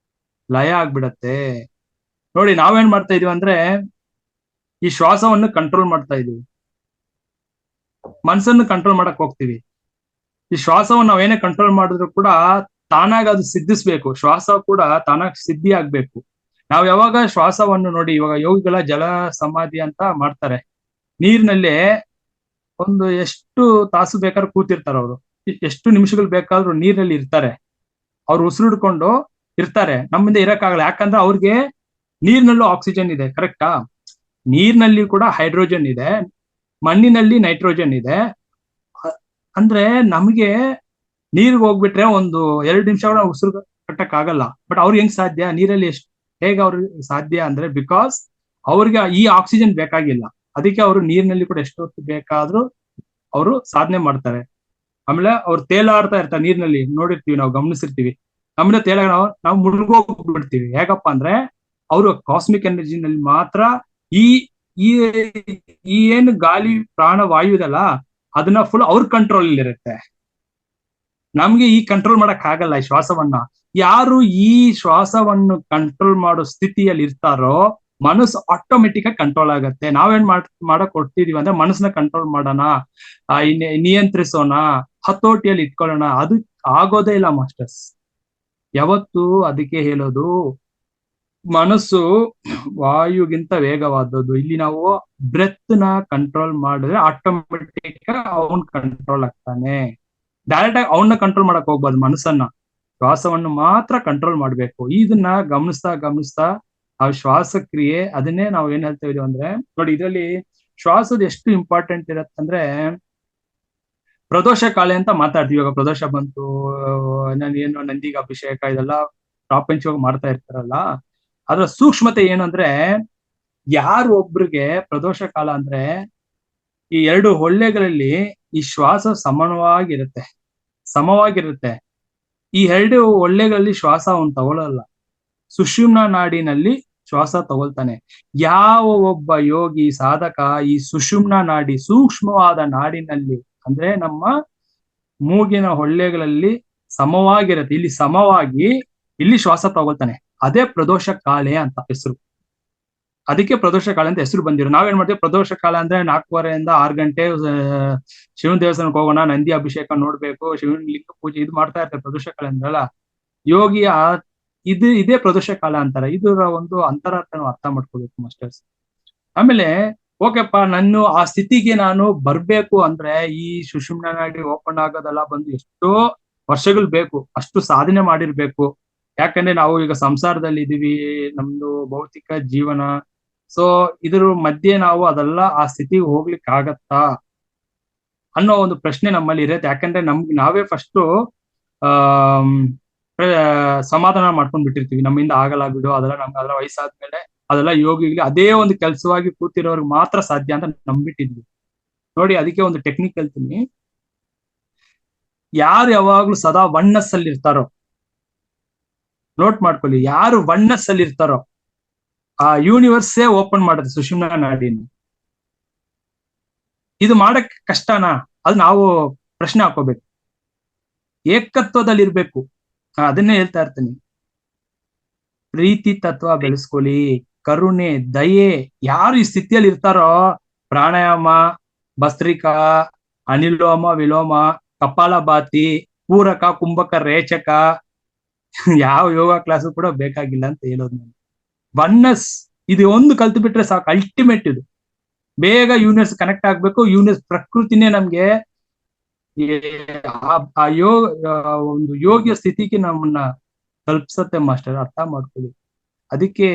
ಲಯ ಆಗ್ಬಿಡತ್ತೆ. ನೋಡಿ, ನಾವೇನ್ ಮಾಡ್ತಾ ಇದೀವಿ ಅಂದ್ರೆ ಈ ಶ್ವಾಸವನ್ನು ಕಂಟ್ರೋಲ್ ಮಾಡ್ತಾ ಇದೀವಿ, ಮನಸ್ಸನ್ನು ಕಂಟ್ರೋಲ್ ಮಾಡಕ್ ಹೋಗ್ತೀವಿ. ಈ ಶ್ವಾಸವನ್ನು ನಾವೇನೇ ಕಂಟ್ರೋಲ್ ಮಾಡಿದ್ರು ಕೂಡ ತಾನಾಗ ಅದು ಸಿದ್ಧಿಸ್ಬೇಕು. ಶ್ವಾಸ ಕೂಡ ತಾನಾಗ ಸಿದ್ಧಿ ಆಗ್ಬೇಕು. ನಾವ್ ಯಾವಾಗ ಶ್ವಾಸವನ್ನು ನೋಡಿ, ಇವಾಗ ಯೋಗಿಗಳ ಜಲ ಸಮಾಧಿ ಅಂತ ಮಾಡ್ತಾರೆ, ನೀರಿನಲ್ಲೇ ಒಂದು ಎಷ್ಟು ತಾಸು ಬೇಕಾದ್ರೂ ಕೂತಿರ್ತಾರೆ ಅವರು, ಎಷ್ಟು ನಿಮಿಷಗಳು ಬೇಕಾದ್ರೂ ನೀರಿನಲ್ಲಿ ಇರ್ತಾರೆ. ಅವ್ರು ಉಸಿರಿಡ್ಕೊಂಡು ಇರ್ತಾರೆ. ನಮ್ಮಿಂದ ಇರಕ್ಕಾಗಲ್ಲ, ಯಾಕಂದ್ರೆ ಅವ್ರಿಗೆ ನೀರಿನಲ್ಲೂ ಆಕ್ಸಿಜನ್ ಇದೆ, ಕರೆಕ್ಟಾ? ನೀರಿನಲ್ಲಿ ಕೂಡ ಹೈಡ್ರೋಜನ್ ಇದೆ, ಮಣ್ಣಿನಲ್ಲಿ ನೈಟ್ರೋಜನ್ ಇದೆ. ಅಂದ್ರೆ ನಮ್ಗೆ ನೀರ್ಗೆ ಹೋಗ್ಬಿಟ್ರೆ ಒಂದು 2 ನಿಮಿಷ ಕೂಡ ಉಸಿರು ಕಟ್ಟಕ್ ಆಗಲ್ಲ. ಬಟ್ ಅವ್ರಿಗೆ ಹೆಂಗ್ ಸಾಧ್ಯ? ನೀರಲ್ಲಿ ಹೇಗೆ ಅವ್ರಿಗೆ ಸಾಧ್ಯ ಅಂದ್ರೆ ಬಿಕಾಸ್ ಅವ್ರಿಗೆ ಈ ಆಕ್ಸಿಜನ್ ಬೇಕಾಗಿಲ್ಲ. ಅದಕ್ಕೆ ಅವರು ನೀರಿನಲ್ಲಿ ಕೂಡ ಎಷ್ಟೊತ್ತು ಬೇಕಾದ್ರೂ ಅವರು ಸಾಧನೆ ಮಾಡ್ತಾರೆ. ಆಮೇಲೆ ಅವ್ರು ತೇಲಾಡ್ತಾ ಇರ್ತಾರೆ ನೀರಿನಲ್ಲಿ, ನೋಡಿರ್ತೀವಿ, ನಾವು ಗಮನಿಸಿರ್ತೀವಿ. ನಮ್ಮಿಂದ ತೇಲಾಗ ನಾವು ಮುಳುಗೋಗ್ಬಿಡ್ತೀವಿ. ಹೇಗಪ್ಪ ಅಂದ್ರೆ ಅವರು ಕಾಸ್ಮಿಕ್ ಎನರ್ಜಿನಲ್ಲಿ ಮಾತ್ರ ಈ ಈ ಏನು ಗಾಳಿ ಪ್ರಾಣ ವಾಯು ಇದಲ್ಲ ಅದನ್ನ ಫುಲ್ ಅವ್ರ ಕಂಟ್ರೋಲ್ ಇರುತ್ತೆ. ನಮ್ಗೆ ಈ ಕಂಟ್ರೋಲ್ ಮಾಡಕ್ ಆಗಲ್ಲ ಈ ಶ್ವಾಸವನ್ನ. ಯಾರು ಈ ಶ್ವಾಸವನ್ನು ಕಂಟ್ರೋಲ್ ಮಾಡೋ ಸ್ಥಿತಿಯಲ್ಲಿ ಇರ್ತಾರೋ ಮನಸ್ಸು ಆಟೋಮೆಟಿಕ್ ಆಗಿ ಕಂಟ್ರೋಲ್ ಆಗತ್ತೆ. ನಾವೇನ್ ಮಾಡಕ್ ಕೊಡ್ತಿದೀವಿ ಅಂದ್ರೆ ಮನಸ್ಸನ್ನ ಕಂಟ್ರೋಲ್ ಮಾಡೋಣ, ನಿಯಂತ್ರಿಸೋಣ, ಹತೋಟಿಯಲ್ಲಿ ಇಟ್ಕೊಳ್ಳೋಣ. ಅದು ಆಗೋದೇ ಇಲ್ಲ ಮಾಸ್ಟರ್ಸ್. ಯಾವತ್ತು ಅದಕ್ಕೆ ಹೇಳೋದು, ಮನಸ್ಸು ವಾಯುಗಿಂತ ವೇಗವಾದದ್ದು. ಇಲ್ಲಿ ನಾವು ಬ್ರೆತ್ ನ ಕಂಟ್ರೋಲ್ ಮಾಡಿದ್ರೆ ಆಟೋಮೆಟಿಕ್ ಅವನ್ ಕಂಟ್ರೋಲ್ ಆಗ್ತಾನೆ. ಡೈರೆಕ್ಟ್ ಆಗಿ ಅವನ್ನ ಕಂಟ್ರೋಲ್ ಮಾಡಕ್ ಹೋಗ್ಬಾರ್ದು, ಮನಸ್ಸನ್ನ, ಶ್ವಾಸವನ್ನು ಮಾತ್ರ ಕಂಟ್ರೋಲ್ ಮಾಡ್ಬೇಕು. ಇದನ್ನ ಗಮನಿಸ್ತಾ ಆ ಶ್ವಾಸ ಕ್ರಿಯೆ, ಅದನ್ನೇ ನಾವು ಏನ್ ಹೇಳ್ತಾ ಇದೀವಿ ಅಂದ್ರೆ, ನೋಡಿ ಇದರಲ್ಲಿ ಶ್ವಾಸದ ಎಷ್ಟು ಇಂಪಾರ್ಟೆಂಟ್ ಇರತ್ತಂದ್ರೆ, ಪ್ರದೋಷ ಕಾಳೆ ಅಂತ ಮಾತಾಡ್ತೀವಿ. ಇವಾಗ ಪ್ರದೋಷ ಬಂತು, ಏನು ನಂದಿಗೆ ಅಭಿಷೇಕ, ಇದೆಲ್ಲ ಪ್ರಾಪಂಚಿಕವಾಗಿ ಮಾಡ್ತಾ ಇರ್ತಾರಲ್ಲ, ಅದ್ರ ಸೂಕ್ಷ್ಮತೆ ಏನು ಅಂದ್ರೆ, ಯಾರು ಒಬ್ರಿಗೆ ಪ್ರದೋಷ ಕಾಲ ಅಂದ್ರೆ ಈ 2 ಹೊಳ್ಳೆಗಳಲ್ಲಿ ಈ ಶ್ವಾಸ ಸಮವಾಗಿರುತ್ತೆ. ಈ 2 ಹೊಳ್ಳೆಗಳಲ್ಲಿ ಶ್ವಾಸ ಅವನು ತಗೊಳ್ಳಲ್ಲ, ಸುಷುಮ್ನ ನಾಡಿನಲ್ಲಿ ಶ್ವಾಸ ತಗೊಳ್ತಾನೆ. ಯಾವ ಒಬ್ಬ ಯೋಗಿ ಸಾಧಕ ಈ ಸುಷುಮ್ನ ನಾಡಿ, ಸೂಕ್ಷ್ಮವಾದ ನಾಡಿನಲ್ಲಿ, ಅಂದ್ರೆ ನಮ್ಮ ಮೂಗಿನ ಹೊಳ್ಳೆಗಳಲ್ಲಿ ಸಮವಾಗಿರುತ್ತೆ, ಇಲ್ಲಿ ಸಮವಾಗಿ ಇಲ್ಲಿ ಶ್ವಾಸ ತಗೊಳ್ತಾನೆ. ಅದೇ ಪ್ರದೋಷ ಕಾಳೆ ಅಂತ ಹೆಸರು. ಅದಕ್ಕೆ ಪ್ರದೋಷ ಕಾಲ ಅಂತ ಹೆಸರು ಬಂದಿರೋ. ನಾವೇನ್ ಮಾಡ್ತೀವಿ, ಪ್ರದೋಷ ಕಾಲ ಅಂದ್ರೆ 4:15 ಇಂದ 6 ಗಂಟೆ ಶಿವನ ದೇವಸ್ಥಾನಕ್ಕೆ ಹೋಗೋಣ, ನಂದಿ ಅಭಿಷೇಕ ನೋಡ್ಬೇಕು, ಶಿವನ ಲಿಂಗ ಪೂಜೆ ಇದು ಮಾಡ್ತಾ ಇರ್ತಾರೆ. ಪ್ರದೋಷ ಕಾಲ ಅಂದ್ರಲ್ಲ ಯೋಗಿ ಇದೇ ಪ್ರದೋಷ ಕಾಲ ಅಂತಾರೆ. ಇದರ ಒಂದು ಅಂತರಾರ್ಥ ಅರ್ಥ ಮಾಡ್ಕೋಬೇಕು ಮಾಸ್ಟರ್ಸ್. ಆಮೇಲೆ ಓಕೆಪ್ಪ, ನಾನು ಆ ಸ್ಥಿತಿಗೆ ನಾನು ಬರ್ಬೇಕು ಅಂದ್ರೆ ಈ ಸುಷುಮ್ನ ನಾಡಿ ಓಪನ್ ಆಗೋದೆಲ್ಲ ಬಂದು ಎಷ್ಟೋ ವರ್ಷಗಳು ಬೇಕು, ಅಷ್ಟು ಸಾಧನೆ ಮಾಡಿರ್ಬೇಕು. ಯಾಕಂದ್ರೆ ನಾವು ಈಗ ಸಂಸಾರದಲ್ಲಿ ಇದೀವಿ, ನಮ್ದು ಭೌತಿಕ ಜೀವನ. ಸೊ ಇದ್ರ ಮಧ್ಯೆ ನಾವು ಅದೆಲ್ಲ ಆ ಸ್ಥಿತಿಗೆ ಹೋಗ್ಲಿಕ್ಕೆ ಆಗತ್ತಾ ಅನ್ನೋ ಒಂದು ಪ್ರಶ್ನೆ ನಮ್ಮಲ್ಲಿ ಇರುತ್ತೆ. ಯಾಕಂದ್ರೆ ನಾವೇ ಫಸ್ಟ್ ಸಮಾಧಾನ ಮಾಡ್ಕೊಂಡ್ ಬಿಟ್ಟಿರ್ತೀವಿ, ನಮ್ಮಿಂದ ಆಗಲ್ಲ ಬಿಡು, ಅದೆಲ್ಲ ಅದೆಲ್ಲ ವಯಸ್ಸಾದ್ಮೇಲೆ ಅದೆಲ್ಲ ಯೋಗಿಗಳಿಗೆ ಅದೇ ಒಂದು ಕೆಲಸವಾಗಿ ಕೂತಿರೋರ್ಗೆ ಮಾತ್ರ ಸಾಧ್ಯ ಅಂತ ನಂಬಿಟ್ಟಿದ್ವಿ. ನೋಡಿ, ಅದಕ್ಕೆ ಒಂದು ಟೆಕ್ನಿಕ್ ಹೇಳ್ತೀನಿ. ಯಾರು ಯಾವಾಗ್ಲೂ ಸದಾ ಒನ್ನಸ್ ಅಲ್ಲಿ ಇರ್ತಾರೋ, ನೋಟ್ ಮಾಡ್ಕೊಳ್ಳಿ, ಯಾರು ಒನ್ನಸ್ ಅಲ್ಲಿ ಇರ್ತಾರೋ ಆ ಯೂನಿವರ್ಸೇ ಓಪನ್ ಮಾಡುತ್ತೆ ಸುಷುಮ್ನಾ ನಾಡಿನ. ಇದು ಮಾಡಕ್ ಕಷ್ಟನಾ? ಅದು ನಾವು ಪ್ರಶ್ನೆ ಹಾಕೋಬೇಕು. ಏಕತ್ವದಲ್ಲಿ ಇರ್ಬೇಕು. ಅದನ್ನೇ ಹೇಳ್ತಾ ಇರ್ತೀನಿ. ಪ್ರೀತಿ ತತ್ವ ಬೆಳೆಸ್ಕೊಳ್ಳಿ, ಕರುಣೆ, ದಯೆ. ಯಾರು ಈ ಸ್ಥಿತಿಯಲ್ಲಿ ಇರ್ತಾರೋ, ಪ್ರಾಣಾಯಾಮ, ಭಸ್ತ್ರಿಕಾ, ಅನಿಲೋಮ ವಿಲೋಮ, ಕಪಾಲಭಾತಿ, ಪೂರಕ, ಕುಂಭಕ, ರೇಚಕ, ಯಾವ ಯೋಗ ಕ್ಲಾಸು ಕೂಡ ಬೇಕಾಗಿಲ್ಲ ಅಂತ ಹೇಳೋದು ನಾನು. ಒನ್ನಸ್ ಇದು ಒಂದು ಕಲ್ತು ಬಿಟ್ರೆ ಸಾಕು, ಅಲ್ಟಿಮೇಟ್ ಇದು. ಬೇಗ ಯೂನಿವರ್ಸ್ ಕನೆಕ್ಟ್ ಆಗ್ಬೇಕು. ಯೂನಿವರ್ಸ್ ಪ್ರಕೃತಿನೇ ನಮ್ಗೆ ಆ ಒಂದು ಯೋಗ್ಯ ಸ್ಥಿತಿಗೆ ನಮ್ಮನ್ನ ತಲುಪಿಸತ್ತೆ ಮಾಸ್ಟರ್. ಅರ್ಥ ಮಾಡ್ಕೊಳ್ಳಿ. ಅದಕ್ಕೆ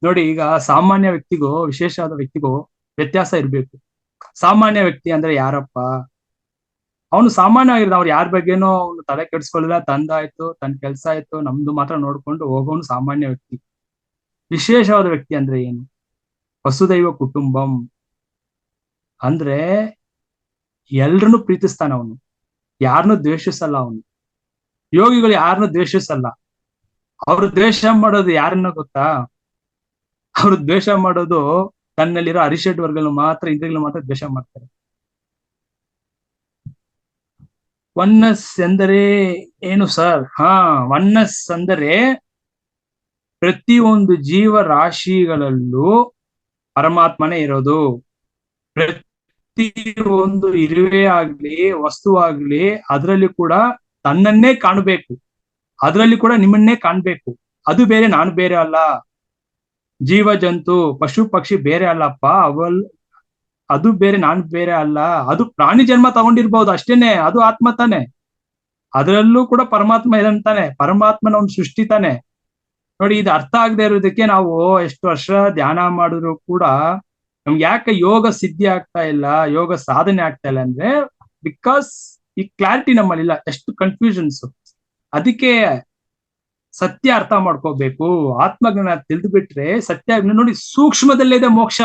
ನೋಡಿ, ಈಗ ಸಾಮಾನ್ಯ ವ್ಯಕ್ತಿಗೂ ವಿಶೇಷವಾದ ವ್ಯಕ್ತಿಗೂ ವ್ಯತ್ಯಾಸ ಇರ್ಬೇಕು. ಸಾಮಾನ್ಯ ವ್ಯಕ್ತಿ ಅಂದ್ರೆ ಯಾರಪ್ಪ? ಅವನು ಸಾಮಾನ್ಯ ಆಗಿರೋದು. ಅವ್ರು ಯಾರ ಬಗ್ಗೆನೋ ಅವನು ತಲೆ ಕೆಡಿಸ್ಕೊಳ್ಳಿಲ್ಲ. ತಂದಾಯ್ತು, ತನ್ನ ಕೆಲ್ಸ ಆಯ್ತು, ನಮ್ದು ಮಾತ್ರ ನೋಡ್ಕೊಂಡು ಹೋಗೋನು ಸಾಮಾನ್ಯ ವ್ಯಕ್ತಿ. ವಿಶೇಷವಾದ ವ್ಯಕ್ತಿ ಅಂದ್ರೆ ಏನು? ವಸುದೈವ ಕುಟುಂಬಂ ಅಂದ್ರೆ ಎಲ್ರನ್ನೂ ಪ್ರೀತಿಸ್ತಾನ ಅವನು, ಯಾರನ್ನೂ ದ್ವೇಷಿಸಲ್ಲ ಅವನು. ಯೋಗಿಗಳು ಯಾರನ್ನೂ ದ್ವೇಷಿಸಲ್ಲ. ಅವರು ದ್ವೇಷ ಮಾಡೋದು ಯಾರನ್ನ ಗೊತ್ತಾ? ಅವರು ದ್ವೇಷ ಮಾಡೋದು ತನ್ನಲ್ಲಿರೋ ಅರಿಷಡ್ ವರ್ಗಗಳು ಮಾತ್ರ, ಇಂದ್ರಿಯಗಳು ಮಾತ್ರ ದ್ವೇಷ ಮಾಡ್ತಾರೆ. ಒನ್ನಸ್ ಎಂದರೆ ಏನು ಸರ್? ಒನ್ನಸ್ ಅಂದರೆ ಪ್ರತಿಯೊಂದು ಜೀವ ರಾಶಿಗಳಲ್ಲೂ ಪರಮಾತ್ಮನೇ ಇರೋದು. ಪ್ರತಿಯೊಂದು ಇರುವೆ ಆಗ್ಲಿ, ವಸ್ತುವಾಗ್ಲಿ, ಅದರಲ್ಲಿ ಕೂಡ ತನ್ನನ್ನೇ ಕಾಣಬೇಕು. ಅದರಲ್ಲಿ ಕೂಡ ನಿಮ್ಮನ್ನೇ ಕಾಣ್ಬೇಕು. ಅದು ಬೇರೆ, ನಾನು ಬೇರೆ ಅಲ್ಲ. ಜೀವ ಜಂತು ಪಶು ಪಕ್ಷಿ ಬೇರೆ ಅಲ್ಲಪ್ಪ. ಅದು ಬೇರೆ, ನಾನು ಬೇರೆ ಅಲ್ಲ. ಅದು ಪ್ರಾಣಿ ಜನ್ಮ ತಗೊಂಡಿರ್ಬಹುದು ಅಷ್ಟೇನೆ, ಅದು ಆತ್ಮ ತಾನೆ. ಅದರಲ್ಲೂ ಕೂಡ ಪರಮಾತ್ಮ ಇದಂತಾನೆ. ಪರಮಾತ್ಮನ ಒಂದು ಸೃಷ್ಟಿ ತಾನೆ. ನೋಡಿ, ಇದು ಅರ್ಥ ಆಗದೆ ಇರೋದಕ್ಕೆ ನಾವು ಎಷ್ಟು ವರ್ಷ ಧ್ಯಾನ ಮಾಡಿದ್ರು ಕೂಡ ನಮ್ಗೆ ಯಾಕೆ ಯೋಗ ಸಿದ್ಧಿ ಆಗ್ತಾ ಇಲ್ಲ, ಯೋಗ ಸಾಧನೆ ಆಗ್ತಾ ಇಲ್ಲ ಅಂದ್ರೆ ಬಿಕಾಸ್ ಈ ಕ್ಲಾರಿಟಿ ನಮ್ಮಲ್ಲಿ ಇಲ್ಲ. ಎಷ್ಟು ಕನ್ಫ್ಯೂಷನ್ಸ್. ಅದಕ್ಕೆ ಸತ್ಯ ಅರ್ಥ ಮಾಡ್ಕೋಬೇಕು. ಆತ್ಮಜ್ಞಾನ ತಿಳಿದು ಬಿಟ್ರೆ ಸತ್ಯ ನೋಡಿ, ಸೂಕ್ಷ್ಮದಲ್ಲಿದೆ ಮೋಕ್ಷ.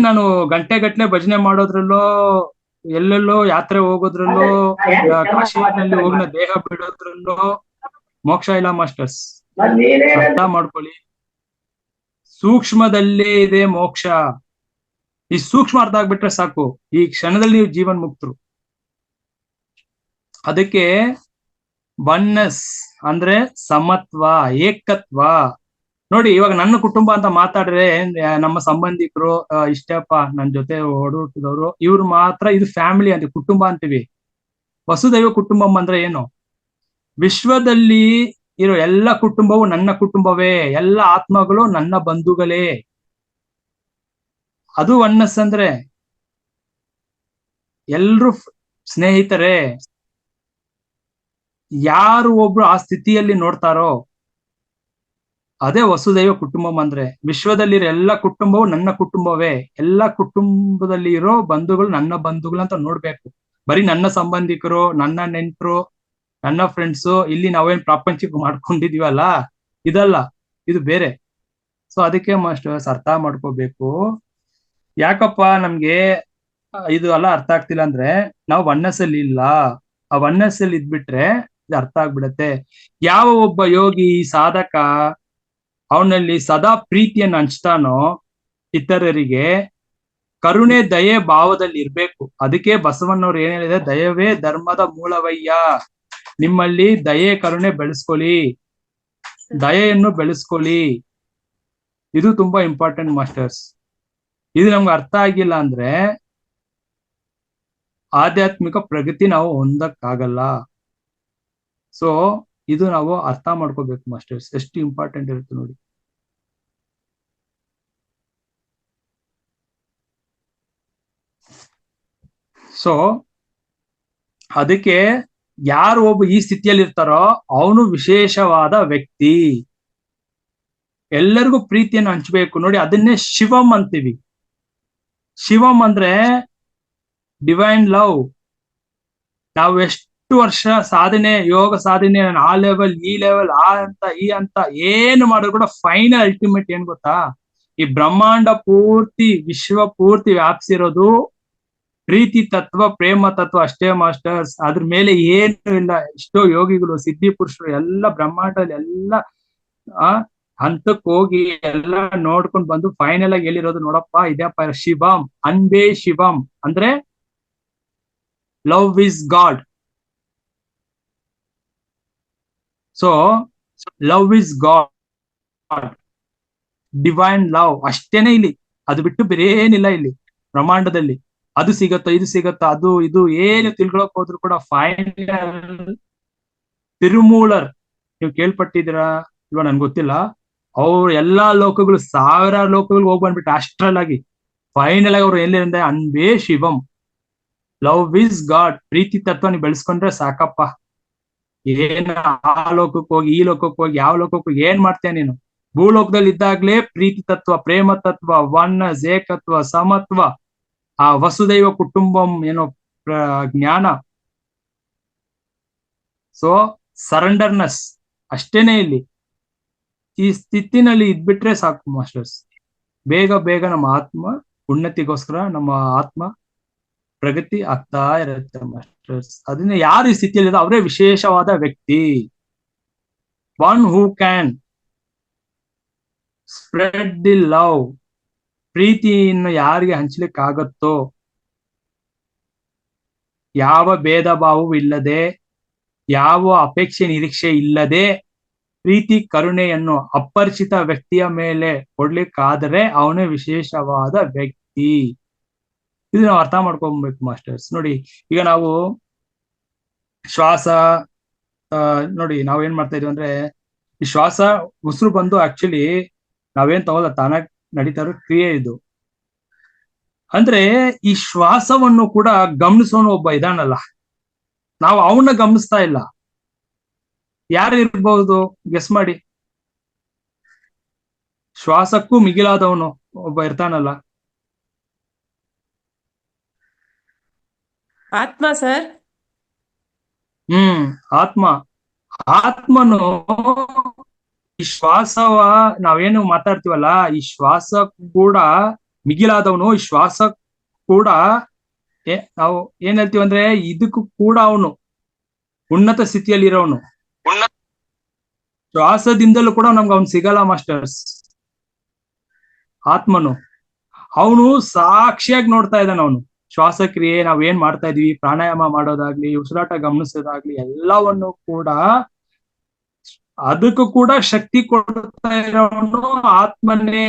ನಾನು ಗಂಟೆ ಭಜನೆ ಮಾಡೋದ್ರಲ್ಲೋ, ಎಲ್ಲೆಲ್ಲೋ ಯಾತ್ರೆ ಹೋಗೋದ್ರಲ್ಲೋ, ಕಾಶಿನಲ್ಲಿ ಹೋಗಿನ ದೇಹ ಬಿಡೋದ್ರಲ್ಲೋ ಮೋಕ್ಷ ಇಲ್ಲ ಮಾಸ್ಟರ್ಸ್. ಅರ್ಥ ಮಾಡ್ಕೊಳ್ಳಿ. ಸೂಕ್ಷ್ಮದಲ್ಲೇ ಇದೆ ಮೋಕ್ಷ. ಈ ಸೂಕ್ಷ್ಮ ಅರ್ಥ ಆಗ್ಬಿಟ್ರೆ ಸಾಕು, ಈ ಕ್ಷಣದಲ್ಲಿ ನೀವು ಜೀವನ್ ಮುಕ್ತರು. ಅದಕ್ಕೆ ಒನ್ನಸ್ ಅಂದ್ರೆ ಸಮತ್ವ, ಏಕತ್ವ. ನೋಡಿ, ಇವಾಗ ನನ್ನ ಕುಟುಂಬ ಅಂತ ಮಾತಾಡ್ರೆ ನಮ್ಮ ಸಂಬಂಧಿಕರು, ಇಷ್ಟಪ್ಪ ನನ್ನ ಜೊತೆ ಓಡಾಟದವರು, ಇವ್ರು ಮಾತ್ರ ಇದು ಫ್ಯಾಮಿಲಿ ಅಂತ ಕುಟುಂಬ ಅಂತೀವಿ. ವಸುದೈವ ಕುಟುಂಬಂ ಅಂದ್ರೆ ಏನು? ವಿಶ್ವದಲ್ಲಿ ಇರೋ ಎಲ್ಲ ಕುಟುಂಬವು ನನ್ನ ಕುಟುಂಬವೇ, ಎಲ್ಲ ಆತ್ಮಗಳು ನನ್ನ ಬಂಧುಗಳೇ. ಅದು ಒನ್ನಸ್ ಅಂದ್ರೆ ಎಲ್ರು ಸ್ನೇಹಿತರೇ. ಯಾರು ಒಬ್ರು ಆ ಸ್ಥಿತಿಯಲ್ಲಿ ನೋಡ್ತಾರೋ ಅದೇ ವಸುದೈವ ಕುಟುಂಬಂ ಅಂದ್ರೆ. ವಿಶ್ವದಲ್ಲಿರೋ ಎಲ್ಲ ಕುಟುಂಬವು ನನ್ನ ಕುಟುಂಬವೇ, ಎಲ್ಲ ಕುಟುಂಬದಲ್ಲಿ ಇರೋ ಬಂಧುಗಳು ನನ್ನ ಬಂಧುಗಳು ಅಂತ ನೋಡ್ಬೇಕು. ಬರೀ ನನ್ನ ಸಂಬಂಧಿಕರು, ನನ್ನ ನೆಂಟರು, ನನ್ನ ಫ್ರೆಂಡ್ಸು, ಇಲ್ಲಿ ನಾವೇನ್ ಪ್ರಾಪಂಚಿಕ ಮಾಡ್ಕೊಂಡಿದೀವಲ್ಲ, ಇದಲ್ಲ, ಇದು ಬೇರೆ. ಸೊ ಅದಕ್ಕೆ ಮಾಸ್ಟರ್ಸ್ ಅರ್ಥ ಮಾಡ್ಕೋಬೇಕು. ಯಾಕಪ್ಪ ನಮ್ಗೆ ಇದು ಎಲ್ಲ ಅರ್ಥ ಆಗ್ತಿಲ್ಲ ಅಂದ್ರೆ ನಾವು ಒನ್ನಸ್ಸಲ್ಲಿ ಇಲ್ಲ. ಆ ಒನ್ನಸ್ಸಲ್ಲಿ ಇದ್ಬಿಟ್ರೆ ಇದು ಅರ್ಥ ಆಗ್ಬಿಡತ್ತೆ. ಯಾವ ಒಬ್ಬ ಯೋಗಿ, ಸಾಧಕ ಅವನಲ್ಲಿ ಸದಾ ಪ್ರೀತಿಯನ್ನು ಹಂಚ್ತಾನೋ ಇತರರಿಗೆ, ಕರುಣೆ ದಯೆ ಭಾವದಲ್ಲಿ ಇರ್ಬೇಕು. ಅದಕ್ಕೆ ಬಸವಣ್ಣವ್ರು ಏನ್ ಹೇಳಿದೆ? ದಯವೇ ಧರ್ಮದ ಮೂಲವಯ್ಯ. ನಿಮ್ಮಲ್ಲಿ ದಯೆ ಕರುಣೆ ಬೆಳೆಸ್ಕೊಳ್ಳಿ, ದಯೆಯನ್ನು ಬೆಳೆಸ್ಕೊಳ್ಳಿ. ಇದು ತುಂಬಾ ಇಂಪಾರ್ಟೆಂಟ್ ಮಾಸ್ಟರ್ಸ್. ಇದು ನಮ್ಗೆ ಅರ್ಥ ಆಗಿಲ್ಲ ಅಂದ್ರೆ ಆಧ್ಯಾತ್ಮಿಕ ಪ್ರಗತಿ ನಾವು ಹೊಂದಕ್ಕಾಗಲ್ಲ. ಸೊ ಇದು ನಾವು ಅರ್ಥ ಮಾಡ್ಕೋಬೇಕು ಮಾಸ್ಟರ್ಸ್, ಎಷ್ಟು ಇಂಪಾರ್ಟೆಂಟ್ ಇರುತ್ತೆ ನೋಡಿ. ಸೊ ಅದಕ್ಕೆ ಯಾರು ಒಬ್ಬ ಈ ಸ್ಥಿತಿಯಲ್ಲಿ ಇರ್ತಾರೋ ಅವನು ವಿಶೇಷವಾದ ವ್ಯಕ್ತಿ. ಎಲ್ಲರಿಗೂ ಪ್ರೀತಿಯನ್ನು ಹಂಚ್ಬೇಕು. ನೋಡಿ, ಅದನ್ನೇ ಶಿವಂ ಅಂತೀವಿ. ಶಿವಂ ಅಂದ್ರೆ ಡಿವೈನ್ ಲವ್. ನಾವು ಎಷ್ಟು ವರ್ಷ ಸಾಧನೆ, ಯೋಗ ಸಾಧನೆ, ಆ ಲೆವೆಲ್, ಈ ಲೆವೆಲ್, ಆ ಅಂತ ಈ ಅಂತ ಏನು ಮಾಡಿದ್ರು ಕೂಡ ಫೈನಲ್ ಅಲ್ಟಿಮೇಟ್ ಏನ್ ಗೊತ್ತಾ? ಈ ಬ್ರಹ್ಮಾಂಡ ಪೂರ್ತಿ, ವಿಶ್ವ ಪೂರ್ತಿ ವ್ಯಾಪಿಸಿರೋದು ಪ್ರೀತಿ ತತ್ವ, ಪ್ರೇಮ ತತ್ವ ಅಷ್ಟೇ ಮಾಸ್ಟರ್ಸ್. ಅದ್ರ ಮೇಲೆ ಏನು ಇಲ್ಲ. ಎಷ್ಟೋ ಯೋಗಿಗಳು, ಸಿದ್ಧಿ ಪುರುಷರು ಎಲ್ಲ ಬ್ರಹ್ಮಾಂಡದಲ್ಲಿ ಎಲ್ಲ ಹಂತಕ್ಕೆ ಹೋಗಿ ಎಲ್ಲ ನೋಡ್ಕೊಂಡ್ ಬಂದು ಫೈನಲ್ ಆಗಿ ಹೇಳಿರೋದು, ನೋಡಪ್ಪ ಇದೆಯಪ್ಪ ಶಿವಂ, ಅನ್ಬೇ ಶಿವಂ ಅಂದ್ರೆ love is god. So love is god, divine love ಅಷ್ಟೇನೆ ಇಲ್ಲಿ, ಅದು ಬಿಟ್ಟು ಬೇರೆ ಏನಿಲ್ಲ ಇಲ್ಲಿ ಬ್ರಹ್ಮಾಂಡದಲ್ಲಿ. ಅದು ಸಿಗತ್ತೋ ಇದು ಸಿಗತ್ತೋ ಅದು ಇದು ಏನು ತಿಳ್ಕೊಳಕ್ ಹೋದ್ರು ಕೂಡ ಫೈನಲ್ ತಿರುಮೂಲರ್, ನೀವು ಕೇಳ್ಪಟ್ಟಿದ್ದೀರಾ ಇಲ್ವಾ ನನ್ಗೆ ಗೊತ್ತಿಲ್ಲ, ಅವ್ರು ಎಲ್ಲಾ ಲೋಕಗಳು, ಸಾವಿರಾರು ಲೋಕಗಳು ಹೋಗಿ ಬಂದ್ಬಿಟ್ಟು ಅಸ್ಟ್ರಲ್ ಆಗಿ ಫೈನಲ್ ಆಗಿ ಅವ್ರು ಎಲ್ಲಿಂದ ಅನ್ಬೇ ಶಿವಂ, ಲವ್ ಇಸ್ ಗಾಡ್, ಪ್ರೀತಿ ತತ್ವ ನೀವು ಬೆಳೆಸ್ಕೊಂಡ್ರೆ ಸಾಕಪ್ಪ. ಏನ್ ಆ ಲೋಕಕ್ಕೆ ಹೋಗಿ ಈ ಲೋಕಕ್ಕೆ ಹೋಗಿ ಯಾವ ಲೋಕಕ್ಕೆ ಹೋಗಿ ಏನ್ ಮಾಡ್ತೇನೆ ನೀನು? ಭೂಲೋಕದಲ್ಲಿ ಇದ್ದಾಗ್ಲೇ ಪ್ರೀತಿ ತತ್ವ, ಪ್ರೇಮ ತತ್ವ, ಒನ್ನಸ್, ಏಕತ್ವ, ಸಮತ್ವ, ಆ ವಸುದೈವ ಕುಟುಂಬಂ ಏನೋ ಜ್ಞಾನ, ಸೊ ಸರೆಂಡರ್ನೆಸ್ ಅಷ್ಟೇನೆ ಇಲ್ಲಿ. ಈ ಸ್ಥಿತಿನಲ್ಲಿ ಇದ್ಬಿಟ್ರೆ ಸಾಕು ಮಾಸ್ಟರ್ಸ್, ಬೇಗ ಬೇಗ ನಮ್ಮ ಆತ್ಮ ಉನ್ನತಿಗೋಸ್ಕರ ನಮ್ಮ ಆತ್ಮ ಪ್ರಗತಿ ಆಗ್ತಾ ಇರುತ್ತೆ ಮಾಸ್ಟರ್ಸ್. ಅದನ್ನ ಯಾರು ಈ ಸ್ಥಿತಿಯಲ್ಲಿ ಅವರೇ ವಿಶೇಷವಾದ ವ್ಯಕ್ತಿ. One who can spread the love, ಪ್ರೀತಿಯನ್ನು ಯಾರಿಗೆ ಹಂಚ್ಲಿಕ್ಕೆ ಆಗತ್ತೋ, ಯಾವ ಭೇದ ಭಾವವೂ ಇಲ್ಲದೆ, ಯಾವ ಅಪೇಕ್ಷೆ ನಿರೀಕ್ಷೆ ಇಲ್ಲದೆ ಪ್ರೀತಿ ಕರುಣೆಯನ್ನು ಅಪರಿಚಿತ ವ್ಯಕ್ತಿಯ ಮೇಲೆ ಕೊಡ್ಲಿಕ್ಕಾದರೆ ಅವನೇ ವಿಶೇಷವಾದ ವ್ಯಕ್ತಿ. ಇದು ನಾವು ಅರ್ಥ ಮಾಡ್ಕೊಬೇಕು ಮಾಸ್ಟರ್ಸ್. ನೋಡಿ ಈಗ ನಾವು ಶ್ವಾಸ ನೋಡಿ ನಾವೇನ್ ಮಾಡ್ತಾ ಇದೀವಿ ಅಂದ್ರೆ, ಈ ಶ್ವಾಸ ಉಸಿರು ಬಂದು ಆಕ್ಚುಲಿ ನಾವೇನ್ ತಗೊಲ್ಲ, ತಾನಾಗ್ ನಡೀತಾ ಇರೋ ಕ್ರಿಯೆ ಇದು. ಅಂದ್ರೆ ಈ ಶ್ವಾಸವನ್ನು ಕೂಡ ಗಮನಿಸೋನು ಒಬ್ಬ ಇದಾನಲ್ಲ, ನಾವು ಅವನ್ನ ಗಮನಿಸ್ತಾ ಇಲ್ಲ. ಯಾರು ಇರ್ಬಹುದು ಗೆಸ್ ಮಾಡಿ? ಶ್ವಾಸಕ್ಕೂ ಮಿಗಿಲಾದವನು ಒಬ್ಬ ಇರ್ತಾನಲ್ಲ. ಆತ್ಮ ಸರ್. ಆತ್ಮ. ಆತ್ಮನು ಈ ಶ್ವಾಸವ ನಾವೇನು ಮಾತಾಡ್ತೀವಲ್ಲ, ಈ ಶ್ವಾಸ ಕೂಡ ಮಿಗಿಲಾದವನು. ಈ ಶ್ವಾಸ ಕೂಡ ನಾವು ಏನ್ ಹೇಳ್ತೀವಿ ಅಂದ್ರೆ, ಇದಕ್ಕೂ ಕೂಡ ಅವನು ಉನ್ನತ ಸ್ಥಿತಿಯಲ್ಲಿ ಇರೋನು. ಶ್ವಾಸದಿಂದಲೂ ಕೂಡ ನಮ್ಗೆ ಅವ್ನು ಸಿಗಲ್ಲ ಮಾಸ್ಟರ್ಸ್. ಆತ್ಮನು ಅವನು ಸಾಕ್ಷಿಯಾಗಿ ನೋಡ್ತಾ ಇದ್ದಾನೆ. ಅವನು ಶ್ವಾಸಕ್ರಿಯೆ ನಾವೇನ್ ಮಾಡ್ತಾ ಇದೀವಿ, ಪ್ರಾಣಾಯಾಮ ಮಾಡೋದಾಗ್ಲಿ, ಉಸಿರಾಟ ಗಮನಿಸೋದಾಗ್ಲಿ, ಎಲ್ಲವನ್ನು ಕೂಡ ಅದಕ್ಕೂ ಕೂಡ ಶಕ್ತಿ ಕೊಡ್ತಾ ಇರೋನು ಆತ್ಮನೇ.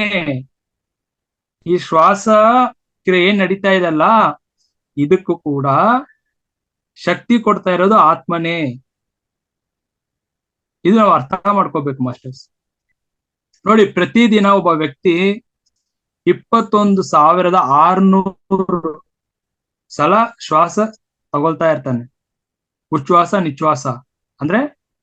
ಈ ಶ್ವಾಸ ಕ್ರಿಯೆ ಏನ್ ನಡೀತಾ ಇದಲ್ಲ, ಇದಕ್ಕೂ ಕೂಡ ಶಕ್ತಿ ಕೊಡ್ತಾ ಇರೋದು ಆತ್ಮನೇ. ಇದು ನಾವು ಅರ್ಥ ಮಾಡ್ಕೋಬೇಕು ಮಾಸ್ಟರ್ಸ್. ನೋಡಿ, ಪ್ರತಿದಿನ ಒಬ್ಬ ವ್ಯಕ್ತಿ 21,600 ಸಲ ಶ್ವಾಸ ತಗೊಳ್ತಾ ಇರ್ತಾನೆ. ಉಚ್ಛ್ವಾಸ ನಿಶ್ವಾಸ ಅಂದ್ರೆ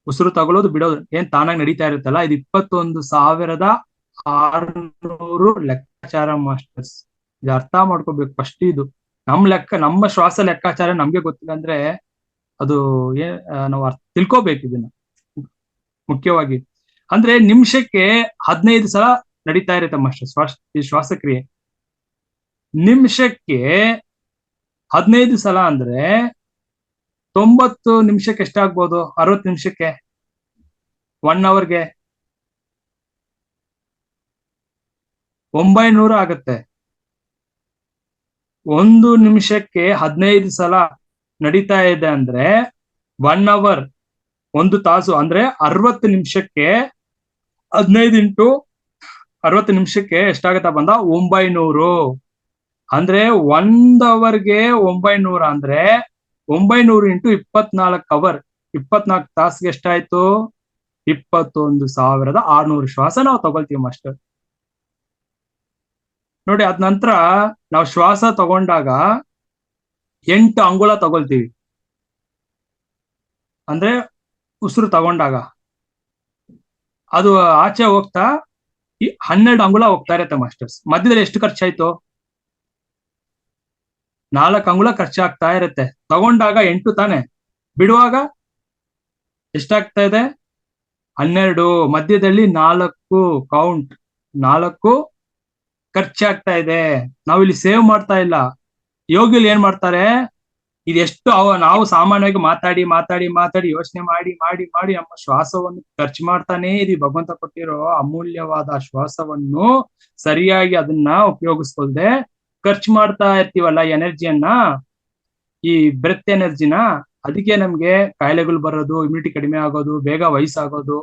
ಉಸಿರು ತಗೊಳ್ಳೋದು ಬಿಡೋದು ಏನ್ ತಾನಾಗಿ ನಡೀತಾ ಇರುತ್ತಲ್ಲ, ಇದು 21,600 ಲೆಕ್ಕಾಚಾರ ಮಾಸ್ಟರ್ಸ್. ಇದು ಅರ್ಥ ಮಾಡ್ಕೋಬೇಕು ಫಸ್ಟ್. ಇದು ನಮ್ಮ ಶ್ವಾಸ ಲೆಕ್ಕಾಚಾರ ನಮ್ಗೆ ಗೊತ್ತಿಲ್ಲ ಅಂದ್ರೆ ಅದು ನಾವು ತಿಳ್ಕೋಬೇಕು ಇದನ್ನ ಮುಖ್ಯವಾಗಿ. ಅಂದ್ರೆ ನಿಮಿಷಕ್ಕೆ 15 ಸಲ ನಡೀತಾ ಇರುತ್ತೆ ಮಾಸ್ಟರ್ ಈ ಶ್ವಾಸಕ್ರಿಯೆ. ನಿಮಿಷಕ್ಕೆ 15 ಸಲ ಅಂದ್ರೆ 90 ನಿಮಿಷಕ್ಕೆ ಎಷ್ಟಾಗ್ಬೋದು? 60 ನಿಮಿಷಕ್ಕೆ 1 ಅವರ್ಗೆ 900 ಆಗತ್ತೆ. 1 ನಿಮಿಷಕ್ಕೆ 15 ಸಲ ನಡೀತಾ ಇದೆ ಅಂದ್ರೆ 1 ಅವರ್, 1 ತಾಸು ಅಂದ್ರೆ 60 ನಿಮಿಷಕ್ಕೆ 15 ಇಂಟು 60 ನಿಮಿಷಕ್ಕೆ ಎಷ್ಟಾಗತ್ತಾ ಬಂದ? 900. ಅಂದ್ರೆ 1 ಅವರ್ಗೆ 900 ಅಂದ್ರೆ 900 ಇಂಟು 24 ಅವರ್, 24 ತಾಸ್ಗೆ ಎಷ್ಟಾಯ್ತು? 21,600 ಶ್ವಾಸ ನಾವು ತಗೊಳ್ತೀವಿ ಮಾಸ್ಟರ್. ನೋಡಿ, ಅದ ನಂತರ ನಾವು ಶ್ವಾಸ ತಗೊಂಡಾಗ 8 ಅಂಗುಳ ತಗೊಳ್ತೀವಿ. ಅಂದ್ರೆ ಉಸಿರು ತಗೊಂಡಾಗ ಅದು ಆಚೆ ಹೋಗ್ತಾ 12 ಅಂಗುಳ ಹೋಗ್ತಾ ಇರತ್ತೆ ಮಾಸ್ಟರ್ಸ್. ಮಧ್ಯದಲ್ಲಿ ಎಷ್ಟು ಖರ್ಚಾಯ್ತು? 4 ಅಂಗುಳ ಖರ್ಚಾಗ್ತಾ ಇರತ್ತೆ. ತಗೊಂಡಾಗ 8 ತಾನೆ, ಬಿಡುವಾಗ ಎಷ್ಟಾಗ್ತಾ ಇದೆ? 12. ಮಧ್ಯದಲ್ಲಿ 4 ಕೌಂಟ್, 4 ಖರ್ಚಾಗ್ತಾ ಇದೆ. ನಾವಿಲ್ಲಿ ಸೇವ್ ಮಾಡ್ತಾ ಇಲ್ಲ. ಯೋಗಿಲಿ ಏನ್ ಮಾಡ್ತಾರೆ? ಇದೆಷ್ಟು ನಾವು ಸಾಮಾನ್ಯವಾಗಿ ಮಾತಾಡಿ ಮಾತಾಡಿ ಮಾತಾಡಿ ಯೋಚನೆ ಮಾಡಿ ಮಾಡಿ ಮಾಡಿ ನಮ್ಮ ಶ್ವಾಸವನ್ನು ಖರ್ಚು ಮಾಡ್ತಾನೆ ಇದೀವಿ. ಭಗವಂತ ಕೊಟ್ಟಿರೋ ಅಮೂಲ್ಯವಾದ ಶ್ವಾಸವನ್ನು ಸರಿಯಾಗಿ ಅದನ್ನ ಉಪಯೋಗಿಸ್ಕೊಳ್ದೆ ಖರ್ಚು ಮಾಡ್ತಾ ಇರ್ತೀವಲ್ಲ ಎನರ್ಜಿಯನ್ನ, ಈ ಬ್ರೆತ್ ಎನರ್ಜಿನ, ಅದಕ್ಕೆ ನಮ್ಗೆ ಕಾಯಿಲೆಗಳು ಬರೋದು, ಇಮ್ಯುನಿಟಿ ಕಡಿಮೆ ಆಗೋದು, ಬೇಗ ವಯಸ್ಸಾಗೋದು.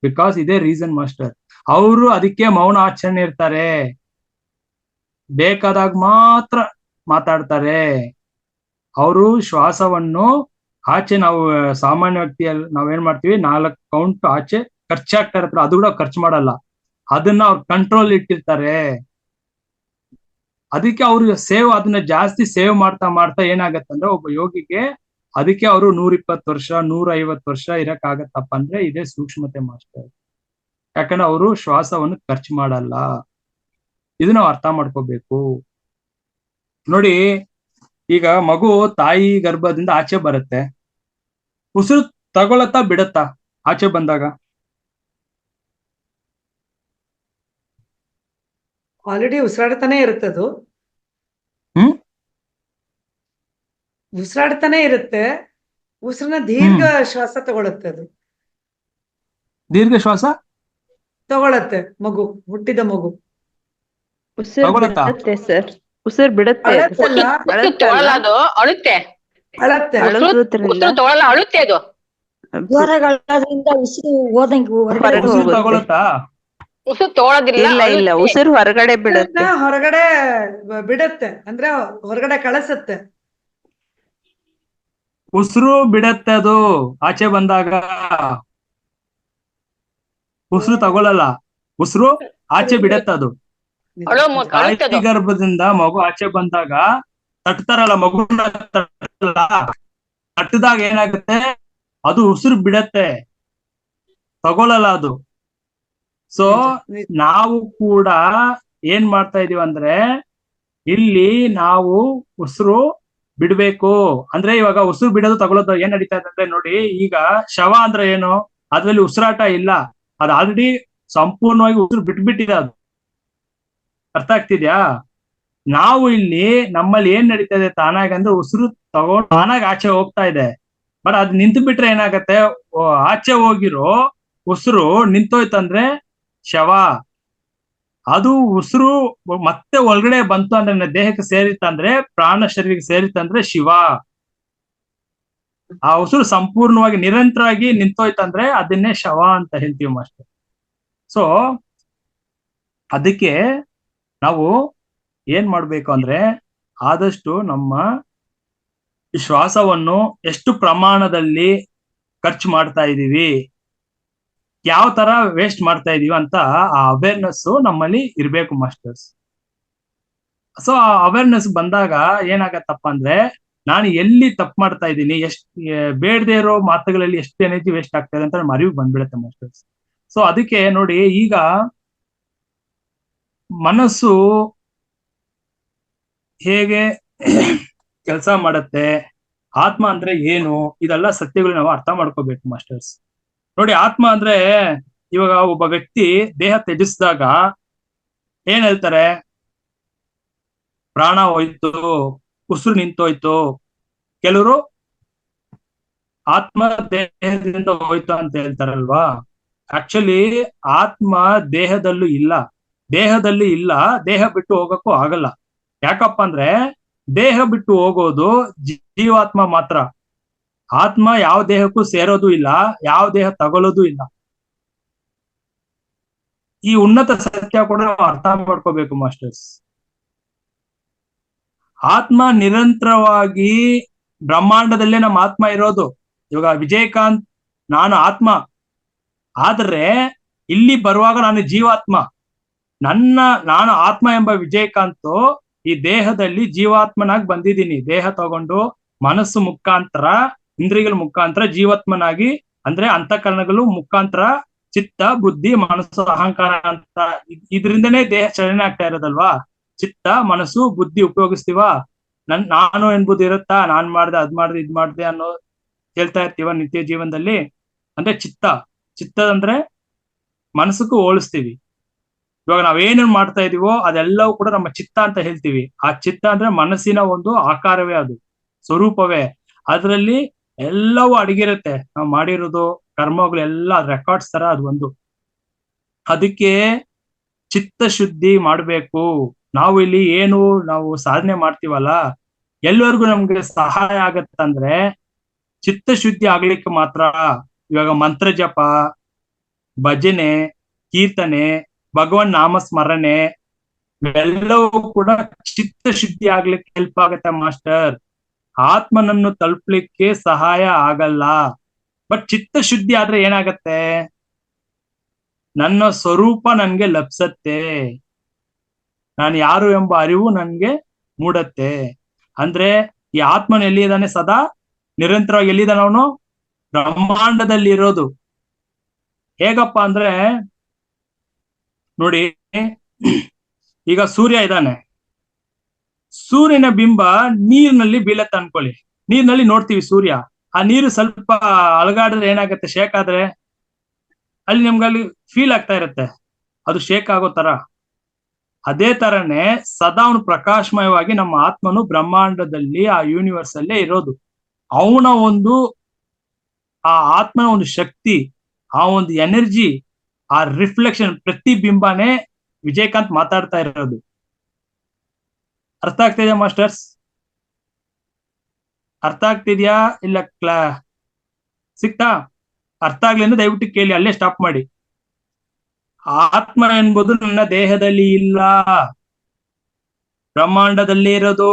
ಬಿಕಾಸ್ ಇದೇ ರೀಸನ್ ಮಾಸ್ಟರ್. ಅವರು ಅದಕ್ಕೆ ಮೌನ ಆಚರಣೆ ಇರ್ತಾರೆ, ಬೇಕಾದಾಗ ಮಾತ್ರ ಮಾತಾಡ್ತಾರೆ. ಅವರು ಶ್ವಾಸವನ್ನು ಆಚೆ, ನಾವು ಸಾಮಾನ್ಯ ವ್ಯಕ್ತಿಯಲ್ಲಿ ನಾವೇನ್ ಮಾಡ್ತೀವಿ, 4 ಕೌಂಟ್ ಆಚೆ ಖರ್ಚಾಗ್ತಾ ಇರ್ತಾರೆ, ಅದು ಕೂಡ ಖರ್ಚು ಮಾಡಲ್ಲ, ಅದನ್ನ ಅವ್ರು ಕಂಟ್ರೋಲ್ ಇಟ್ಟಿರ್ತಾರೆ. ಅದಕ್ಕೆ ಅವ್ರು ಅದನ್ನ ಜಾಸ್ತಿ ಸೇವ್ ಮಾಡ್ತಾ ಮಾಡ್ತಾ ಏನಾಗತ್ತಂದ್ರೆ ಒಬ್ಬ ಯೋಗಿಗೆ ಅದಕ್ಕೆ ಅವರು 120 ವರ್ಷ 150 ವರ್ಷ ಇರಕ್ ಆಗತ್ತಪ್ಪ ಅಂದ್ರೆ ಇದೇ ಸೂಕ್ಷ್ಮತೆ ಮಾಸ್ಟರ್. ಯಾಕಂದ್ರೆ ಅವರು ಶ್ವಾಸವನ್ನು ಖರ್ಚು ಮಾಡಲ್ಲ. ಇದು ನಾವು ಅರ್ಥ ಮಾಡ್ಕೋಬೇಕು ನೋಡಿ. ಈಗ ಮಗು ತಾಯಿ ಗರ್ಭದಿಂದ ಆಚೆ ಬರುತ್ತೆ, ಉಸಿರು ತಗೊಳತ್ತಾ ಬಿಡತ್ತಾ ಆಚೆ ಬಂದಾಗ? ಆಲ್ರೆಡಿ ಉಸಿರಾಡ್ತಾನೆ ಇರುತ್ತದು, ಉಸಿರಾಡ್ತಾನೆ ಇರುತ್ತೆ. ಉಸಿರನ್ನ ದೀರ್ಘ ಶ್ವಾಸ ತಗೊಳತ್ತೆ, ಅದು ದೀರ್ಘ ಶ್ವಾಸ ತಗೊಳತ್ತೆ ಮಗು, ಹುಟ್ಟಿದ ಮಗು. ಉಸಿರು ಬಿಡುತ್ತೆ ಸರ್, ಉಸಿರು ಬಿಡುತ್ತೆ, ಅಳತ್ತಲ್ಲ, ಅಳುತ್ತೆ, ಅಳತ್ತೆ. ಅಳುತ್ತೆ, ಅದು ಜ್ವರಗಳಾದ್ರಿಂದ ಉಸಿರು ಹೋದಂಗೆ ಹೊರಗಡೆ ಉಸಿರು ತಗೊಳತ್ತಾ? ಉಸಿರು ತಗೊಳ್ಳೋದಿಲ್ಲ. ಇಲ್ಲ, ಉಸಿರು ಹೊರಗಡೆ ಬಿಡುತ್ತೆ, ಹೊರಗಡೆ ಬಿಡತ್ತೆ, ಅಂದ್ರೆ ಹೊರಗಡೆ ಕಳಿಸತ್ತೆ. ಉಸಿರು ಬಿಡತ್ತೆ ಅದು ಆಚೆ ಬಂದಾಗ, ಉಸಿರು ತಗೊಳಲ್ಲ, ಉಸಿರು ಆಚೆ ಬಿಡತ್ತೆ ಅದು. ತಾಯಿ ಗರ್ಭದಿಂದ ಮಗು ಆಚೆ ಬಂದಾಗ ತಟ್ತಾರಲ್ಲ ಮಗುನ, ತಟ್ಟದಾಗ ಏನಾಗುತ್ತೆ, ಅದು ಉಸಿರು ಬಿಡತ್ತೆ, ತಗೊಳಲ್ಲ ಅದು. ಸೊ ನಾವು ಕೂಡ ಏನ್ ಮಾಡ್ತಾ ಇದೀವಿ ಅಂದ್ರೆ, ಇಲ್ಲಿ ನಾವು ಉಸಿರು ಬಿಡ್ಬೇಕು ಅಂದ್ರೆ, ಇವಾಗ ಉಸಿರು ಬಿಡೋದು ತಗೊಳ್ಳೋದು ಏನ್ ನಡೀತಾ ಇದೆ ಅಂದ್ರೆ ನೋಡಿ, ಈಗ ಶವ ಅಂದ್ರೆ ಏನು, ಅದ್ರಲ್ಲಿ ಉಸಿರಾಟ ಇಲ್ಲ, ಅದು ಆಲ್ರೆಡಿ ಸಂಪೂರ್ಣವಾಗಿ ಉಸಿರು ಬಿಟ್ಬಿಟ್ಟಿದೆ, ಅದು ಅರ್ಥ ಆಗ್ತಿದ್ಯಾ? ನಾವು ಇಲ್ಲಿ ನಮ್ಮಲ್ಲಿ ಏನ್ ನಡೀತಾ ಇದೆ ತಾನಾಗ ಅಂದ್ರೆ, ಉಸಿರು ತಗೊಂಡು ತಾನಾಗ ಆಚೆ ಹೋಗ್ತಾ ಇದೆ. ಬಟ್ ಅದ್ ನಿಂತು ಬಿಟ್ರೆ ಏನಾಗತ್ತೆ, ಆಚೆ ಹೋಗಿರೋ ಉಸಿರು ನಿಂತೋಯ್ತಂದ್ರೆ ಶವ. ಅದು ಉಸಿರು ಮತ್ತೆ ಒಳಗಡೆ ಬಂತು ಅಂದ್ರೆ, ದೇಹಕ್ಕೆ ಸೇರಿತ್ತಂದ್ರೆ, ಪ್ರಾಣ ಶರೀರಕ್ಕೆ ಸೇರಿತ್ತಂದ್ರೆ ಶಿವ. ಆ ಉಸಿರು ಸಂಪೂರ್ಣವಾಗಿ ನಿರಂತರವಾಗಿ ನಿಂತೋಯ್ತಂದ್ರೆ ಅದನ್ನೇ ಶವ ಅಂತ ಹೇಳ್ತೀವಿ ಮಾಸ್ಟರ್. ಸೊ ಅದಕ್ಕೆ ನಾವು ಏನ್ ಮಾಡ್ಬೇಕು ಅಂದ್ರೆ, ಆದಷ್ಟು ನಮ್ಮ ಶ್ವಾಸವನ್ನು ಎಷ್ಟು ಪ್ರಮಾಣದಲ್ಲಿ ಖರ್ಚು ಮಾಡ್ತಾ ಇದೀವಿ, ಯಾವ ತರ ವೇಸ್ಟ್ ಮಾಡ್ತಾ ಇದೀವಿ ಅಂತ ಆ ಅವೇರ್ನೆಸ್ ನಮ್ಮಲ್ಲಿ ಇರ್ಬೇಕು ಮಾಸ್ಟರ್ಸ್. ಸೊ ಆ ಅವೇರ್ನೆಸ್ ಬಂದಾಗ ಏನಾಗತ್ತಪ್ಪ ಅಂದ್ರೆ, ನಾನು ಎಲ್ಲಿ ತಪ್ಪು ಮಾಡ್ತಾ ಇದ್ದೀನಿ, ಬೇಡದೇ ಇರೋ ಮಾತುಗಳಲ್ಲಿ ಎಷ್ಟು ಎನರ್ಜಿ ವೇಸ್ಟ್ ಆಗ್ತಾ ಇದೆ ಅಂತ ನಮ್ಮ ಅರಿವು ಬಂದ್ಬಿಡುತ್ತೆ ಮಾಸ್ಟರ್ಸ್. ಸೊ ಅದಕ್ಕೆ ನೋಡಿ, ಈಗ ಮನಸ್ಸು ಹೇಗೆ ಕೆಲಸ ಮಾಡತ್ತೆ, ಆತ್ಮ ಅಂದ್ರೆ ಏನು, ಇದೆಲ್ಲ ಸತ್ಯಗಳು ನಾವು ಅರ್ಥ ಮಾಡ್ಕೋಬೇಕು ಮಾಸ್ಟರ್ಸ್. ನೋಡಿ, ಆತ್ಮ ಅಂದ್ರೆ ಇವಾಗ ಒಬ್ಬ ವ್ಯಕ್ತಿ ದೇಹ ತ್ಯಜಿಸಿದಾಗ ಏನ್ ಹೇಳ್ತಾರೆ, ಪ್ರಾಣ ಹೋಯ್ತು, ಉಸಿರು ನಿಂತೋಯ್ತು. ಕೆಲವರು ಆತ್ಮ ದೇಹದಿಂದ ಹೋಯ್ತು ಅಂತ ಹೇಳ್ತಾರಲ್ವಾ. ಆಕ್ಚುಲಿ ಆತ್ಮ ದೇಹದಲ್ಲೂ ಇಲ್ಲ, ದೇಹದಲ್ಲಿ ಇಲ್ಲ, ದೇಹ ಬಿಟ್ಟು ಹೋಗಕ್ಕೂ ಆಗಲ್ಲ. ಯಾಕಪ್ಪ ಅಂದ್ರೆ ದೇಹ ಬಿಟ್ಟು ಹೋಗೋದು ಜೀವಾತ್ಮ ಮಾತ್ರ, ಆತ್ಮ ಯಾವ ದೇಹಕ್ಕೂ ಸೇರೋದು ಇಲ್ಲ, ಯಾವ ದೇಹ ತಗೊಳ್ಳೋದು ಇಲ್ಲ. ಈ ಉನ್ನತ ಸತ್ಯ ಕೂಡ ನಾವು ಅರ್ಥ ಮಾಡ್ಕೋಬೇಕು ಮಾಸ್ಟರ್ಸ್. ಆತ್ಮ ನಿರಂತರವಾಗಿ ಬ್ರಹ್ಮಾಂಡದಲ್ಲೇ ನಮ್ಮ ಆತ್ಮ ಇರೋದು. ಇವಾಗ ವಿಜಯಕಾಂತ್ ನಾನು ಆತ್ಮ, ಆದ್ರೆ ಇಲ್ಲಿ ಬರುವಾಗ ನಾನು ಜೀವಾತ್ಮ. ನಾನು ಆತ್ಮ ಎಂಬ ವಿಜಯಕಾಂತ್ ಈ ದೇಹದಲ್ಲಿ ಜೀವಾತ್ಮನಾಗಿ ಬಂದಿದ್ದೀನಿ. ದೇಹ ತಗೊಂಡು ಮನಸ್ಸು ಮುಖಾಂತರ, ಇಂದ್ರಿಯಗಳ ಮುಖಾಂತರ ಜೀವಾತ್ಮನಾಗಿ, ಅಂದ್ರೆ ಅಂತಃಕರಣಗಳು ಮುಖಾಂತರ ಚಿತ್ತ, ಬುದ್ಧಿ, ಮನಸ್ಸು, ಅಹಂಕಾರ ಅಂತ ಇದರಿಂದನೇ ದೇಹ ಚಲನೆ ಆಗ್ತಾ ಇರೋದಲ್ವಾ. ಚಿತ್ತ, ಮನಸ್ಸು, ಬುದ್ಧಿ ಉಪಯೋಗಿಸ್ತೀವ. ನಾನು ಎಂಬುದು ಇರುತ್ತಾ, ನಾನ್ ಮಾಡ್ದೆ, ಅದ್ ಮಾಡ್ದೆ, ಇದ್ ಮಾಡ್ದೆ ಅನ್ನೋ ಹೇಳ್ತಾ ಇರ್ತೀವ ನಿತ್ಯ ಜೀವನದಲ್ಲಿ. ಅಂದ್ರೆ ಚಿತ್ತ ಅಂದ್ರೆ ಮನಸ್ಸಕ್ಕೂ ಹೋಲಿಸ್ತೀವಿ. ಇವಾಗ ನಾವೇನು ಮಾಡ್ತಾ ಇದೀವೋ ಅದೆಲ್ಲವೂ ಕೂಡ ನಮ್ಮ ಚಿತ್ತ ಅಂತ ಹೇಳ್ತೀವಿ. ಆ ಚಿತ್ತ ಅಂದ್ರೆ ಮನಸ್ಸಿನ ಒಂದು ಆಕಾರವೇ ಅದು. ಸ್ವರೂಪವೇ. ಅದರಲ್ಲಿ ಎಲ್ಲವೂ ಅಡಗಿರುತ್ತೆ. ನಾವು ಮಾಡಿರೋದು ಕರ್ಮಗಳೆಲ್ಲ ರೆಕಾರ್ಡ್ಸ್ ತರ ಅದು ಒಂದು. ಅದಕ್ಕೆ ಚಿತ್ತಶುದ್ಧಿ ಮಾಡ್ಬೇಕು. ನಾವು ಇಲ್ಲಿ ಏನು ನಾವು ಸಾಧನೆ ಮಾಡ್ತೀವಲ್ಲ, ಎಲ್ಲರಿಗೂ ನಮ್ಗೆ ಸಹಾಯ ಆಗತ್ತಂದ್ರೆ ಚಿತ್ತಶುದ್ಧಿ ಆಗ್ಲಿಕ್ಕೆ ಮಾತ್ರ. ಇವಾಗ ಮಂತ್ರ ಜಪ, ಭಜನೆ, ಕೀರ್ತನೆ, ಭಗವನ್ ನಾಮ ಸ್ಮರಣೆ ಎಲ್ಲವೂ ಕೂಡ ಚಿತ್ತಶುದ್ಧಿ ಆಗ್ಲಿಕ್ಕೆ ಹೆಲ್ಪ್ ಆಗತ್ತೆ ಮಾಸ್ಟರ್. ಆತ್ಮನನ್ನು ತಲುಪಲಿಕ್ಕೆ ಸಹಾಯ ಆಗಲ್ಲ. ಬಟ್ ಚಿತ್ತಶುದ್ಧಿ ಆದ್ರೆ ಏನಾಗತ್ತೆ, ನನ್ನ ಸ್ವರೂಪ ನನ್ಗೆ ಲಭಿಸತ್ತೆ, ನಾನು ಯಾರು ಎಂಬ ಅರಿವು ನನ್ಗೆ ಮೂಡತ್ತೆ. ಅಂದ್ರೆ ಈ ಆತ್ಮನ ಎಲ್ಲಿದ್ದಾನೆ, ಸದಾ ನಿರಂತರವಾಗಿ ಎಲ್ಲಿದ್ದಾನೆ ಅವನು, ಬ್ರಹ್ಮಾಂಡದಲ್ಲಿ ಇರೋದು. ಹೇಗಪ್ಪ ಅಂದ್ರೆ ನೋಡಿ, ಈಗ ಸೂರ್ಯ ಇದ್ದಾನೆ, ಸೂರ್ಯನ ಬಿಂಬ ನೀರಿನಲ್ಲಿ ಬೀಳತ್ತೆ ಅನ್ಕೊಳ್ಳಿ. ನೀರಿನಲ್ಲಿ ನೋಡ್ತೀವಿ ಸೂರ್ಯ, ಆ ನೀರು ಸ್ವಲ್ಪ ಅಲಗಾಡಿದ್ರೆ ಏನಾಗತ್ತೆ, ಶೇಕ್ ಆದ್ರೆ ಅಲ್ಲಿ ನಮ್ಗೆ ಅಲ್ಲಿ ಫೀಲ್ ಆಗ್ತಾ ಇರುತ್ತೆ, ಅದು ಶೇಕ್ ಆಗೋ ತರ. ಅದೇ ತರನೇ ಸದಾ ಅವನು ಪ್ರಕಾಶಮಯವಾಗಿ ನಮ್ಮ ಆತ್ಮನು ಬ್ರಹ್ಮಾಂಡದಲ್ಲಿ ಆ ಯೂನಿವರ್ಸ್ ಅಲ್ಲೇ ಇರೋದು. ಅವನ ಒಂದು ಆ ಆತ್ಮನ ಒಂದು ಶಕ್ತಿ, ಆ ಒಂದು ಎನರ್ಜಿ, ಆ ರಿಫ್ಲೆಕ್ಷನ್, ಪ್ರತಿಬಿಂಬನೇ ವಿಜಯಕಾಂತ್ ಮಾತಾಡ್ತಾ ಇರೋದು. ಅರ್ಥ ಆಗ್ತಿದ್ಯಾ ಮಾಸ್ಟರ್ಸ್? ಅರ್ಥ ಆಗ್ತಿದ್ಯಾ ಇಲ್ಲ ಸಿಕ್ತಾ? ಅರ್ಥ ಆಗ್ಲಿಂದ ದಯವಿಟ್ಟು ಕೇಳಿ, ಅಲ್ಲೇ ಸ್ಟಾಪ್ ಮಾಡಿ. ಆತ್ಮ ಎಂಬುದು ನನ್ನ ದೇಹದಲ್ಲಿ ಇಲ್ಲ, ಬ್ರಹ್ಮಾಂಡದಲ್ಲಿ ಇರೋದು.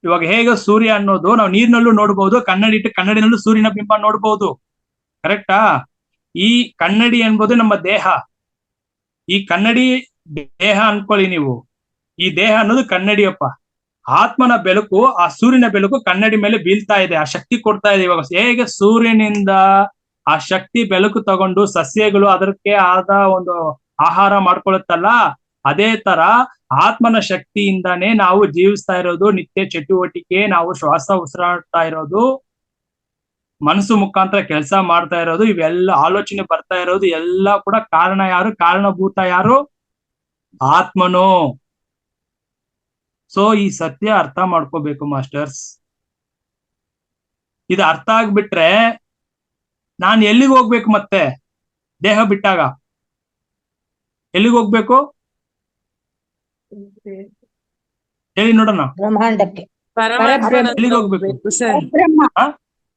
ಇವಾಗ ಹೇಗೆ ಸೂರ್ಯ ಅನ್ನೋದು ನಾವು ನೀರಿನಲ್ಲೂ ನೋಡ್ಬೋದು, ಕನ್ನಡಿ ಇಟ್ಟು ಕನ್ನಡಿನಲ್ಲೂ ಸೂರ್ಯನ ಬಿಂಬ ನೋಡ್ಬೋದು, ಕರೆಕ್ಟಾ? ಈ ಕನ್ನಡಿ ಎಂಬುದು ನಮ್ಮ ದೇಹ. ಈ ಕನ್ನಡಿ ದೇಹ ಅನ್ಕೊಳ್ಳಿ ನೀವು, ಈ ದೇಹ ಅನ್ನೋದು ಕನ್ನಡಿಯಪ್ಪ. ಆತ್ಮನ ಬೆಳಕು, ಆ ಸೂರ್ಯನ ಬೆಳಕು ಕನ್ನಡಿ ಮೇಲೆ ಬೀಳ್ತಾ ಇದೆ, ಆ ಶಕ್ತಿ ಕೊಡ್ತಾ ಇದೆ. ಇವಾಗ ಹೇಗೆ ಸೂರ್ಯನಿಂದ ಆ ಶಕ್ತಿ ಬೆಳಕು ತಗೊಂಡು ಸಸ್ಯಗಳು ಅದಕ್ಕೆ ಆದ ಒಂದು ಆಹಾರ ಮಾಡ್ಕೊಳ್ಳುತ್ತಲ್ಲ, ಅದೇ ತರ ಆತ್ಮನ ಶಕ್ತಿಯಿಂದಾನೇ ನಾವು ಜೀವಿಸ್ತಾ ಇರೋದು, ನಿತ್ಯ ಚಟುವಟಿಕೆ, ನಾವು ಶ್ವಾಸ ಉಸಿರಾಡ್ತಾ ಇರೋದು, ಮನಸ್ಸು ಮುಖಾಂತರ ಕೆಲಸ ಮಾಡ್ತಾ ಇರೋದು, ಇವೆಲ್ಲ ಆಲೋಚನೆ ಬರ್ತಾ ಇರೋದು ಎಲ್ಲ ಕೂಡ ಕಾರಣ ಯಾರು? ಕಾರಣಭೂತ ಯಾರು? ಆತ್ಮನು. ಸೊ ಈ ಸತ್ಯ ಅರ್ಥ ಮಾಡ್ಕೋಬೇಕು ಮಾಸ್ಟರ್ಸ್. ಇದು ಅರ್ಥ ಆಗ್ಬಿಟ್ರೆ ನಾನು ಎಲ್ಲಿಗೆ ಹೋಗ್ಬೇಕು? ಮತ್ತೆ ದೇಹ ಬಿಟ್ಟಾಗ ಎಲ್ಲಿಗೆ ಹೋಗ್ಬೇಕು ಹೇಳಿ ನೋಡೋಣ. ಬ್ರಹ್ಮಾಂಡಕ್ಕೆ, ಎಲ್ಲಿಗೆ ಹೋಗ್ಬೇಕು?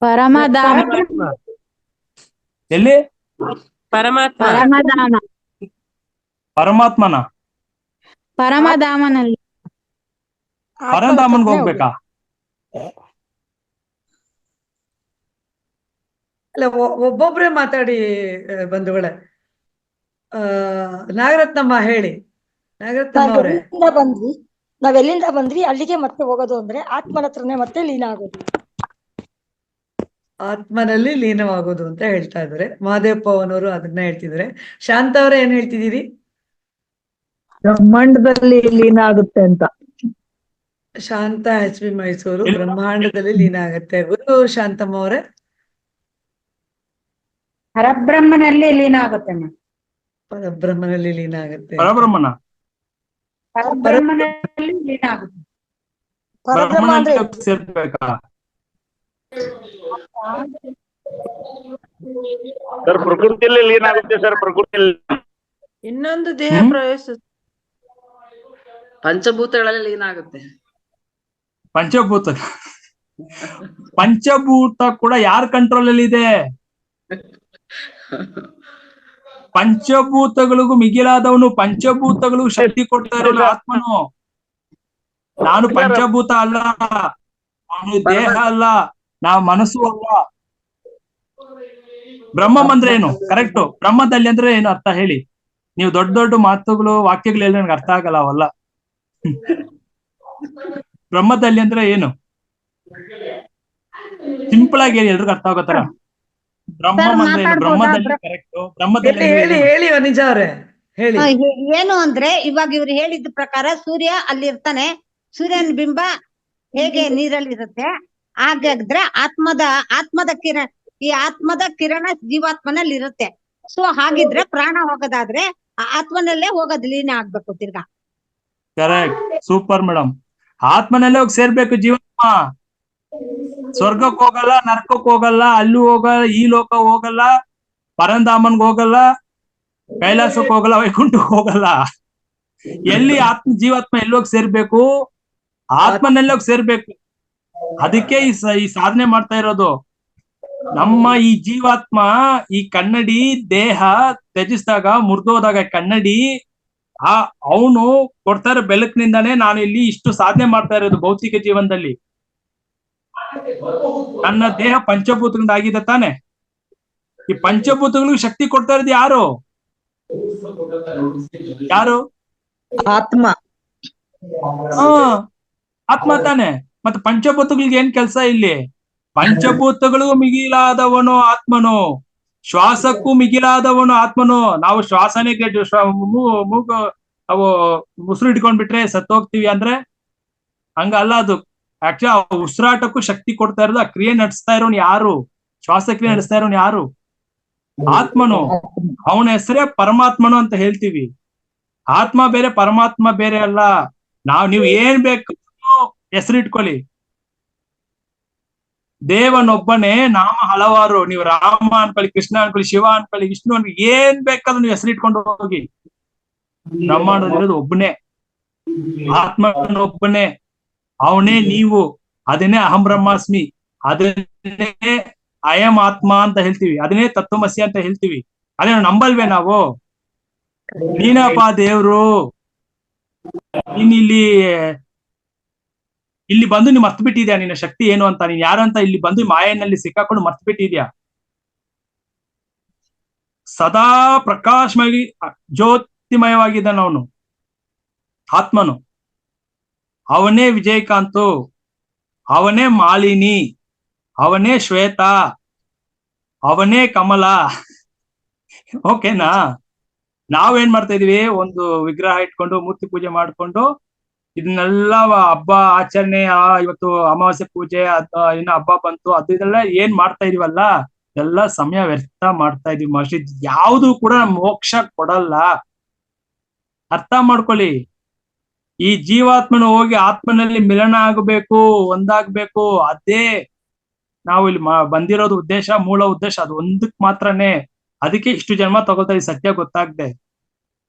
ಪರಮಧಾಮ, ಎಲ್ಲಿ? ಪರಮಧಾಮ, ಪರಮಾತ್ಮನ ಪರಮಧಾಮನಲ್ಲಿ. ಪರಂಧಾಮನ್ಗೆ ಹೋಗ್ಬೇಕಾ? ಅಲ್ಲ, ಒಬ್ಬೊಬ್ರೆ ಮಾತಾಡಿ ಬಂಧುಗಳೇ. ನಾಗರತ್ನಮ್ಮ ಹೇಳಿ. ನಾಗರತ್ನಮ್ಮ ಅವರೇ, ನಾವೆಲ್ಲಿಂದ ಬಂದ್ವಿ ಅಲ್ಲಿಗೆ ಮತ್ತೆ ಹೋಗೋದು ಅಂದ್ರೆ ಆತ್ಮನ ಹತ್ರನೇ ಮತ್ತೆ ಲೀನ ಆಗೋದು. ಆತ್ಮನಲ್ಲಿ ಲೀನವಾಗೋದು ಅಂತ ಹೇಳ್ತಾ ಇದ್ದಾರೆ. ಮಹಾದೇವಪ್ಪ ಅವನವರು ಅದನ್ನ ಹೇಳ್ತಿದ್ದಾರೆ. ಶಾಂತ ಅವರೇ ಏನ್ ಹೇಳ್ತಿದ್ದೀರಿ? ಬ್ರಹ್ಮಾಂಡದಲ್ಲಿ ಲೀನ ಆಗುತ್ತೆ ಅಂತ. ಶಾಂತ ಎಚ್ ಬಿ ಮೈಸೂರು, ಬ್ರಹ್ಮಾಂಡದಲ್ಲಿ ಲೀನ ಆಗತ್ತೆ. ಗುರು ಶಾಂತಮ್ಮ ಅವರೇ? ಪರಬ್ರಹ್ಮನಲ್ಲಿ ಲೀನ ಆಗುತ್ತೆ. ಪರಬ್ರಹ್ಮನಲ್ಲಿ ಲೀನ ಆಗತ್ತೆ. ಪರಬ್ರಹ್ಮನ ಪರಬ್ರಹ್ಮನಲ್ಲಿ ಲೀನ ಆಗುತ್ತೆ. ಪರಬ್ರಹ್ಮ ಅಂದ್ರೆ ಸೇರ್ಬೇಕಾ? ಸರ್ ಪ್ರಕೃತಿಯಲ್ಲಿ ಲೀನ ಆಗುತ್ತೆ ಸರ್. ಪ್ರಕೃತಿಯಲ್ಲಿ ಇನ್ನೊಂದು ದೇಹ ಪ್ರವೇಶ, ಪಂಚಭೂತಗಳಲ್ಲಿ ಲೀನ ಆಗುತ್ತೆ. ಪಂಚಭೂತ ಕೂಡ ಯಾರ ಕಂಟ್ರೋಲ್ ಅಲ್ಲಿ ಇದೆ? ಪಂಚಭೂತಗಳಿಗೂ ಮಿಗಿಲಾದವನು, ಪಂಚಭೂತಗಳಿಗೂ ಶಕ್ತಿ ಕೊಡ್ತಾ ಇರೋನು ಆತ್ಮನು. ನಾನು ಪಂಚಭೂತ ಅಲ್ಲ, ನಾನು ದೇಹ ಅಲ್ಲ, ನಾವು ಮನಸ್ಸು ಅಲ್ಲ. ಬ್ರಹ್ಮಂ ಅಂದ್ರೆ ಏನು? ಕರೆಕ್ಟು. ಬ್ರಹ್ಮದಲ್ಲಿ ಅಂದ್ರೆ ಏನು ಅರ್ಥ ಹೇಳಿ ನೀವು? ದೊಡ್ಡ ದೊಡ್ಡ ಮಾತುಗಳು, ವಾಕ್ಯಗಳು ಹೇಳಿ ನನಗೆ ಅರ್ಥ ಆಗಲ್ಲ ಅವಲ್ಲ. ಬ್ರಹ್ಮದಲ್ಲಿ ಅಂದ್ರೆ ಏನು? ಸಿಂಪಲ್ ಆಗಿ ಹೇಳಿ, ಎಲ್ರಿಗೂ ಅರ್ಥ ಆಗೋ ತರ. ಬ್ರಹ್ಮಂ ಅಂದ್ರೆ ಏನು? ಬ್ರಹ್ಮದಲ್ಲಿ ಕರೆಕ್ಟು. ಬ್ರಹ್ಮದಲ್ಲಿ ಹೇಳಿ ವನಿಜಾ ಅವರೇ ಹೇಳಿ. ಏನು ಅಂದ್ರೆ ಇವಾಗ ಇವ್ರು ಹೇಳಿದ ಪ್ರಕಾರ ಸೂರ್ಯ ಅಲ್ಲಿ ಇರ್ತಾನೆ, ಸೂರ್ಯನ ಬಿಂಬ ಹೇಗೆ ನೀರಲ್ಲಿ ಇರುತ್ತೆ, ಹಾಗಾದ್ರೆ ಆತ್ಮದ ಕಿರಣ, ಈ ಆತ್ಮದ ಕಿರಣ ಜೀವಾತ್ಮನಲ್ಲಿ ಇರುತ್ತೆ. ಸೊ ಹಾಗಿದ್ರೆ ಪ್ರಾಣ ಹೋಗೋದಾದ್ರೆ ಆ ಆತ್ಮನಲ್ಲೇ ಹೋಗೋದ್ ಲೀನ ಆಗ್ಬೇಕು ತಿರ್ಗಾ. Correct, super madam. ಆತ್ಮನಲ್ಲೇ ಹೋಗಿ ಸೇರ್ಬೇಕು ಜೀವಾತ್ಮ. ಸ್ವರ್ಗಕ್ಕೆ ಹೋಗಲ್ಲ, ನರಕಕ್ಕೆ ಹೋಗಲ್ಲ, ಅಲ್ಲೂ ಹೋಗಲ್ಲ, ಈ ಲೋಕ ಹೋಗಲ್ಲ, ಪರಂಧಾಮನ್ಗೆ ಹೋಗಲ್ಲ, ಕೈಲಾಸಕ್ಕೆ ಹೋಗಲ್ಲ, ವೈಕುಂಠಕ್ಕೆ ಹೋಗಲ್ಲ. ಎಲ್ಲಿ ಜೀವಾತ್ಮ ಎಲ್ಲೋಗಿ ಸೇರ್ಬೇಕು? ಆತ್ಮನೆಲ್ಲೋಗಿ ಸೇರ್ಬೇಕು. ಅದಕ್ಕೆ ಈ ಸಾಧನೆ ಮಾಡ್ತಾ ಇರೋದು. ನಮ್ಮ ಈ ಜೀವಾತ್ಮ ಈ ಕನ್ನಡಿ ದೇಹ ತ್ಯಜಿಸಿದಾಗ, ಮುರಿದೋದಾಗ ಕನ್ನಡಿ ಅವನು ಕೊಡ್ತಾ ಇರೋ ಬೆಳಕಿನಿಂದಾನೇ ನಾನು ಇಲ್ಲಿ ಇಷ್ಟು ಸಾಧನೆ ಮಾಡ್ತಾ ಇರೋದು ಭೌತಿಕ ಜೀವನದಲ್ಲಿ. ನನ್ನ ದೇಹ ಪಂಚಭೂತಗಳಿಂದ ಆಗಿದೆ ತಾನೆ. ಈ ಪಂಚಭೂತಗಳಿಗೂ ಶಕ್ತಿ ಕೊಡ್ತಾ ಇರೋದು ಯಾರು? ಆತ್ಮ. ಆತ್ಮ ತಾನೆ. ಮತ್ತೆ ಪಂಚಭೂತಗಳಿಗೆ ಏನ್ ಕೆಲಸ ಇಲ್ಲಿ? ಪಂಚಭೂತಗಳು ಮಿಗಿಲಾದವನು ಆತ್ಮನು, ಶ್ವಾಸಕ್ಕೂ ಮಿಗಿಲಾದವನು ಆತ್ಮನು. ನಾವು ಶ್ವಾಸನೇ ಮೂಗು ಅವು ಉಸಿರು ಹಿಡ್ಕೊಂಡ್ಬಿಟ್ರೆ ಸತ್ತೋಗ್ತೀವಿ ಅಂದ್ರೆ ಹಂಗಲ್ಲ ಅದು. ಆಕ್ಚುಲಿ ಆ ಉಸಿರಾಟಕ್ಕೂ ಶಕ್ತಿ ಕೊಡ್ತಾ ಇರೋದು, ಆ ಕ್ರಿಯೆ ನಡೆಸ್ತಾ ಇರೋನು ಯಾರು? ಶ್ವಾಸಕ್ರಿಯೆ ನಡೆಸ್ತಾ ಇರೋನು ಯಾರು? ಆತ್ಮನು. ಅವನ ಹೆಸರೇ ಪರಮಾತ್ಮನು ಅಂತ ಹೇಳ್ತೀವಿ. ಆತ್ಮ ಬೇರೆ, ಪರಮಾತ್ಮ ಬೇರೆ ಅಲ್ಲ. ನೀವು ಏನ್ ಬೇಕು ಹೆಸರಿಟ್ಕೊಳ್ಳಿ, ದೇವನೊಬ್ಬನೇ, ನಾಮ ಹಲವಾರು. ನೀವು ರಾಮ ಅನ್ಕೊಳ್ಳಿ, ಕೃಷ್ಣ ಅನ್ಕೊಳ್ಳಿ, ಶಿವ ಅನ್ಕೊಳ್ಳಿ, ವಿಷ್ಣು ಅನ್ಕೊಳ್ಳಿ, ಏನ್ ಬೇಕಾದ್ರೂ ನೀವು ಹೆಸರಿಟ್ಕೊಂಡು ಹೋಗಿ. ಬ್ರಹ್ಮಾಂಡದಲ್ಲಿರೋದು ಒಬ್ಬನೇ, ಆತ್ಮನೊಬ್ಬನೇ, ಅವನೇ ನೀವು. ಅದನ್ನೇ ಅಹಂ ಬ್ರಹ್ಮಾಸ್ಮಿ, ಅದನ್ನೇ ಅಯಂ ಆತ್ಮ ಅಂತ ಹೇಳ್ತೀವಿ, ಅದನ್ನೇ ತತ್ವಮಸಿ ಅಂತ ಹೇಳ್ತೀವಿ. ಅದೇ ನಂಬಲ್ವೇ ನಾವು? ನೀನಪ್ಪ ದೇವ್ರು, ನೀನ್ ಇಲ್ಲಿ ಬಂದು ನೀನ್ ಮರ್ತು ಬಿಟ್ಟಿದ್ಯಾ ನಿನ್ನ ಶಕ್ತಿ ಏನು ಅಂತ? ನೀನ್ ಯಾರಂತ ಇಲ್ಲಿ ಬಂದು ಮಾಯನಲ್ಲಿ ಸಿಕ್ಕಾಕೊಂಡು ಮರ್ತು ಬಿಟ್ಟಿದ್ಯಾ? ಸದಾ ಪ್ರಕಾಶವಾಗಿ ಜ್ಯೋತಿಮಯವಾಗಿದ್ದಾನ ಅವನು, ಆತ್ಮನು. ಅವನೇ ವಿಜಯಕಾಂತು, ಅವನೇ ಮಾಲಿನಿ, ಅವನೇ ಶ್ವೇತ, ಅವನೇ ಕಮಲ. ಓಕೆನಾ? ನಾವೇನ್ ಮಾಡ್ತಾ ಇದೀವಿ? ಒಂದು ವಿಗ್ರಹ ಇಟ್ಕೊಂಡು ಮೂರ್ತಿ ಪೂಜೆ ಮಾಡ್ಕೊಂಡು ಇದನ್ನೆಲ್ಲ ಹಬ್ಬ ಆಚರಣೆ, ಇವತ್ತು ಅಮಾವಾಸ್ಯೆ ಪೂಜೆ, ಇನ್ನು ಹಬ್ಬ ಬಂತು, ಅದು ಇದೆಲ್ಲ ಏನ್ ಮಾಡ್ತಾ ಇದೀವಲ್ಲ, ಎಲ್ಲ ಸಮಯ ವ್ಯರ್ಥ ಮಾಡ್ತಾ ಇದೀವಿ ಮಹರ್ಷಿ. ಯಾವುದು ಕೂಡ ಮೋಕ್ಷ ಕೊಡಲ್ಲ. ಅರ್ಥ ಮಾಡ್ಕೊಳ್ಳಿ. ಈ ಜೀವಾತ್ಮನ ಹೋಗಿ ಆತ್ಮನಲ್ಲಿ ಮಿಲನ ಆಗಬೇಕು, ಒಂದಾಗ್ಬೇಕು. ಅದೇ ನಾವು ಇಲ್ಲಿ ಬಂದಿರೋದು ಉದ್ದೇಶ, ಮೂಲ ಉದ್ದೇಶ ಅದು ಒಂದಕ್ ಮಾತ್ರನೇ. ಅದಕ್ಕೆ ಇಷ್ಟು ಜನ್ಮ ತಗೊಳ್ತಾ ಈ ಸತ್ಯ ಗೊತ್ತಾಗ್ದೆ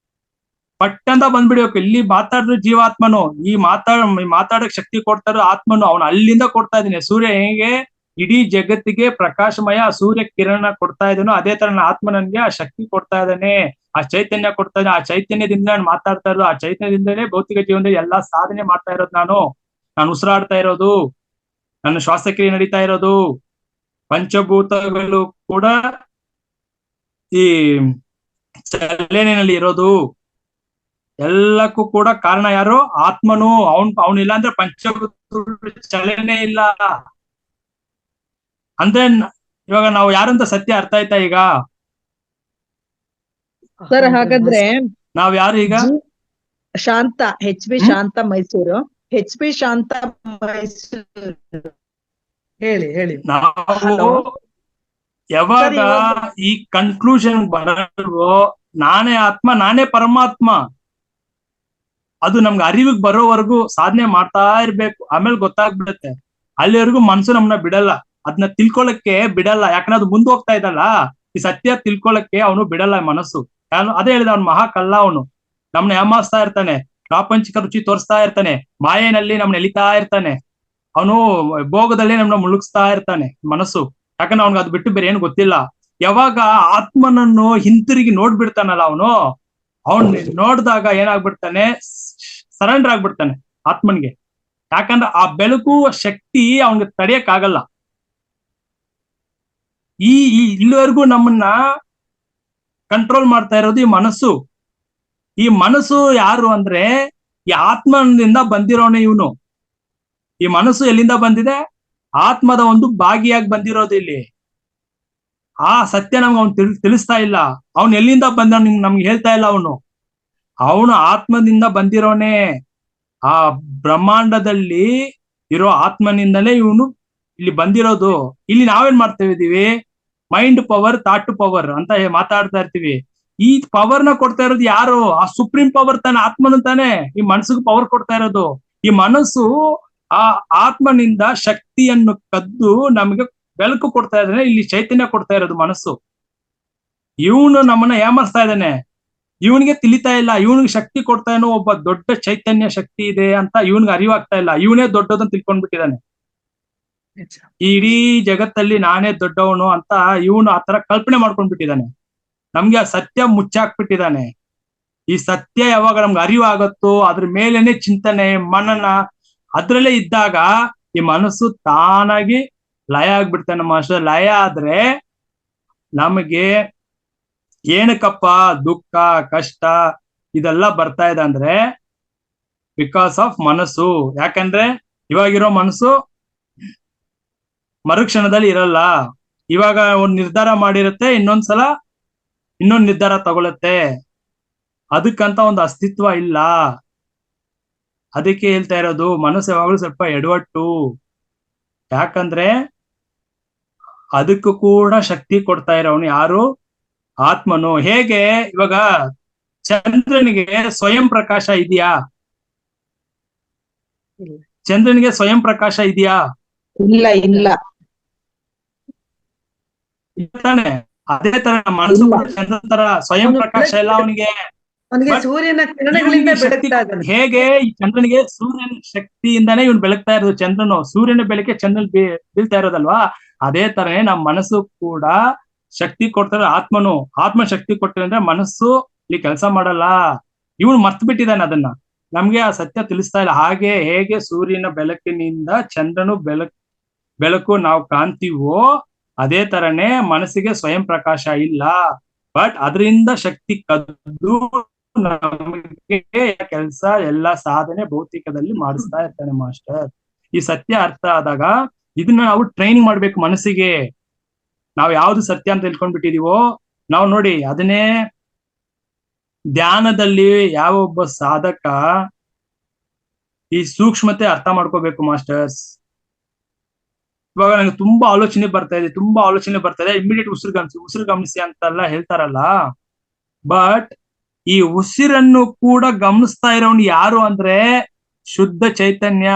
ಪಟ್ಟಂತ ಬಂದ್ಬಿಡ್ಬೇಕು. ಇಲ್ಲಿ ಮಾತಾಡಿದ್ರು ಜೀವಾತ್ಮನು, ಈ ಮಾತಾಡಕ್ ಶಕ್ತಿ ಕೊಡ್ತಾರೋ ಆತ್ಮನು, ಅವನು ಅಲ್ಲಿಂದ ಕೊಡ್ತಾ ಇದೀನಿ. ಸೂರ್ಯ ಹೇಗೆ ಇಡೀ ಜಗತ್ತಿಗೆ ಪ್ರಕಾಶಮಯ ಸೂರ್ಯ ಕಿರಣ ಕೊಡ್ತಾ ಇದನೋ, ಅದೇ ತರ ನನ್ನ ಆತ್ಮ ನನ್ಗೆ ಆ ಶಕ್ತಿ ಕೊಡ್ತಾ ಇದ್ದಾನೆ, ಆ ಚೈತನ್ಯ ಕೊಡ್ತಾ ಇದ್ದಾನೆ. ಆ ಚೈತನ್ಯದಿಂದ ನಾನು ಮಾತಾಡ್ತಾ ಇರೋದು, ಆ ಚೈತನ್ಯದಿಂದಲೇ ಭೌತಿಕ ಜೀವನದಲ್ಲಿ ಎಲ್ಲಾ ಸಾಧನೆ ಮಾಡ್ತಾ ಇರೋದು. ನಾನು ಉಸಿರಾಡ್ತಾ ಇರೋದು, ನನ್ನ ಶ್ವಾಸಕ್ರಿಯೆ ನಡೀತಾ ಇರೋದು. ಪಂಚಭೂತಗಳು ಕೂಡ ಈ ಚಲನೆಯಲ್ಲಿ ಇರೋದು. ಎಲ್ಲಕ್ಕೂ ಕೂಡ ಕಾರಣ ಯಾರು? ಆತ್ಮನು. ಅವನಿಲ್ಲ ಅಂದ್ರೆ ಪಂಚಭೂತ ಚಲನೆ ಇಲ್ಲ. ಅಂದ್ರೆ ಇವಾಗ ನಾವು ಯಾರಂತ ಸತ್ಯ ಅರ್ಥ ಆಯ್ತಾ ಈಗ? ಸರ್ ಹಾಗಾದ್ರೆ ನಾವ್ ಯಾರು ಈಗ? ಶಾಂತ, HB ಶಾಂತ ಮೈಸೂರು. HB ಶಾಂತ ಮೈಸೂರು. ಹೇಳಿ. ನಾವು ಯಾವಾಗ ಈ ಕನ್ಕ್ಲೂಷನ್ ಬರಲ್ವೋ, ನಾನೇ ಆತ್ಮ, ನಾನೇ ಪರಮಾತ್ಮ, ಅದು ನಮ್ಗೆ ಅರಿವಿಗೆ ಬರೋವರೆಗೂ ಸಾಧನೆ ಮಾಡ್ತಾ ಇರ್ಬೇಕು. ಆಮೇಲೆ ಗೊತ್ತಾಗ್ಬಿಡುತ್ತೆ. ಅಲ್ಲಿವರೆಗೂ ಮನ್ಸು ನಮ್ನ ಬಿಡಲ್ಲ, ಅದನ್ನ ತಿಳ್ಕೊಳಕ್ಕೆ ಬಿಡಲ್ಲ. ಯಾಕಂದ್ರೆ ಅದು ಮುಂದೆ ಹೋಗ್ತಾ ಇದ್ದಲ್ಲ, ಈ ಸತ್ಯ ತಿಳ್ಕೊಳಕ್ಕೆ ಅವನು ಬಿಡಲ್ಲ ಮನಸ್ಸು. ಅದೇ ಹೇಳಿದ, ಅವ್ನು ಮಹಾ ಕಲ್ಲ. ಅವನು ನಮ್ನ ಏಮಾಸ್ತಾ ಇರ್ತಾನೆ, ಪ್ರಾಪಂಚಿಕ ರುಚಿ ತೋರಿಸ್ತಾ ಇರ್ತಾನೆ, ಮಾಯೆನಲ್ಲಿ ನಮ್ನ ಎಳಿತಾ ಇರ್ತಾನೆ, ಅವನು ಭೋಗದಲ್ಲೇ ನಮ್ನ ಮುಳುಗಿಸ್ತಾ ಇರ್ತಾನೆ ಮನಸ್ಸು. ಯಾಕಂದ್ರೆ ಅವ್ನಿಗೆ ಅದು ಬಿಟ್ಟು ಬೇರೆ ಏನು ಗೊತ್ತಿಲ್ಲ. ಯಾವಾಗ ಆತ್ಮನನ್ನು ಹಿಂತಿರುಗಿ ನೋಡ್ಬಿಡ್ತಾನಲ್ಲ ಅವನ್ ನೋಡಿದಾಗ ಏನಾಗ್ಬಿಡ್ತಾನೆ? ಸರೆಂಡರ್ ಆಗ್ಬಿಡ್ತಾನೆ ಆತ್ಮನ್ಗೆ. ಯಾಕಂದ್ರೆ ಆ ಬೆಳಕು ಶಕ್ತಿ ಅವನ್ಗೆ ತಡೆಯಕ್ ಆಗಲ್ಲ. ಇಲ್ಲಿವರೆಗೂ ನಮ್ಮನ್ನ ಕಂಟ್ರೋಲ್ ಮಾಡ್ತಾ ಇರೋದು ಈ ಮನಸ್ಸು. ಈ ಮನಸ್ಸು ಯಾರು ಅಂದ್ರೆ ಈ ಆತ್ಮನಿಂದ ಬಂದಿರೋನೆ ಇವನು. ಈ ಮನಸ್ಸು ಎಲ್ಲಿಂದ ಬಂದಿದೆ? ಆತ್ಮದ ಒಂದು ಭಾಗಿಯಾಗಿ ಬಂದಿರೋದು ಇಲ್ಲಿ. ಆ ಸತ್ಯ ನಮ್ಗೆ ಅವ್ನು ತಿಳಿಸ್ತಾ ಇಲ್ಲ. ಅವನು ಎಲ್ಲಿಂದ ಬಂದ ನಮ್ಗೆ ಹೇಳ್ತಾ ಇಲ್ಲ. ಅವನು ಆತ್ಮದಿಂದ ಬಂದಿರೋನೆ. ಆ ಬ್ರಹ್ಮಾಂಡದಲ್ಲಿ ಇರೋ ಆತ್ಮನಿಂದಲೇ ಇವನು ಇಲ್ಲಿ ಬಂದಿರೋದು. ಇಲ್ಲಿ ನಾವೇನ್ ಮಾಡ್ತಾ ಇದೀವಿ? ಮೈಂಡ್ ಪವರ್, ಥಾಟ್ ಪವರ್ ಅಂತ ಮಾತಾಡ್ತಾ ಇರ್ತೀವಿ. ಈ ಪವರ್ನ ಕೊಡ್ತಾ ಇರೋದು ಯಾರು? ಆ ಸುಪ್ರೀಂ ಪವರ್ ತಾನೆ, ಆತ್ಮನು ತಾನೆ ಈ ಮನಸ್ಸಿಗೆ ಪವರ್ ಕೊಡ್ತಾ ಇರೋದು. ಈ ಮನಸ್ಸು ಆ ಆತ್ಮನಿಂದ ಶಕ್ತಿಯನ್ನು ಕದ್ದು ನಮಗೆ ಬೆಳಕು ಕೊಡ್ತಾ ಇದ್ದಾನೆ. ಇಲ್ಲಿ ಚೈತನ್ಯ ಕೊಡ್ತಾ ಇರೋದು ಮನಸ್ಸು. ಇವನು ನಮ್ಮನ್ನ ಏಮರ್ಸ್ತಾ ಇದ್ದಾನೆ. ಇವನಿಗೆ ತಿಳಿತಾ ಇಲ್ಲ, ಇವನಿಗೆ ಶಕ್ತಿ ಕೊಡ್ತಾ ಏನೋ ಒಬ್ಬ ದೊಡ್ಡ ಚೈತನ್ಯ ಶಕ್ತಿ ಇದೆ ಅಂತ ಇವನ್ಗೆ ಅರಿವಾಗ್ತಾ ಇಲ್ಲ. ಇವನೇ ದೊಡ್ಡದನ್ನು ತಿಳ್ಕೊಂಡ್ಬಿಟ್ಟಿದ್ದಾನೆ. ಇಡೀ ಜಗತ್ತಲ್ಲಿ ನಾನೇ ದೊಡ್ಡವನು ಅಂತ ಇವನು ಆತರ ಕಲ್ಪನೆ ಮಾಡ್ಕೊಂಡ್ಬಿಟ್ಟಿದ್ದಾನೆ. ನಮ್ಗೆ ಆ ಸತ್ಯ ಮುಚ್ಚಾಕ್ಬಿಟ್ಟಿದ್ದಾನೆ. ಈ ಸತ್ಯ ಯಾವಾಗ ನಮ್ಗೆ ಅರಿವಾಗತ್ತೋ ಅದ್ರ ಮೇಲೇನೆ ಚಿಂತನೆ ಮನನ ಅದ್ರಲ್ಲೇ ಇದ್ದಾಗ ಈ ಮನಸ್ಸು ತಾನಾಗಿ ಲಯ ಆಗ್ಬಿಡ್ತಾನೆ ಮಾಸ್ಟರ್. ಲಯ ಆದ್ರೆ ನಮಗೆ ಏನಕ್ಕಪ್ಪ ದುಃಖ ಕಷ್ಟ ಇದೆಲ್ಲ ಬರ್ತಾ ಇದೆ ಅಂದ್ರೆ ಬಿಕಾಸ್ ಆಫ್ ಮನಸ್ಸು. ಯಾಕಂದ್ರೆ ಇವಾಗಿರೋ ಮನಸ್ಸು ಮರುಕ್ಷಣದಲ್ಲಿ ಇರಲ್ಲ. ಇವಾಗ ಒಂದ್ ನಿರ್ಧಾರ ಮಾಡಿರುತ್ತೆ, ಇನ್ನೊಂದ್ಸಲ ಇನ್ನೊಂದ್ ನಿರ್ಧಾರ ತಗೊಳತ್ತೆ. ಅದಕ್ಕಂತ ಒಂದು ಅಸ್ತಿತ್ವ ಇಲ್ಲ. ಅದಕ್ಕೆ ಹೇಳ್ತಾ ಇರೋದು ಮನಸ್ಸು ಯಾವಾಗಲೂ ಸ್ವಲ್ಪ ಎಡವಟ್ಟು. ಯಾಕಂದ್ರೆ ಅದಕ್ಕೂ ಕೂಡ ಶಕ್ತಿ ಕೊಡ್ತಾ ಇರೋನು ಯಾರು? ಆತ್ಮನು. ಹೇಗೆ ಇವಾಗ ಚಂದ್ರನಿಗೆ ಸ್ವಯಂ ಪ್ರಕಾಶ ಇದೆಯಾ? ಚಂದ್ರನಿಗೆ ಸ್ವಯಂ ಪ್ರಕಾಶ ಇದೆಯಾ? ಇಲ್ಲ ಇಲ್ಲ ತಾನೆ. ಅದೇ ತರ ಮನಸ್ಸು ಚಂದ್ರ ತರ ಸ್ವಯಂ ಪ್ರಕಾಶ ಇಲ್ಲ ಅವನಿಗೆ. ಸೂರ್ಯನ ಕಿರಣಗಳಿಂದ ಬೆಳಗ್ತಾ ಇದ್ದಾನೆ. ಹೇಗೆ ಈ ಚಂದ್ರನಿಗೆ ಸೂರ್ಯನ ಶಕ್ತಿಯಿಂದಾನೇ ಇವ್ನು ಬೆಳಗ್ತಾ ಇರೋದು. ಚಂದ್ರನು ಸೂರ್ಯನ ಬೆಳಕೆ ಚಂದ್ರನ್ ಬೀಳ್ತಾ ಇರೋದಲ್ವಾ? ಅದೇ ತರನೇ ನಮ್ಮ ಮನಸ್ಸು ಕೂಡ ಶಕ್ತಿ ಕೊಡ್ತಾರೆ ಆತ್ಮನು. ಆತ್ಮ ಶಕ್ತಿ ಕೊಟ್ಟರೆ ಅಂದ್ರೆ ಮನಸ್ಸು ಇಲ್ಲಿ ಕೆಲಸ ಮಾಡಲ್ಲ. ಇವನು ಮರ್ತು ಬಿಟ್ಟಿದ್ದಾನೆ ಅದನ್ನ. ನಮ್ಗೆ ಆ ಸತ್ಯ ತಿಳಿಸ್ತಾ ಇಲ್ಲ. ಹಾಗೆ ಹೇಗೆ ಸೂರ್ಯನ ಬೆಳಕಿನಿಂದ ಚಂದ್ರನು ಬೆಳಕು ನಾವು ಕಾಣ್ತೀವೋ ಅದೇ ತರನೇ ಮನಸ್ಸಿಗೆ ಸ್ವಯಂ ಪ್ರಕಾಶ ಇಲ್ಲ. ಬಟ್ ಅದರಿಂದ ಶಕ್ತಿ ಕದ್ದು ನಮಗೆ ಕೆಲಸ ಎಲ್ಲ ಸಾಧನೆ ಭೌತಿಕದಲ್ಲಿ ಮಾಡಿಸ್ತಾ ಇರ್ತಾನೆ ಮಾಸ್ಟರ್. ಈ ಸತ್ಯ ಅರ್ಥ ಆದಾಗ ಇದನ್ನ ನಾವು ಟ್ರೈನಿಂಗ್ ಮಾಡ್ಬೇಕು ಮನಸ್ಸಿಗೆ. ನಾವು ಯಾವ್ದು ಸತ್ಯ ಅಂತ ತಿಳ್ಕೊಂಡ್ಬಿಟ್ಟಿದೀವೋ ನಾವು ನೋಡಿ ಅದನ್ನೇ ಧ್ಯಾನದಲ್ಲಿ ಯಾವ ಒಬ್ಬ ಸಾಧಕ ಈ ಸೂಕ್ಷ್ಮತೆ ಅರ್ಥ ಮಾಡ್ಕೋಬೇಕು ಮಾಸ್ಟರ್ಸ್. ಇವಾಗ ನನಗೆ ತುಂಬಾ ಆಲೋಚನೆ ಬರ್ತಾ ಇದೆ, ಇಮಿಡಿಯೇಟ್ ಉಸಿರು ಗಮನಿಸಿ ಅಂತೆಲ್ಲ ಹೇಳ್ತಾರಲ್ಲ. ಬಟ್ ಈ ಉಸಿರನ್ನು ಕೂಡ ಗಮನಿಸ್ತಾ ಇರೋನು ಯಾರು ಅಂದ್ರೆ ಶುದ್ಧ ಚೈತನ್ಯ.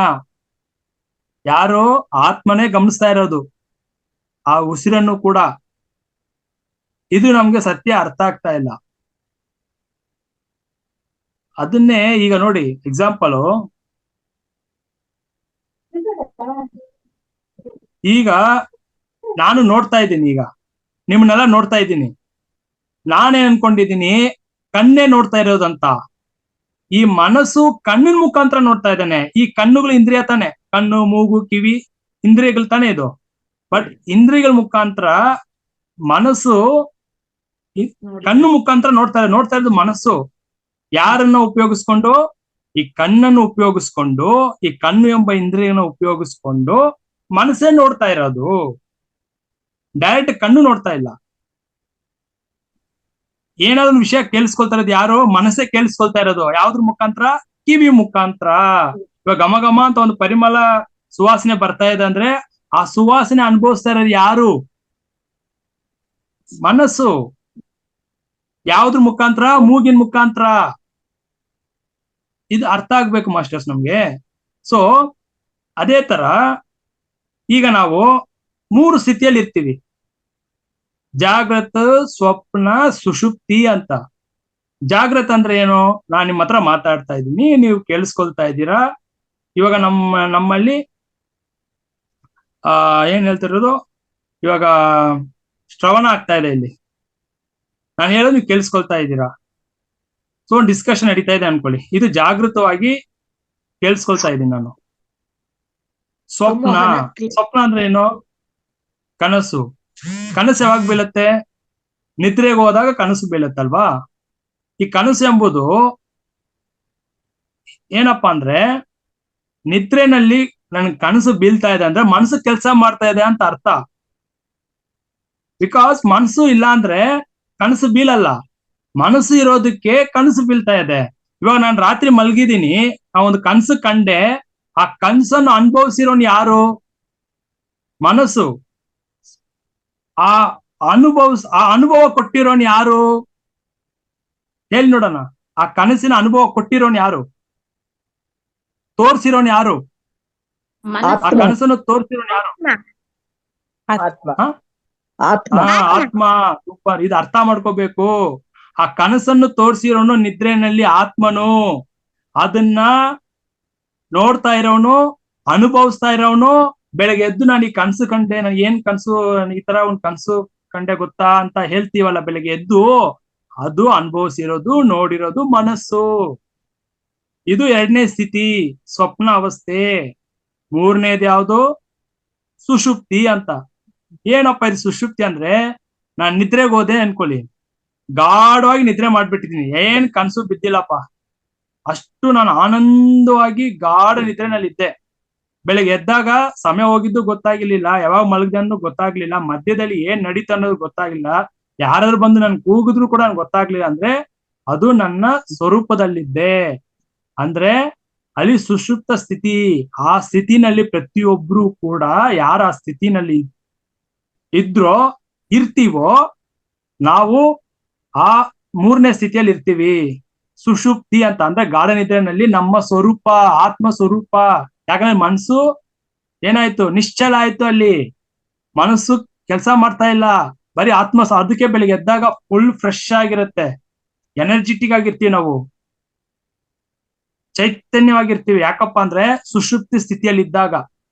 ಯಾರು? ಆತ್ಮನೇ ಗಮನಿಸ್ತಾ ಇರೋದು ಆ ಉಸಿರನ್ನು ಕೂಡ. ಇದು ನಮ್ಗೆ ಸತ್ಯ ಅರ್ಥ ಆಗ್ತಾ ಇಲ್ಲ. ಅದನ್ನೇ ಈಗ ನೋಡಿ ಎಕ್ಸಾಂಪಲ್, ಈಗ ನಾನು ನೋಡ್ತಾ ಇದ್ದೀನಿ, ಈಗ ನಿಮ್ಮನ್ನೆಲ್ಲ ನೋಡ್ತಾ ಇದ್ದೀನಿ. ನಾನೇನ್ ಅನ್ಕೊಂಡಿದ್ದೀನಿ ಕಣ್ಣೇ ನೋಡ್ತಾ ಇರೋದಂತ. ಈ ಮನಸ್ಸು ಕಣ್ಣಿನ ಮುಖಾಂತರ ನೋಡ್ತಾ ಇದ್ದಾನೆ. ಈ ಕಣ್ಣುಗಳು ಇಂದ್ರಿಯ ತಾನೆ, ಕಣ್ಣು ಮೂಗು ಕಿವಿ ಇಂದ್ರಿಯಗಳು ತಾನೆ ಇದು. ಬಟ್ ಇಂದ್ರಿಯಗಳ ಮುಖಾಂತರ ಮನಸ್ಸು ಕಣ್ಣು ಮುಖಾಂತರ ನೋಡ್ತಾ ಇರೋದು ಮನಸ್ಸು. ಯಾರನ್ನ ಉಪಯೋಗಿಸ್ಕೊಂಡು? ಈ ಕಣ್ಣನ್ನು ಉಪಯೋಗಿಸ್ಕೊಂಡು, ಈ ಕಣ್ಣು ಎಂಬ ಇಂದ್ರಿಯನ ಉಪಯೋಗಿಸ್ಕೊಂಡು ಮನಸ್ಸೇ ನೋಡ್ತಾ ಇರೋದು. ಡೈರೆಕ್ಟ್ ಕಣ್ಣು ನೋಡ್ತಾ ಇಲ್ಲ. ಏನಾದ್ರು ವಿಷಯ ಕೇಳಿಸ್ಕೊಳ್ತಾ ಇರೋದು ಯಾರು? ಮನಸ್ಸೇ ಕೇಳಿಸ್ಕೊಳ್ತಾ ಇರೋದು. ಯಾವ್ದ್ರ ಮುಖಾಂತರ? ಕಿವಿ ಮುಖಾಂತರ. ಇವಾಗ ಘಮ ಘಮ ಅಂತ ಒಂದು ಪರಿಮಳ ಸುವಾಸನೆ ಬರ್ತಾ ಇದೆ ಅಂದ್ರೆ ಆ ಸುವಾಸನೆ ಅನುಭವಿಸ್ತಾ ಇರೋದು ಯಾರು? ಮನಸ್ಸು. ಯಾವ್ದ್ರ ಮುಖಾಂತರ? ಮೂಗಿನ ಮುಖಾಂತರ. ಇದು ಅರ್ಥ ಆಗ್ಬೇಕು ಮಾಸ್ಟರ್ಸ್ ನಮ್ಗೆ. ಸೊ ಅದೇ ತರ ಈಗ ನಾವು 3 ಸ್ಥಿತಿಯಲ್ಲಿ ಇರ್ತೀವಿ. ಜಾಗೃತ, ಸ್ವಪ್ನ, ಸುಷುಪ್ತಿ ಅಂತ. ಜಾಗೃತ ಅಂದ್ರೆ ಏನು? ನಾನು ನಿಮ್ಮ ಹತ್ರ ಮಾತಾಡ್ತಾ ಇದ್ದೀನಿ, ನೀವು ಕೇಳಿಸ್ಕೊಳ್ತಾ ಇದ್ದೀರಾ. ಇವಾಗ ನಮ್ಮಲ್ಲಿ ಏನ್ ಹೇಳ್ತಿರೋದು, ಇವಾಗ ಶ್ರವಣ ಆಗ್ತಾ ಇದೆ. ಇಲ್ಲಿ ನಾನು ಹೇಳೋದು ನೀವು ಕೇಳಿಸ್ಕೊಳ್ತಾ ಇದ್ದೀರಾ. ಸೊ ಒಂದು ಡಿಸ್ಕಷನ್ ನಡೀತಾ ಇದೆ ಅನ್ಕೊಳ್ಳಿ. ಇದು ಜಾಗೃತವಾಗಿ ಕೇಳಿಸ್ಕೊಳ್ತಾ ಇದ್ದೀನಿ ನಾನು. ಸ್ವಪ್ನ ಅಂದ್ರೆ ಏನು? ಕನಸು. ಕನಸು ಯಾವಾಗ ಬೀಳುತ್ತೆ? ನಿದ್ರೆಗೆ ಹೋದಾಗ ಕನಸು ಬೀಳುತ್ತಲ್ವಾ? ಈ ಕನಸು ಎಂಬುದು ಏನಪ್ಪಾ ಅಂದ್ರೆ ನಿದ್ರೆನಲ್ಲಿ ನನ್ಗೆ ಕನಸು ಬೀಳ್ತಾ ಇದೆ ಅಂದ್ರೆ ಮನಸ್ಸು ಕೆಲಸ ಮಾಡ್ತಾ ಇದೆ ಅಂತ ಅರ್ಥ. ಬಿಕಾಸ್ ಮನಸ್ಸು ಇಲ್ಲ ಅಂದ್ರೆ ಕನಸು ಬೀಳಲ್ಲ. ಮನಸ್ಸು ಇರೋದಕ್ಕೆ ಕನಸು ಬೀಳ್ತಾ ಇದೆ. ಇವಾಗ ನಾನು ರಾತ್ರಿ ಮಲಗಿದ್ದೀನಿ, ಆ ಒಂದು ಕನಸು ಕಂಡೆ, ಆ ಕನಸನ್ನು ಅನುಭವಿಸಿರೋನ್ ಯಾರು? ಮನಸ್ಸು. ಆ ಅನುಭವ ಕೊಟ್ಟಿರೋನ್ ಯಾರು? ಹೇಳಿ ನೋಡೋಣ. ಆ ಕನಸಿನ ಅನುಭವ ಕೊಟ್ಟಿರೋನ್ ಯಾರು? ತೋರ್ಸಿರೋನ್ ಯಾರು? ಆ ಕನಸನ್ನು ತೋರಿಸಿರೋ ಯಾರು? ಆತ್ಮ. ಹ? ಆತ್ಮ. ಆತ್ಮ. ಸೂಪರ್. ಇದು ಅರ್ಥ ಮಾಡ್ಕೋಬೇಕು. ಆ ಕನಸನ್ನು ತೋರಿಸಿರೋನು ನಿದ್ರೆನಲ್ಲಿ ಆತ್ಮನು, ಅದನ್ನ ನೋಡ್ತಾ ಇರೋನು, ಅನುಭವಿಸ್ತಾ ಇರೋನು, ಬೆಳಗ್ಗೆ ಎದ್ದು ನಾನು ಈ ಕನ್ಸು ಕಂಡೆ, ನಾನು ಏನ್ ಕನ್ಸು, ಈ ತರ ಒಂದ್ ಕನ್ಸು ಕಂಡೆ ಗೊತ್ತಾ ಅಂತ ಹೇಳ್ತೀವಲ್ಲ ಬೆಳಗ್ಗೆ ಎದ್ದು, ಅದು ಅನುಭವಿಸಿರೋದು, ನೋಡಿರೋದು ಮನಸ್ಸು. ಇದು ಎರಡನೇ ಸ್ಥಿತಿ, ಸ್ವಪ್ನ ಅವಸ್ಥೆ. ಮೂರನೇದು ಯಾವುದು? ಸುಷುಪ್ತಿ ಅಂತ. ಏನಪ್ಪ ಇದು ಸುಷುಪ್ತಿ ಅಂದ್ರೆ? ನಾನ್ ನಿದ್ರೆಗೆ ಹೋದೆ ಅನ್ಕೊಳ್ಳಿ, ಗಾಢವಾಗಿ ನಿದ್ರೆ ಮಾಡ್ಬಿಟ್ಟಿದೀನಿ, ಏನ್ ಕನ್ಸು ಬಿದ್ದಿಲ್ಲಪ್ಪ, ಅಷ್ಟು ನಾನು ಆನಂದವಾಗಿ ಗಾಢ ನಿದ್ರೆನಲ್ಲಿದ್ದೆ. ಬೆಳಗ್ಗೆ ಎದ್ದಾಗ ಸಮಯ ಹೋಗಿದ್ದು ಗೊತ್ತಾಗಿರ್ಲಿಲ್ಲ, ಯಾವಾಗ ಮಲಗ್ದನ್ನು ಗೊತ್ತಾಗ್ಲಿಲ್ಲ, ಮಧ್ಯದಲ್ಲಿ ಏನ್ ನಡೀತ ಅನ್ನೋದು ಗೊತ್ತಾಗ್ಲಿಲ್ಲ, ಯಾರು ಬಂದು ನನ್ ಕೂಗಿದ್ರು ಕೂಡ ನನ್ಗೆ ಗೊತ್ತಾಗ್ಲಿಲ್ಲ. ಅಂದ್ರೆ ಅದು ನನ್ನ ಸ್ವರೂಪದಲ್ಲಿದ್ದೆ. ಅಂದ್ರೆ ಅಲ್ಲಿ ಸುಷುಪ್ತ ಸ್ಥಿತಿ. ಆ ಸ್ಥಿತಿನಲ್ಲಿ ಪ್ರತಿಯೊಬ್ರು ಕೂಡ ಯಾರ ಆ ಸ್ಥಿತಿನಲ್ಲಿ ಇದ್ರೋ ಇರ್ತೀವೋ ನಾವು ಆ ಮೂರನೇ ಸ್ಥಿತಿಯಲ್ಲಿ ಇರ್ತೀವಿ, ಸುಷುಪ್ತಿ ಅಂತ. ಅಂದ್ರೆ ಗಾಢ ನಿದ್ರೆನಲ್ಲಿ ನಮ್ಮ ಸ್ವರೂಪ, ಆತ್ಮ ಸ್ವರೂಪ. ಯಾಕಂದ್ರೆ ಮನಸ್ಸು ಏನಾಯ್ತು? ನಿಶ್ಚಲ ಆಯ್ತು. ಅಲ್ಲಿ ಮನಸ್ಸು ಕೆಲಸ ಮಾಡ್ತಾ ಇಲ್ಲ, ಬರೀ ಆತ್ಮ. ಅದಕ್ಕೆ ಬೆಳಿಗ್ಗೆ ಎದ್ದಾಗ ಫುಲ್ ಫ್ರೆಶ್ ಆಗಿರುತ್ತೆ, ಎನರ್ಜಿಟಿಕ್ ಆಗಿರ್ತೀವಿ, ನಾವು ಚೈತನ್ಯವಾಗಿರ್ತೀವಿ. ಯಾಕಪ್ಪ ಅಂದ್ರೆ ಸುಷುಪ್ತಿ ಸ್ಥಿತಿಯಲ್ಲಿ ಇದ್ದಾಗ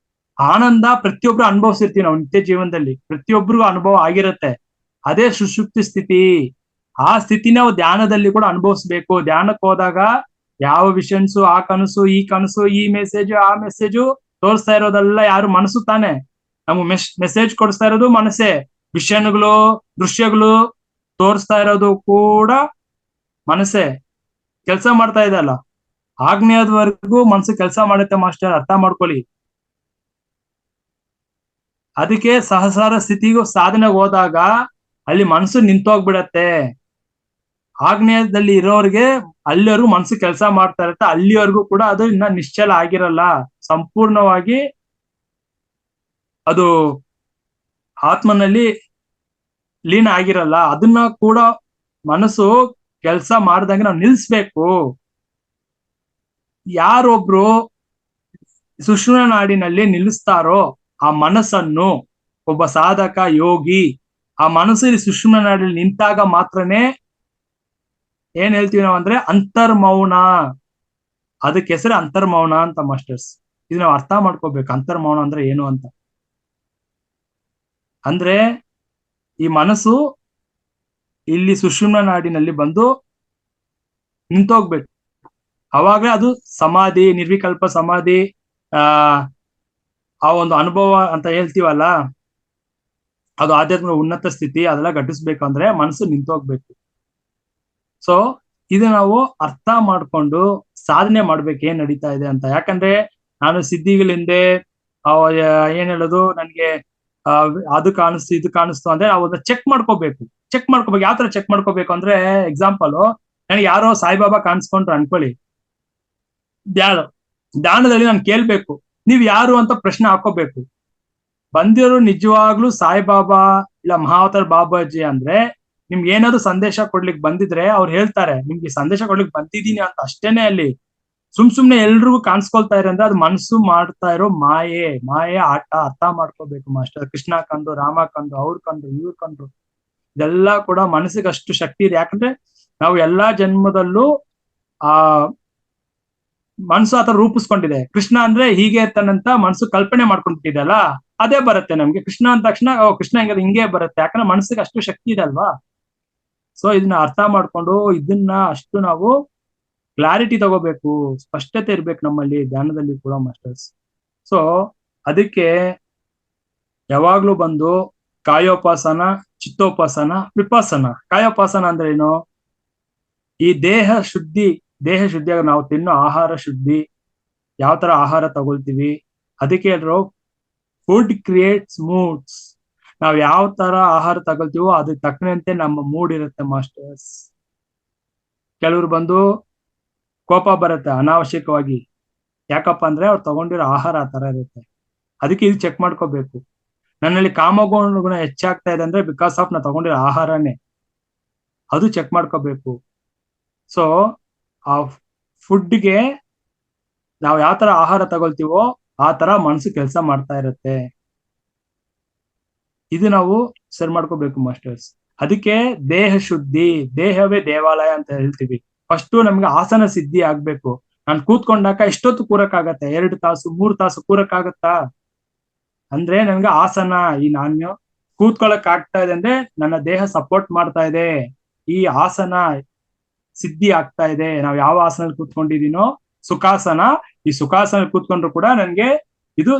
ಆನಂದ ಪ್ರತಿಯೊಬ್ರು ಅನುಭವಿಸಿರ್ತೀವಿ ನಾವು ನಿತ್ಯ ಜೀವನದಲ್ಲಿ, ಪ್ರತಿಯೊಬ್ಬರಿಗೂ ಅನುಭವ ಆಗಿರುತ್ತೆ. ಅದೇ ಸುಷುಪ್ತಿ ಸ್ಥಿತಿ. ಆ ಸ್ಥಿತಿನ ನಾವು ಧ್ಯಾನದಲ್ಲಿ ಕೂಡ ಅನುಭವಿಸ್ಬೇಕು. ಧ್ಯಾನಕ್ಕೆ ಹೋದಾಗ ಯಾವ ವಿಷನ್ಸು, ಆ ಕನಸು, ಈ ಕನಸು, ಈ ಮೆಸೇಜು, ಆ ಮೆಸೇಜು ತೋರಿಸ್ತಾ ಇರೋದೆಲ್ಲ ಯಾರು? ಮನಸ್ಸು ತಾನೆ. ನಮ್ಗೆ ಮೆಸೇಜ್ ಕೊಡಿಸ್ತಾ ಇರೋದು ಮನಸ್ಸೇ. ವಿಷನ್ಗಳು, ದೃಶ್ಯಗಳು ತೋರಿಸ್ತಾ ಇರೋದು ಕೂಡ ಮನಸ್ಸೇ. ಕೆಲಸ ಮಾಡ್ತಾ ಇದೆ ಅಲ್ಲ, ಆಗ್ನೇಯದವರೆಗೂ ಮನಸ್ಸು ಕೆಲಸ ಮಾಡುತ್ತೆ ಮಾಸ್ಟರ್, ಅರ್ಥ ಮಾಡ್ಕೊಳ್ಳಿ. ಅದಕ್ಕೆ ಸಹಸ್ರಾರ ಸ್ಥಿತಿಗೂ ಸಾಧನೆಗೆ ಹೋದಾಗ ಅಲ್ಲಿ ಮನಸ್ಸು ನಿಂತೋಗ್ಬಿಡತ್ತೆ. ಆಗ್ನೇಯದಲ್ಲಿ ಇರೋರಿಗೆ ಅಲ್ಲಿವರೆಗೂ ಮನಸ್ಸು ಕೆಲಸ ಮಾಡ್ತಾ ಇರತ್ತೆ, ಅಲ್ಲಿವರೆಗೂ ಕೂಡ ಅದು ಇನ್ನ ನಿಶ್ಚಲ ಆಗಿರಲ್ಲ, ಸಂಪೂರ್ಣವಾಗಿ ಅದು ಆತ್ಮನಲ್ಲಿ ಲೀನ ಆಗಿರಲ್ಲ. ಅದನ್ನ ಕೂಡ ಮನಸ್ಸು ಕೆಲಸ ಮಾಡ್ದಂಗೆ ನಾವು ನಿಲ್ಸ್ಬೇಕು. ಯಾರೊಬ್ರು ಸುಷುಮ್ನ ನಾಡಿನಲ್ಲಿ ನಿಲ್ಲಿಸ್ತಾರೋ ಆ ಮನಸ್ಸನ್ನು, ಒಬ್ಬ ಸಾಧಕ ಯೋಗಿ, ಆ ಮನಸ್ಸು ಸುಷುಮ್ನ ನಾಡಿನಲ್ಲಿ ನಿಂತಾಗ ಮಾತ್ರನೇ ಏನ್ ಹೇಳ್ತೀವಿ ನಾವು ಅಂದ್ರೆ ಅಂತರ್ಮೌನ. ಅದಕ್ಕೆ ಹೆಸರು ಅಂತರ್ಮೌನ ಅಂತ ಮಾಸ್ಟರ್ಸ್. ಇದು ನಾವು ಅರ್ಥ ಮಾಡ್ಕೋಬೇಕು, ಅಂತರ್ಮೌನ ಅಂದ್ರೆ ಏನು ಅಂತ. ಅಂದ್ರೆ ಈ ಮನಸ್ಸು ಇಲ್ಲಿ ಸುಷುಮ್ನ ನಾಡಿನಲ್ಲಿ ಬಂದು ನಿಂತೋಗ್ಬೇಕು. ಅವಾಗ ಅದು ಸಮಾಧಿ, ನಿರ್ವಿಕಲ್ಪ ಸಮಾಧಿ, ಆ ಒಂದು ಅನುಭವ ಅಂತ ಹೇಳ್ತೀವಲ್ಲ, ಅದು ಆಧ್ಯಾತ್ಮಿಕ ಉನ್ನತ ಸ್ಥಿತಿ. ಅದೆಲ್ಲ ಘಟಿಸ್ಬೇಕಂದ್ರೆ ಮನಸ್ಸು ನಿಂತೋಗ್ಬೇಕು. ಸೊ ಇದು ನಾವು ಅರ್ಥ ಮಾಡ್ಕೊಂಡು ಸಾಧನೆ ಮಾಡ್ಬೇಕು ಏನ್ ನಡೀತಾ ಇದೆ ಅಂತ. ಯಾಕಂದ್ರೆ ನಾನು ಸಿದ್ಧಿಗಳಿಂದೆ ಏನ್ ಹೇಳೋದು, ನನ್ಗೆ ಅದು ಕಾಣಿಸ್ತು, ಇದು ಕಾಣಿಸ್ತು ಅಂದ್ರೆ ನಾವು ಅದನ್ನ ಚೆಕ್ ಮಾಡ್ಕೋಬೇಕು. ಯಾವ ತರ ಚೆಕ್ ಮಾಡ್ಕೋಬೇಕು ಅಂದ್ರೆ, ಎಕ್ಸಾಂಪಲ್, ನನಗೆ ಯಾರೋ ಸಾಯಿಬಾಬಾ ಕಾಣಿಸ್ಕೊಂಡ್ರು ಅನ್ಕೊಳ್ಳಿ, ಧ್ಯಾನದಲ್ಲಿ ನಾನು ಕೇಳ್ಬೇಕು, ನೀವ್ ಯಾರು ಅಂತ ಪ್ರಶ್ನೆ ಹಾಕೋಬೇಕು. ಬಂದಿರೋ ನಿಜವಾಗ್ಲೂ ಸಾಯಿಬಾಬಾ ಇಲ್ಲ ಮಹಾವತಾರ್ ಬಾಬಾಜಿ ಅಂದ್ರೆ ನಿಮ್ಗೆ ಏನಾದ್ರು ಸಂದೇಶ ಕೊಡ್ಲಿಕ್ಕೆ ಬಂದಿದ್ರೆ ಅವ್ರು ಹೇಳ್ತಾರೆ, ನಿಮ್ಗೆ ಸಂದೇಶ ಕೊಡ್ಲಿಕ್ಕೆ ಬಂದಿದ್ದೀನಿ ಅಂತ ಅಷ್ಟೇನೆ. ಅಲ್ಲಿ ಸುಮ್ನೆ ಎಲ್ರಿಗೂ ಕಾಣಿಸ್ಕೊಳ್ತಾ ಇರೋ ಅಂದ್ರೆ ಅದು ಮನಸ್ಸು ಮಾಡ್ತಾ ಇರೋ ಮಾಯೆ ಆಟ. ಅರ್ಥ ಮಾಡ್ಕೋಬೇಕು ಮಾಸ್ಟರ್. ಕೃಷ್ಣ ಕಂಡು, ರಾಮ ಕಂಡು, ಅವ್ರ ಕಂಡು, ಇವ್ರ ಕಂಡು, ಇದೆಲ್ಲ ಕೂಡ ಮನಸ್ಸಿಗೆ ಅಷ್ಟು ಶಕ್ತಿ ಇದೆ. ಯಾಕಂದ್ರೆ ನಾವು ಎಲ್ಲಾ ಜನ್ಮದಲ್ಲೂ ಆ ಮನಸ್ಸು ಆತರ ರೂಪಿಸ್ಕೊಂಡಿದೆ. ಕೃಷ್ಣ ಅಂದ್ರೆ ಹೀಗೆ ಇರ್ತಾನಂತ ಮನಸ್ಸು ಕಲ್ಪನೆ ಮಾಡ್ಕೊಂಡ್ಬಿಟ್ಟಿದೆ ಅಲ್ಲ, ಅದೇ ಬರುತ್ತೆ ನಮ್ಗೆ. ಕೃಷ್ಣ ಅಂದ ತಕ್ಷಣ ಕೃಷ್ಣ ಹಿಂಗೆ ಬರುತ್ತೆ, ಯಾಕಂದ್ರೆ ಮನಸ್ಸಿಗೆ ಅಷ್ಟು ಶಕ್ತಿ ಇದೆ ಅಲ್ವಾ. ಸೊ ಇದನ್ನ ಅರ್ಥ ಮಾಡ್ಕೊಂಡು ಇದನ್ನ ಅಷ್ಟು ನಾವು ಕ್ಲಾರಿಟಿ ತಗೋಬೇಕು, ಸ್ಪಷ್ಟತೆ ಇರ್ಬೇಕು ನಮ್ಮಲ್ಲಿ ಧ್ಯಾನದಲ್ಲಿ ಕೂಡ ಮಾಸ್ಟರ್ಸ್. ಸೊ ಅದಕ್ಕೆ ಯಾವಾಗ್ಲೂ ಬಂದು ಕಾಯೋಪಾಸನ, ಚಿತ್ತೋಪಾಸನ, ವಿಪಾಸನ. ಕಾಯೋಪಾಸನ ಅಂದ್ರೆ ಏನು? ಈ ದೇಹ ಶುದ್ಧಿಯಾಗ ನಾವು ತಿನ್ನೋ ಆಹಾರ ಶುದ್ಧಿ, ಯಾವ ತರ ಆಹಾರ ತಗೊಳ್ತೀವಿ, ಅದಕ್ಕೆ ಹೇಳ್ರು ಫುಡ್ ಕ್ರಿಯೇಟ್ಸ್ ಮೂಡ್ಸ್. ನಾವ್ ಯಾವ ತರ ಆಹಾರ ತಗೊಳ್ತೀವೋ ಅದಕ್ಕೆ ತಕ್ಕನಂತೆ ನಮ್ಮ ಮೂಡ್ ಇರುತ್ತೆ ಮಾಸ್ಟರ್ಸ್. ಕೆಲವ್ರು ಬಂದು ಕೋಪ ಬರುತ್ತೆ ಅನಾವಶ್ಯಕವಾಗಿ, ಯಾಕಪ್ಪ ಅಂದ್ರೆ ಅವ್ರು ತಗೊಂಡಿರೋ ಆಹಾರ ಆ ತರ ಇರುತ್ತೆ. ಅದಕ್ಕೆ ಇದು ಚೆಕ್ ಮಾಡ್ಕೋಬೇಕು. ನನ್ನಲ್ಲಿ ಕಾಮಗುಣ ಹೆಚ್ಚಾಗ್ತಾ ಇದೆ ಅಂದ್ರೆ ಬಿಕಾಸ್ ಆಫ್ ನಾ ತಗೊಂಡಿರೋ ಆಹಾರನೇ. ಅದು ಚೆಕ್ ಮಾಡ್ಕೋಬೇಕು. ಸೊ ಆ ಫುಡ್ಗೆ ನಾವು ಯಾವ ತರ ಆಹಾರ ತಗೊಳ್ತೀವೋ ಆ ತರ ಮನಸ್ಸು ಕೆಲಸ ಮಾಡ್ತಾ ಇರುತ್ತೆ. ಇದು ನಾವು ಸರಿ ಮಾಡ್ಕೋಬೇಕು ಮಾಸ್ಟರ್ಸ್. ಅದಕ್ಕೆ ದೇಹ ಶುದ್ಧಿ, ದೇಹವೇ ದೇವಾಲಯ ಅಂತ ಹೇಳ್ತೀವಿ. ಫಸ್ಟ್ ನಮ್ಗೆ ಆಸನ ಸಿದ್ಧಿ ಆಗ್ಬೇಕು. ನಾನು ಕೂತ್ಕೊಂಡಾಗ ಎಷ್ಟೊತ್ತು ಕೂರಕ್ಕಾಗತ್ತೆ? 2 ತಾಸು 3 ತಾಸು ಕೂರಕ್ಕಾಗತ್ತಾ? ಅಂದ್ರೆ ನಮ್ಗೆ ಆಸನ, ಈ ನಾನು ಕೂತ್ಕೊಳಕ್ ಆಗ್ತಾ ಇದೆ ಅಂದ್ರೆ ನನ್ನ ದೇಹ ಸಪೋರ್ಟ್ ಮಾಡ್ತಾ ಇದೆ, ಈ ಆಸನ ಸಿದ್ಧಿ ಆಗ್ತಾ ಇದೆ. ನಾವ್ ಯಾವ ಆಸನಲ್ಲಿ ಕೂತ್ಕೊಂಡಿದೀನೋ ಸುಖಾಸನ, ಈ ಸುಖಾಸನ ಕೂತ್ಕೊಂಡ್ರು ಕೂಡ ನನ್ಗೆ ಇದು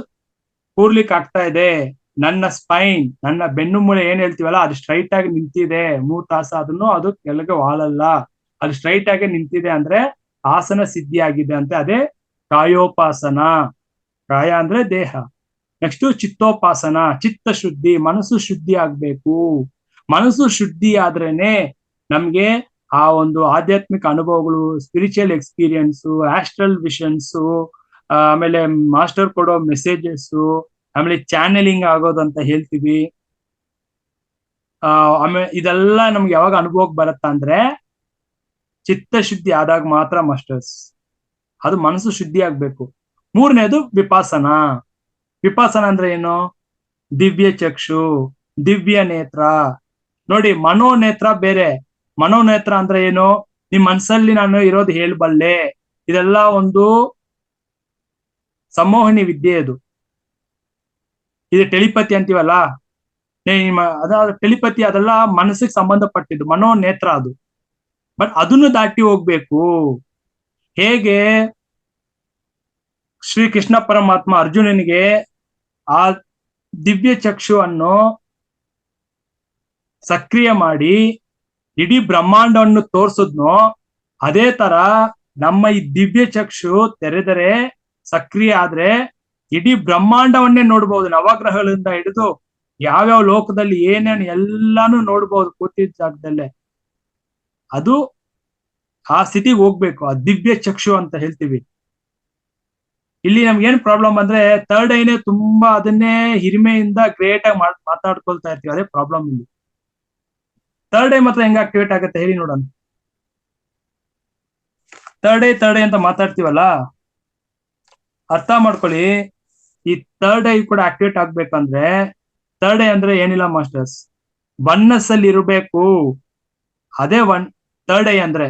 ಕೂರ್ಲಿಕ್ಕೆ ಆಗ್ತಾ ಇದೆ. ನನ್ನ ಸ್ಪೈನ್, ನನ್ನ ಬೆನ್ನು ಮೂಳೆ ಏನ್ ಹೇಳ್ತೀವಲ್ಲ ಅದು ಸ್ಟ್ರೈಟ್ ಆಗಿ ನಿಂತಿದೆ. 3 ತಾಸು ಆದ್ರೂ ಅದು ಕೆಳಗೆ ವಾಲಲ್ಲ, ಅದು ಸ್ಟ್ರೈಟ್ ಆಗಿ ನಿಂತಿದೆ ಅಂದ್ರೆ ಆಸನ ಸಿದ್ಧಿ ಆಗಿದೆ ಅಂತ. ಅದೇ ಕಾಯೋಪಾಸನ. ಕಾಯ ಅಂದ್ರೆ ದೇಹ. ನೆಕ್ಸ್ಟ್ ಚಿತ್ತೋಪಾಸನ, ಚಿತ್ತ ಶುದ್ಧಿ, ಮನಸ್ಸು ಶುದ್ಧಿ ಆಗ್ಬೇಕು. ಮನಸ್ಸು ಶುದ್ಧಿ ಆದ್ರೇನೆ ನಮ್ಗೆ ಆ ಒಂದು ಆಧ್ಯಾತ್ಮಿಕ ಅನುಭವಗಳು, ಸ್ಪಿರಿಚುವಲ್ ಎಕ್ಸ್ಪೀರಿಯನ್ಸ್, ಆಸ್ಟ್ರಲ್ ವಿಷನ್ಸ್, ಆಮೇಲೆ ಮಾಸ್ಟರ್ ಕೊಡೋ ಮೆಸೇಜಸ್, ಆಮೇಲೆ ಚಾನೆಲಿಂಗ್ ಆಗೋದು ಅಂತ ಹೇಳ್ತೀವಿ. ಆಮೇಲೆ ಇದೆಲ್ಲ ನಮ್ಗೆ ಯಾವಾಗ ಅನುಭವಕ್ಕೆ ಬರುತ್ತಾ ಅಂದ್ರೆ ಚಿತ್ತ ಶುದ್ಧಿ ಆದಾಗ ಮಾತ್ರ ಮಾಸ್ಟರ್ಸ್. ಅದು ಮನಸ್ಸು ಶುದ್ಧಿ ಆಗ್ಬೇಕು. 3ನೇದು ವಿಪಾಸನ. ವಿಪಾಸನ ಅಂದ್ರೆ ಏನು? ದಿವ್ಯ ಚಕ್ಷು, ದಿವ್ಯ ನೇತ್ರ. ನೋಡಿ, ಮನೋನೇತ್ರ ಬೇರೆ. ಮನೋನೇತ್ರ ಅಂದ್ರೆ ಏನು? ನಿಮ್ ಮನ್ಸಲ್ಲಿ ನಾನು ಇರೋದು ಹೇಳ್ಬಲ್ಲೆ. ಇದೆಲ್ಲ ಒಂದು ಸಂಮೋಹನಿ ವಿದ್ಯೆ. ಇದು ಟೆಲಿಪತಿ ಅಂತೀವಲ್ಲ, ಅದಾದ ಟೆಲಿಪತಿ, ಅದೆಲ್ಲ ಮನಸ್ಸಿಗೆ ಸಂಬಂಧಪಟ್ಟಿದ್ದು, ಮನೋನೇತ್ರ ಅದು. ಬಟ್ ಅದನ್ನು ದಾಟಿ ಹೋಗ್ಬೇಕು. ಹೇಗೆ ಶ್ರೀ ಕೃಷ್ಣ ಪರಮಾತ್ಮ ಅರ್ಜುನನಿಗೆ ಆ ದಿವ್ಯ ಚಕ್ಷುವನ್ನು ಸಕ್ರಿಯ ಮಾಡಿ ಇಡೀ ಬ್ರಹ್ಮಾಂಡವನ್ನು ತೋರ್ಸದ್ನೋ, ಅದೇ ತರ ನಮ್ಮ ಈ ದಿವ್ಯ ಚಕ್ಷು ತೆರೆದರೆ, ಸಕ್ರಿಯ ಆದ್ರೆ ಇಡೀ ಬ್ರಹ್ಮಾಂಡವನ್ನೇ ನೋಡ್ಬೋದು. ನವಗ್ರಹಗಳಿಂದ ಹಿಡಿದು ಯಾವ್ಯಾವ ಲೋಕದಲ್ಲಿ ಏನೇನು ಎಲ್ಲಾನು ನೋಡ್ಬೋದು ಕೂತಿದ್ದ ಜಾಗದಲ್ಲೇ. ಅದು ಆ ಸ್ಥಿತಿಗೆ ಹೋಗ್ಬೇಕು. ಆ ದಿವ್ಯ ಚಕ್ಷು ಅಂತ ಹೇಳ್ತೀವಿ. ಇಲ್ಲಿ ನಮ್ಗೆ ಏನ್ ಪ್ರಾಬ್ಲಮ್ ಅಂದ್ರೆ ಥರ್ಡ್ ಐನೇ ತುಂಬಾ ಅದನ್ನೇ ಹಿರಿಮೆಯಿಂದ ಗ್ರೇಟ್ ಆಗಿ ಮಾತಾಡ್ಕೊಳ್ತಾ ಇರ್ತೀವಿ. ಅದೇ ಪ್ರಾಬ್ಲಮ್ ಇಲ್ಲಿ. ಥರ್ಡ್ ಐ ಮಾತ್ರ ಹೆಂಗ ಆಕ್ಟಿವೇಟ್ ಆಗುತ್ತೆ ಹೇಳಿ ನೋಡೋಣ. ಥರ್ಡ್ ಐ ಅಂತ ಮಾತಾಡ್ತೀವಲ್ಲ, ಅರ್ಥ ಮಾಡ್ಕೊಳ್ಳಿ. ಈ ಥರ್ಡ್ ಐ ಕೂಡ ಆಕ್ಟಿವೇಟ್ ಆಗ್ಬೇಕಂದ್ರೆ, ಥರ್ಡ್ ಐ ಅಂದ್ರೆ ಏನಿಲ್ಲ ಮಾಸ್ಟರ್ಸ್, ಒನ್ನೆಸ್ ಅಲ್ಲಿ ಇರಬೇಕು. ಅದೇ ಥರ್ಡ್ ಐ ಅಂದ್ರೆ.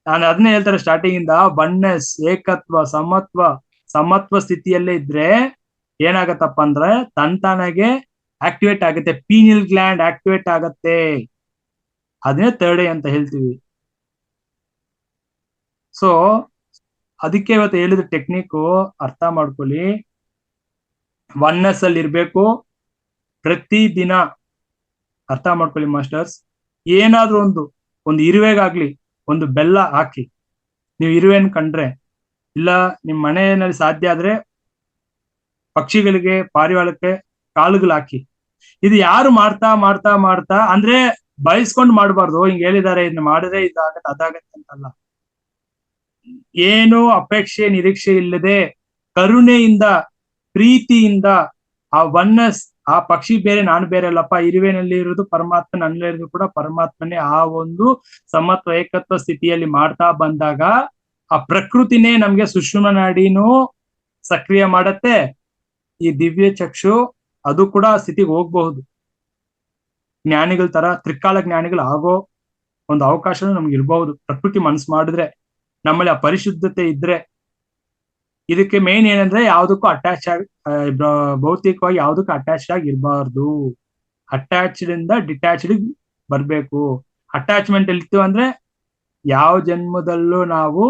ನಾನು ಅದನ್ನೇ ಹೇಳ್ತಾರೆ ಸ್ಟಾರ್ಟಿಂಗ್ ಇಂದ, ಒನ್ನೆಸ್, ಏಕತ್ವ, ಸಮತ್ವ ಸ್ಥಿತಿಯಲ್ಲೇ ಇದ್ರೆ ಏನಾಗತ್ತಪ್ಪ ಅಂದ್ರೆ ತಾನಾಗೆ ಆಕ್ಟಿವೇಟ್ ಆಗುತ್ತೆ. ಪೀನಿಯಲ್ ಗ್ಲ್ಯಾಂಡ್ ಆಕ್ಟಿವೇಟ್ ಆಗತ್ತೆ. ಅದನ್ನೇ ಥರ್ಡ್ ಐ ಅಂತ ಹೇಳ್ತೀವಿ. ಸೊ ಅದಕ್ಕೆ ಇವತ್ತು ಹೇಳಿದ ಟೆಕ್ನಿಕ್ ಅರ್ಥ ಮಾಡ್ಕೊಳ್ಳಿ. ಒನ್ನೆಸ್ ಅಲ್ಲಿ ಇರ್ಬೇಕು ಪ್ರತಿ ದಿನ. ಅರ್ಥ ಮಾಡ್ಕೊಳ್ಳಿ ಮಾಸ್ಟರ್ಸ್. ಏನಾದ್ರೂ ಒಂದು ಇರುವೆಗಾಗ್ಲಿ ಒಂದು ಬೆಲ್ಲ ಹಾಕಿ. ನೀವು ಇರುವೆನ್ ಕಂಡ್ರೆ, ಇಲ್ಲ ನಿಮ್ ಮನೆಯಲ್ಲಿ ಸಾಧ್ಯ ಆದ್ರೆ ಪಕ್ಷಿಗಳಿಗೆ, ಪಾರಿವಾಳಕ್ಕೆ ಕಾಳುಗಳು ಹಾಕಿ. ಇದು ಯಾರು ಮಾಡ್ತಾ ಮಾಡ್ತಾ ಮಾಡ್ತಾ ಅಂದ್ರೆ ಬಯಸ್ಕೊಂಡು ಮಾಡ್ಬಾರ್ದು. ಹಿಂಗ್ ಹೇಳಿದಾರೆ ಇದನ್ನ ಮಾಡಿದ್ರೆ ಇದಾಗತ್ತೆ ಅದಾಗತ್ತೆ ಅಂತಲ್ಲ. ಏನು ಅಪೇಕ್ಷೆ ನಿರೀಕ್ಷೆ ಇಲ್ಲದೆ ಕರುಣೆಯಿಂದ, ಪ್ರೀತಿಯಿಂದ ಆ ಒನ್ನೆಸ್, ಆ ಪಕ್ಷಿ ಬೇರೆ ನಾನು ಬೇರೆ ಅಲ್ಲಪ್ಪ, ಇರುವೆನಲ್ಲಿ ಇರೋದು ಪರಮಾತ್ಮ, ನನ್ನಲ್ಲಿ ಇರೋದು ಕೂಡ ಪರಮಾತ್ಮನೇ, ಆ ಒಂದು ಸಮತ್ವ ಏಕತ್ವ ಸ್ಥಿತಿಯಲ್ಲಿ ಮಾಡ್ತಾ ಬಂದಾಗ ಆ ಪ್ರಕೃತಿನೇ ನಮ್ಗೆ ಸುಷುಮ್ನ ನಾಡಿನೂ ಸಕ್ರಿಯ ಮಾಡತ್ತೆ. ಈ ದಿವ್ಯ ಚಕ್ಷು ಅದು ಕೂಡ ಆ ಸ್ಥಿತಿಗೆ ಹೋಗ್ಬಹುದು. ಜ್ಞಾನಿಗಳ ತರ ತ್ರಿಕಾಲ ಜ್ಞಾನಿಗಳು ಆಗೋ ಒಂದು ಅವಕಾಶ ನಮ್ಗೆ ಇರ್ಬಹುದು, ಪ್ರಕೃತಿ ಮನಸ್ಸು ಮಾಡಿದ್ರೆ, ನಮ್ಮಲ್ಲಿ ಆ ಪರಿಶುದ್ಧತೆ ಇದ್ರೆ. ಇದಕ್ಕೆ ಮೇನ್ ಏನಂದ್ರೆ ಯಾವ್ದಕ್ಕೂ ಅಟ್ಯಾಚ್ ಆಗಿ, ಭೌತಿಕವಾಗಿ ಯಾವ್ದಕ್ಕೂ ಅಟ್ಯಾಚ್ ಆಗಿ ಇರಬಾರ್ದು. ಅಟ್ಯಾಚ್ಡ್ ಇಂದ ಡಿಟ್ಯಾಚ್ಡ್ ಬರ್ಬೇಕು. ಅಟ್ಯಾಚ್ಮೆಂಟ್ ಇರ್ತೀವಿ ಅಂದ್ರೆ ಯಾವ ಜನ್ಮದಲ್ಲೂ ನಾವು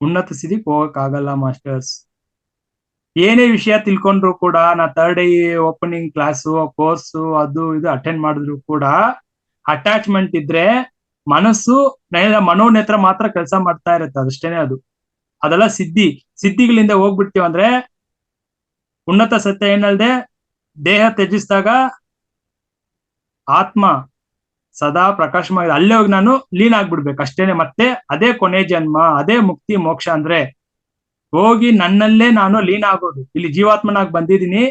ಉನ್ನತ ಸ್ಥಿತಿಗೆ ಹೋಗಕ್ಕಾಗಲ್ಲ ಮಾಸ್ಟರ್ಸ್. ಏನೇ ವಿಷಯ ತಿಳ್ಕೊಂಡ್ರು ಕೂಡ, ನಾ third I opening class, course, ಅದು ಇದು ಅಟೆಂಡ್ ಮಾಡಿದ್ರು ಕೂಡ ಅಟ್ಯಾಚ್ಮೆಂಟ್ ಇದ್ರೆ ಮನಸ್ಸು ಮನೋನೇತ್ರ ಮಾತ್ರ ಕೆಲಸ ಮಾಡ್ತಾ ಇರುತ್ತೆ. ಅದಷ್ಟೇನೆ. ಅದೆಲ್ಲ ಸಿದ್ಧಿಗಳಿಂದ ಹೋಗ್ಬಿಡ್ತೀವಿ ಅಂದ್ರೆ ಉನ್ನತ ಸತ್ಯ ಏನಲ್ದೆ ದೇಹ ತ್ಯಜಿಸಿದಾಗ ಆತ್ಮ ಸದಾ ಪ್ರಕಾಶವಾಗಿ ಅಲ್ಲೇ ಹೋಗಿ ನಾನು ಲೀನ್ ಆಗ್ಬಿಡ್ಬೇಕು ಅಷ್ಟೇನೆ. ಮತ್ತೆ ಅದೇ ಕೊನೆ ಜನ್ಮ, ಅದೇ ಮುಕ್ತಿ ಮೋಕ್ಷ. ಅಂದ್ರೆ ಹೋಗಿ ನನ್ನಲ್ಲೇ ನಾನು ಲೀನ್ ಆಗೋದು. ಇಲ್ಲಿ ಜೀವಾತ್ಮನಾಗಿ ಬಂದಿದ್ದೀನಿ,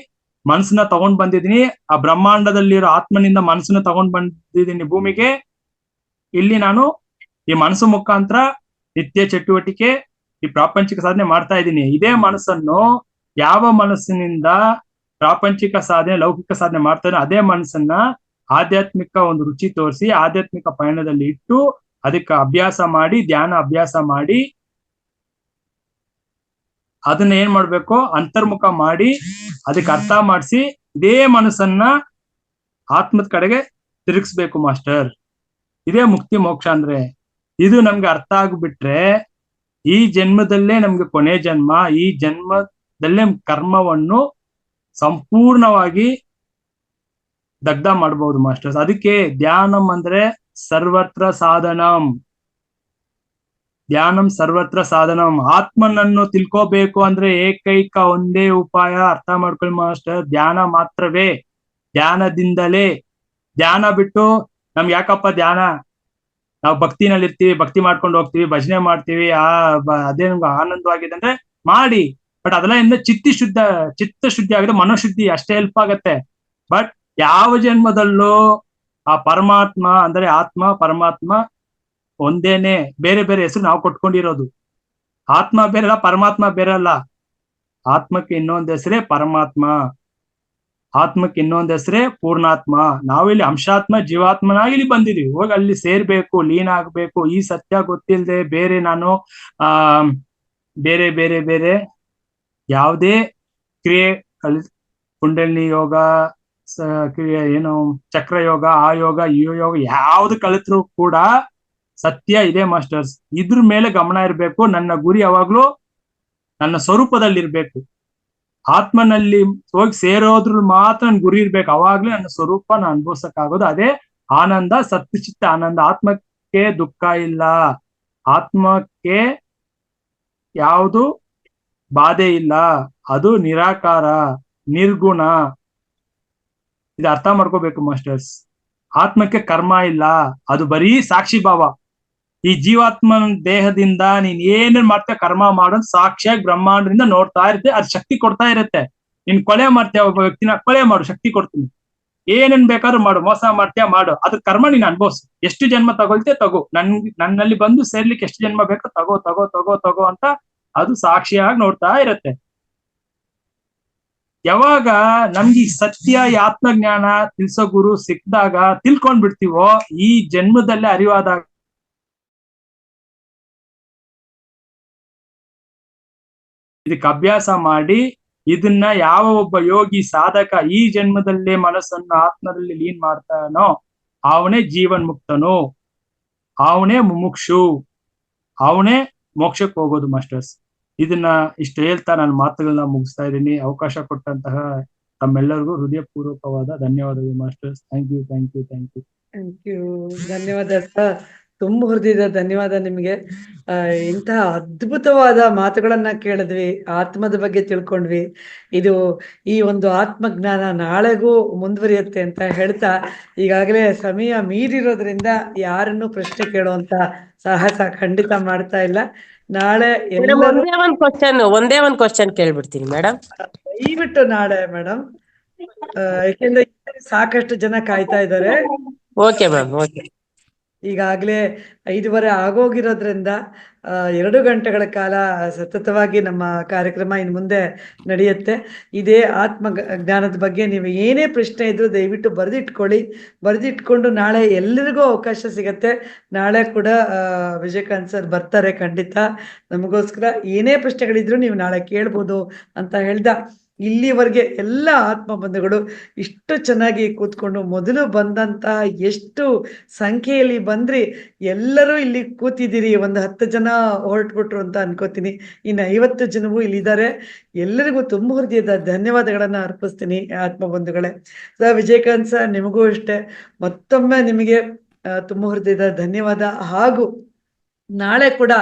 ಮನಸ್ಸನ್ನ ತಗೊಂಡ್ ಬಂದಿದ್ದೀನಿ, ಆ ಬ್ರಹ್ಮಾಂಡದಲ್ಲಿರೋ ಆತ್ಮನಿಂದ ಮನಸ್ಸನ್ನ ತಗೊಂಡ್ ಬಂದಿದ್ದೀನಿ ಭೂಮಿಗೆ. ಇಲ್ಲಿ ನಾನು ಈ ಮನಸ್ಸು ಮುಖಾಂತರ ನಿತ್ಯ ಚಟುವಟಿಕೆ, ಈ ಪ್ರಾಪಂಚಿಕ ಸಾಧನೆ ಮಾಡ್ತಾ ಇದ್ದೀನಿ. ಇದೇ ಮನಸ್ಸನ್ನು ಯಾವ ಮನಸ್ಸಿನಿಂದ ಪ್ರಾಪಂಚಿಕ ಸಾಧನೆ ಲೌಕಿಕ ಸಾಧನೆ ಮಾಡ್ತಾನೆ ಅದೇ ಮನಸ್ಸನ್ನ ಆಧ್ಯಾತ್ಮಿಕ ಒಂದು ರುಚಿ ತೋರಿಸಿ ಆಧ್ಯಾತ್ಮಿಕ ಪಯಣದಲ್ಲಿ ಇಟ್ಟು ಅದಕ್ಕೆ ಅಭ್ಯಾಸ ಮಾಡಿ ಧ್ಯಾನ ಅಭ್ಯಾಸ ಮಾಡಿ ಅದನ್ನ ಏನ್ ಮಾಡ್ಬೇಕು ಅಂತರ್ಮುಖ ಮಾಡಿ ಅದಕ್ಕೆ ಅರ್ಥ ಮಾಡಿಸಿ ಇದೇ ಮನಸ್ಸನ್ನ ಆತ್ಮದ ಕಡೆಗೆ ತಿರುಗಿಸ್ಬೇಕು ಮಾಸ್ಟರ್. ಇದೇ ಮುಕ್ತಿ ಮೋಕ್ಷ ಅಂದ್ರೆ. ಇದು ನಮ್ಗೆ ಅರ್ಥ ಆಗ್ಬಿಟ್ರೆ ಈ ಜನ್ಮದಲ್ಲೇ ನಮ್ಗೆ ಕೊನೆ ಜನ್ಮ, ಈ ಜನ್ಮದಲ್ಲೇ ಕರ್ಮವನ್ನು ಸಂಪೂರ್ಣವಾಗಿ ದಗ್ಧ ಮಾಡ್ಬೋದು ಮಾಸ್ಟರ್ಸ್. ಅದಕ್ಕೆ ಧ್ಯಾನಂ ಅಂದ್ರೆ ಸರ್ವತ್ರ ಸಾಧನಂ. ಧ್ಯಾನಂ ಸರ್ವತ್ರ ಸಾಧನಂ. ಆತ್ಮನನ್ನು ತಿಳ್ಕೋಬೇಕು ಅಂದ್ರೆ ಏಕೈಕ ಒಂದೇ ಉಪಾಯ, ಅರ್ಥ ಮಾಡ್ಕೊಳ್ಳಿ ಮಾಸ್ಟರ್, ಧ್ಯಾನ ಮಾತ್ರವೇ. ಧ್ಯಾನದಿಂದಲೇ. ಧ್ಯಾನ ಬಿಟ್ಟು ನಮ್ಗೆ ಯಾಕಪ್ಪ ಧ್ಯಾನ, ನಾವು ಭಕ್ತಿನಲ್ಲಿ ಇರ್ತೀವಿ, ಭಕ್ತಿ ಮಾಡ್ಕೊಂಡು ಹೋಗ್ತೀವಿ, ಭಜನೆ ಮಾಡ್ತೀವಿ, ಅದೇ ನಮ್ಗೆ ಆನಂದವಾಗಿದೆ ಅಂದ್ರೆ ಮಾಡಿ. ಬಟ್ ಅದೆಲ್ಲ ಇಂದ ಚಿತ್ತ ಶುದ್ಧಿ ಆಗಿದೆ, ಮನೋಶುದ್ಧಿ ಅಷ್ಟೇ ಹೆಲ್ಪ್ ಆಗತ್ತೆ. ಬಟ್ ಯಾವ ಜನ್ಮದಲ್ಲೂ ಆ ಪರಮಾತ್ಮ ಅಂದ್ರೆ ಆತ್ಮ ಪರಮಾತ್ಮ ಒಂದೇನೆ, ಬೇರೆ ಬೇರೆ ಹೆಸರು ನಾವು ಕೊಟ್ಕೊಂಡಿರೋದು. ಆತ್ಮ ಬೇರೆಲ್ಲ, ಪರಮಾತ್ಮ ಬೇರೆಲ್ಲ. ಆತ್ಮಕ್ಕೆ ಇನ್ನೊಂದ್ ಹೆಸರೇ ಪರಮಾತ್ಮ, ಆತ್ಮಕ್ಕೆ ಇನ್ನೊಂದ್ ಹೆಸರೇ ಪೂರ್ಣಾತ್ಮ. ನಾವಿಲ್ಲಿ ಅಂಶಾತ್ಮ ಜೀವಾತ್ಮನಾಗಿ ಇಲ್ಲಿ ಬಂದಿದೀವಿ. ಹೋಗಿ ಅಲ್ಲಿ ಸೇರ್ಬೇಕು, ಲೀನ ಆಗ್ಬೇಕು. ಈ ಸತ್ಯ ಗೊತ್ತಿಲ್ಲದೆ ಬೇರೆ ನಾನು ಬೇರೆ ಬೇರೆ ಬೇರೆ ಯಾವುದೇ ಕ್ರಿಯೆ ಕುಂಡಲಿನಿ ಯೋಗ, ಕ್ರಿಯೆ ಏನು ಚಕ್ರ ಯೋಗ, ಆ ಯೋಗ ಈ ಯೋಗ ಯಾವ್ದು ಕಲಿತರು ಕೂಡ ಸತ್ಯ ಇದೆ ಮಾಸ್ಟರ್ಸ್. ಇದ್ರ ಮೇಲೆ ಗಮನ ಇರ್ಬೇಕು. ನನ್ನ ಗುರಿ ಯಾವಾಗ್ಲೂ ನನ್ನ ಸ್ವರೂಪದಲ್ಲಿ ಇರ್ಬೇಕು. ಆತ್ಮನಲ್ಲಿ ಹೋಗಿ ಸೇರೋದ್ರ ಮಾತ್ರ ನನ್ ಗುರಿ ಇರ್ಬೇಕು. ಅವಾಗ್ಲೇ ನನ್ನ ಸ್ವರೂಪ ನಾನು ಅನುಭವಿಸಕ್ಕಾಗೋದು. ಅದೇ ಆನಂದ, ಸತ್ಚಿತ್ತ ಆನಂದ. ಆತ್ಮಕ್ಕೆ ದುಃಖ ಇಲ್ಲ, ಆತ್ಮಕ್ಕೆ ಯಾವುದು ಬಾಧೆ ಇಲ್ಲ, ಅದು ನಿರಾಕಾರ, ನಿರ್ಗುಣ. ಇದು ಅರ್ಥ ಮಾಡ್ಕೋಬೇಕು ಮಾಸ್ಟರ್ಸ್. ಆತ್ಮಕ್ಕೆ ಕರ್ಮ ಇಲ್ಲ, ಅದು ಬರೀ ಸಾಕ್ಷಿ ಭಾವ. ಈ ಜೀವಾತ್ಮನ ದೇಹದಿಂದ ನೀನ್ ಏನೇನ್ ಮಾಡ್ತೀಯ ಕರ್ಮ ಮಾಡೋದು ಸಾಕ್ಷಿಯಾಗಿ ಬ್ರಹ್ಮಾಂಡದಿಂದ ನೋಡ್ತಾ ಇರುತ್ತೆ. ಅದು ಶಕ್ತಿ ಕೊಡ್ತಾ ಇರುತ್ತೆ. ನೀನ್ ಕೊಲೆ ಮಾಡ್ತೀಯ ಒಬ್ಬ ವ್ಯಕ್ತಿನ, ಕೊಲೆ ಮಾಡು, ಶಕ್ತಿ ಕೊಡ್ತೀನಿ. ಏನೇನ್ ಬೇಕಾದ್ರೂ ಮಾಡು, ಮೋಸ ಮಾಡ್ತೀಯ ಮಾಡು, ಅದ್ರ ಕರ್ಮ ನೀನ್ ಅನ್ಭವಿಸು. ಎಷ್ಟು ಜನ್ಮ ತಗೊಳ್ತೀಯ ತಗೋ, ನನ್ನಲ್ಲಿ ಬಂದು ಸೇರ್ಲಿಕ್ಕೆ ಎಷ್ಟು ಜನ್ಮ ಬೇಕೋ ತಗೋ ತಗೋ ತಗೋ ತಗೋ ಅಂತ ಅದು ಸಾಕ್ಷಿಯಾಗಿ ನೋಡ್ತಾ ಇರುತ್ತೆ. ಯಾವಾಗ ನಮ್ಗೆ ಈ ಸತ್ಯ ಈ ಆತ್ಮಜ್ಞಾನ ತಿಳ್ಸೋ ಗುರು ಸಿಕ್ಕಿದಾಗ ತಿಳ್ಕೊಂಡ್ ಬಿಡ್ತೀವೋ, ಈ ಜನ್ಮದಲ್ಲೇ ಅರಿವಾದಾಗ ಇದಕ್ಕೆ ಅಭ್ಯಾಸ ಮಾಡಿ ಇದನ್ನ ಯಾವ ಒಬ್ಬ ಯೋಗಿ ಸಾಧಕ ಈ ಜನ್ಮದಲ್ಲೇ ಮನಸ್ಸನ್ನು ಆತ್ಮದಲ್ಲಿ ಲೀನ್ ಮಾಡ್ತಾನೋ ಅವನೇ ಜೀವನ್ ಮುಕ್ತನು, ಅವನೇ ಮುಮುಕ್ಷು, ಅವನೇ ಮೋಕ್ಷಕ್ಕೆ ಹೋಗೋದು ಮಾಸ್ಟರ್ಸ್. ಇದನ್ನ ಇಷ್ಟು ಹೇಳ್ತಾ ನಾನು ಮಾತುಗಳನ್ನ ಮುಗಿಸ್ತಾ ಇದ್ದೀನಿ. ಅವಕಾಶ ಕೊಟ್ಟಂತಹ ತಮ್ಮೆಲ್ಲರಿಗೂ ಹೃದಯಪೂರ್ವಕವಾದ ಧನ್ಯವಾದಗಳು masters. Thank you thank you thank you thank you. ಧನ್ಯವಾದ ಸರ್, ತುಂಬ ಹೃದಯದ ಧನ್ಯವಾದ ನಿಮಗೆ. ಇಂತಹ ಅದ್ಭುತವಾದ ಮಾತುಗಳನ್ನ ಕೇಳಿದ್ವಿ, ಆತ್ಮದ ಬಗ್ಗೆ ತಿಳ್ಕೊಂಡ್ವಿ. ಇದು ಈ ಒಂದು ಆತ್ಮಜ್ಞಾನ ನಾಳೆಗೂ ಮುಂದುವರಿಯುತ್ತೆ ಅಂತ ಹೇಳ್ತಾ, ಈಗಾಗಲೇ ಸಮಯ ಮೀರಿರೋದ್ರಿಂದ ಯಾರನ್ನು ಪ್ರಶ್ನೆ ಕೇಳುವಂತ ಸಾಹಸ ಖಂಡಿತ ಮಾಡ್ತಾ ಇಲ್ಲ. ನಾಳೆ ಒಂದೇ ಒಂದ್ ಕ್ವಶನ್ ಕೇಳ್ಬಿಡ್ತೀನಿ ಮೇಡಮ್. ದಯವಿಟ್ಟು ನಾಳೆ ಮೇಡಮ್, ಯಾಕೆಂದ್ರೆ ಸಾಕಷ್ಟು ಜನ ಕಾಯ್ತಾ ಇದ್ದಾರೆ. Okay ma'am, okay. ಈಗಾಗಲೇ 5:15 ಆಗೋಗಿರೋದ್ರಿಂದ 2 ಗಂಟೆಗಳ ಕಾಲ ಸತತವಾಗಿ ನಮ್ಮ ಕಾರ್ಯಕ್ರಮ ಇನ್ನು ಮುಂದೆ ನಡೆಯುತ್ತೆ. ಇದೇ ಆತ್ಮ ಜ್ಞಾನದ ಬಗ್ಗೆ ನೀವು ಏನೇ ಪ್ರಶ್ನೆ ಇದ್ರೂ ದಯವಿಟ್ಟು ಬರೆದಿಟ್ಕೊಂಡು ನಾಳೆ ಎಲ್ಲರಿಗೂ ಅವಕಾಶ ಸಿಗತ್ತೆ. ನಾಳೆ ಕೂಡ ವಿಜಯಕಾಂತ್ ಸರ್ ಬರ್ತಾರೆ ಖಂಡಿತ. ನಮಗೋಸ್ಕರ ಏನೇ ಪ್ರಶ್ನೆಗಳಿದ್ರು ನೀವು ನಾಳೆ ಕೇಳ್ಬೋದು ಅಂತ ಹೇಳ್ದ. ಇಲ್ಲಿವರೆಗೆ ಎಲ್ಲ ಆತ್ಮ ಬಂಧುಗಳು ಇಷ್ಟು ಚೆನ್ನಾಗಿ ಕೂತ್ಕೊಂಡು, ಮೊದಲು ಬಂದಂತ ಎಷ್ಟು ಸಂಖ್ಯೆಯಲ್ಲಿ ಬಂದ್ರಿ, ಎಲ್ಲರೂ ಇಲ್ಲಿ ಕೂತಿದ್ದೀರಿ. ಒಂದು 10 ಜನ ಹೊರಟ್ಬಿಟ್ರು ಅಂತ ಅನ್ಕೋತೀನಿ. ಇನ್ನು 50 ಜನವೂ ಇಲ್ಲಿದ್ದಾರೆ. ಎಲ್ಲರಿಗೂ ತುಂಬ ಹೃದಯದ ಧನ್ಯವಾದಗಳನ್ನ ಅರ್ಪಿಸ್ತೀನಿ ಆತ್ಮ ಬಂಧುಗಳೇ. ವಿಜಯಕಾಂತ್ ಸರ್, ನಿಮಗೂ ಅಷ್ಟೇ ಮತ್ತೊಮ್ಮೆ ನಿಮಗೆ ತುಂಬ ಹೃದಯದ ಧನ್ಯವಾದ. ಹಾಗೂ ನಾಳೆ ಕೂಡ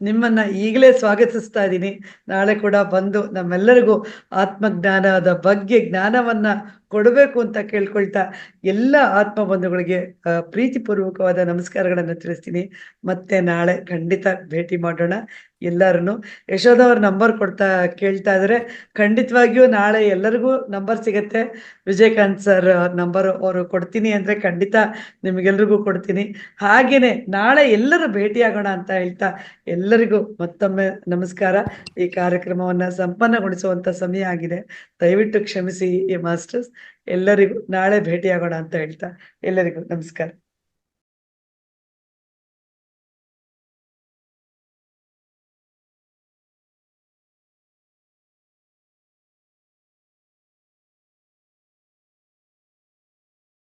ನಿಮ್ಮನ್ನ ಈಗಲೇ ಸ್ವಾಗತಿಸ್ತಾ ಇದ್ದೀನಿ. ನಾಳೆ ಕೂಡ ಬಂದು ನಮ್ಮೆಲ್ಲರಿಗೂ ಆತ್ಮಜ್ಞಾನದ ಬಗ್ಗೆ ಜ್ಞಾನವನ್ನ ಕೊಡಬೇಕು ಅಂತ ಕೇಳ್ಕೊಳ್ತಾ ಎಲ್ಲ ಆತ್ಮ ಬಂಧುಗಳಿಗೆ ಪ್ರೀತಿಪೂರ್ವಕವಾದ ನಮಸ್ಕಾರಗಳನ್ನು ತಿಳಿಸ್ತೀನಿ. ಮತ್ತೆ ನಾಳೆ ಖಂಡಿತ ಭೇಟಿ ಮಾಡೋಣ. ಎಲ್ಲಾರನು. ಯಶೋಧ ಅವ್ರ ನಂಬರ್ ಕೇಳ್ತಾ ಇದ್ರೆ, ಖಂಡಿತವಾಗಿಯೂ ನಾಳೆ ಎಲ್ಲರಿಗೂ ನಂಬರ್ ಸಿಗತ್ತೆ. ವಿಜಯಕಾಂತ್ ಸರ್ ನಂಬರ್ ಅವರು ಕೊಡ್ತೀನಿ ಅಂದ್ರೆ ಖಂಡಿತ ನಿಮಗೆಲ್ರಿಗೂ ಕೊಡ್ತೀನಿ. ಹಾಗೇನೆ ನಾಳೆ ಎಲ್ಲರೂ ಭೇಟಿಯಾಗೋಣ ಅಂತ ಹೇಳ್ತಾ ಎಲ್ಲರಿಗೂ ಮತ್ತೊಮ್ಮೆ ನಮಸ್ಕಾರ. ಈ ಕಾರ್ಯಕ್ರಮವನ್ನ ಸಂಪನ್ನಗೊಳಿಸುವಂತ ಸಮಯ ಆಗಿದೆ, ದಯವಿಟ್ಟು ಕ್ಷಮಿಸಿ ಈ ಮಾಸ್ಟರ್ಸ್. ಎಲ್ಲರಿಗೂ ನಾಳೆ ಭೇಟಿಯಾಗೋಣ ಅಂತ ಹೇಳ್ತಾ ಎಲ್ಲರಿಗೂ ನಮಸ್ಕಾರ.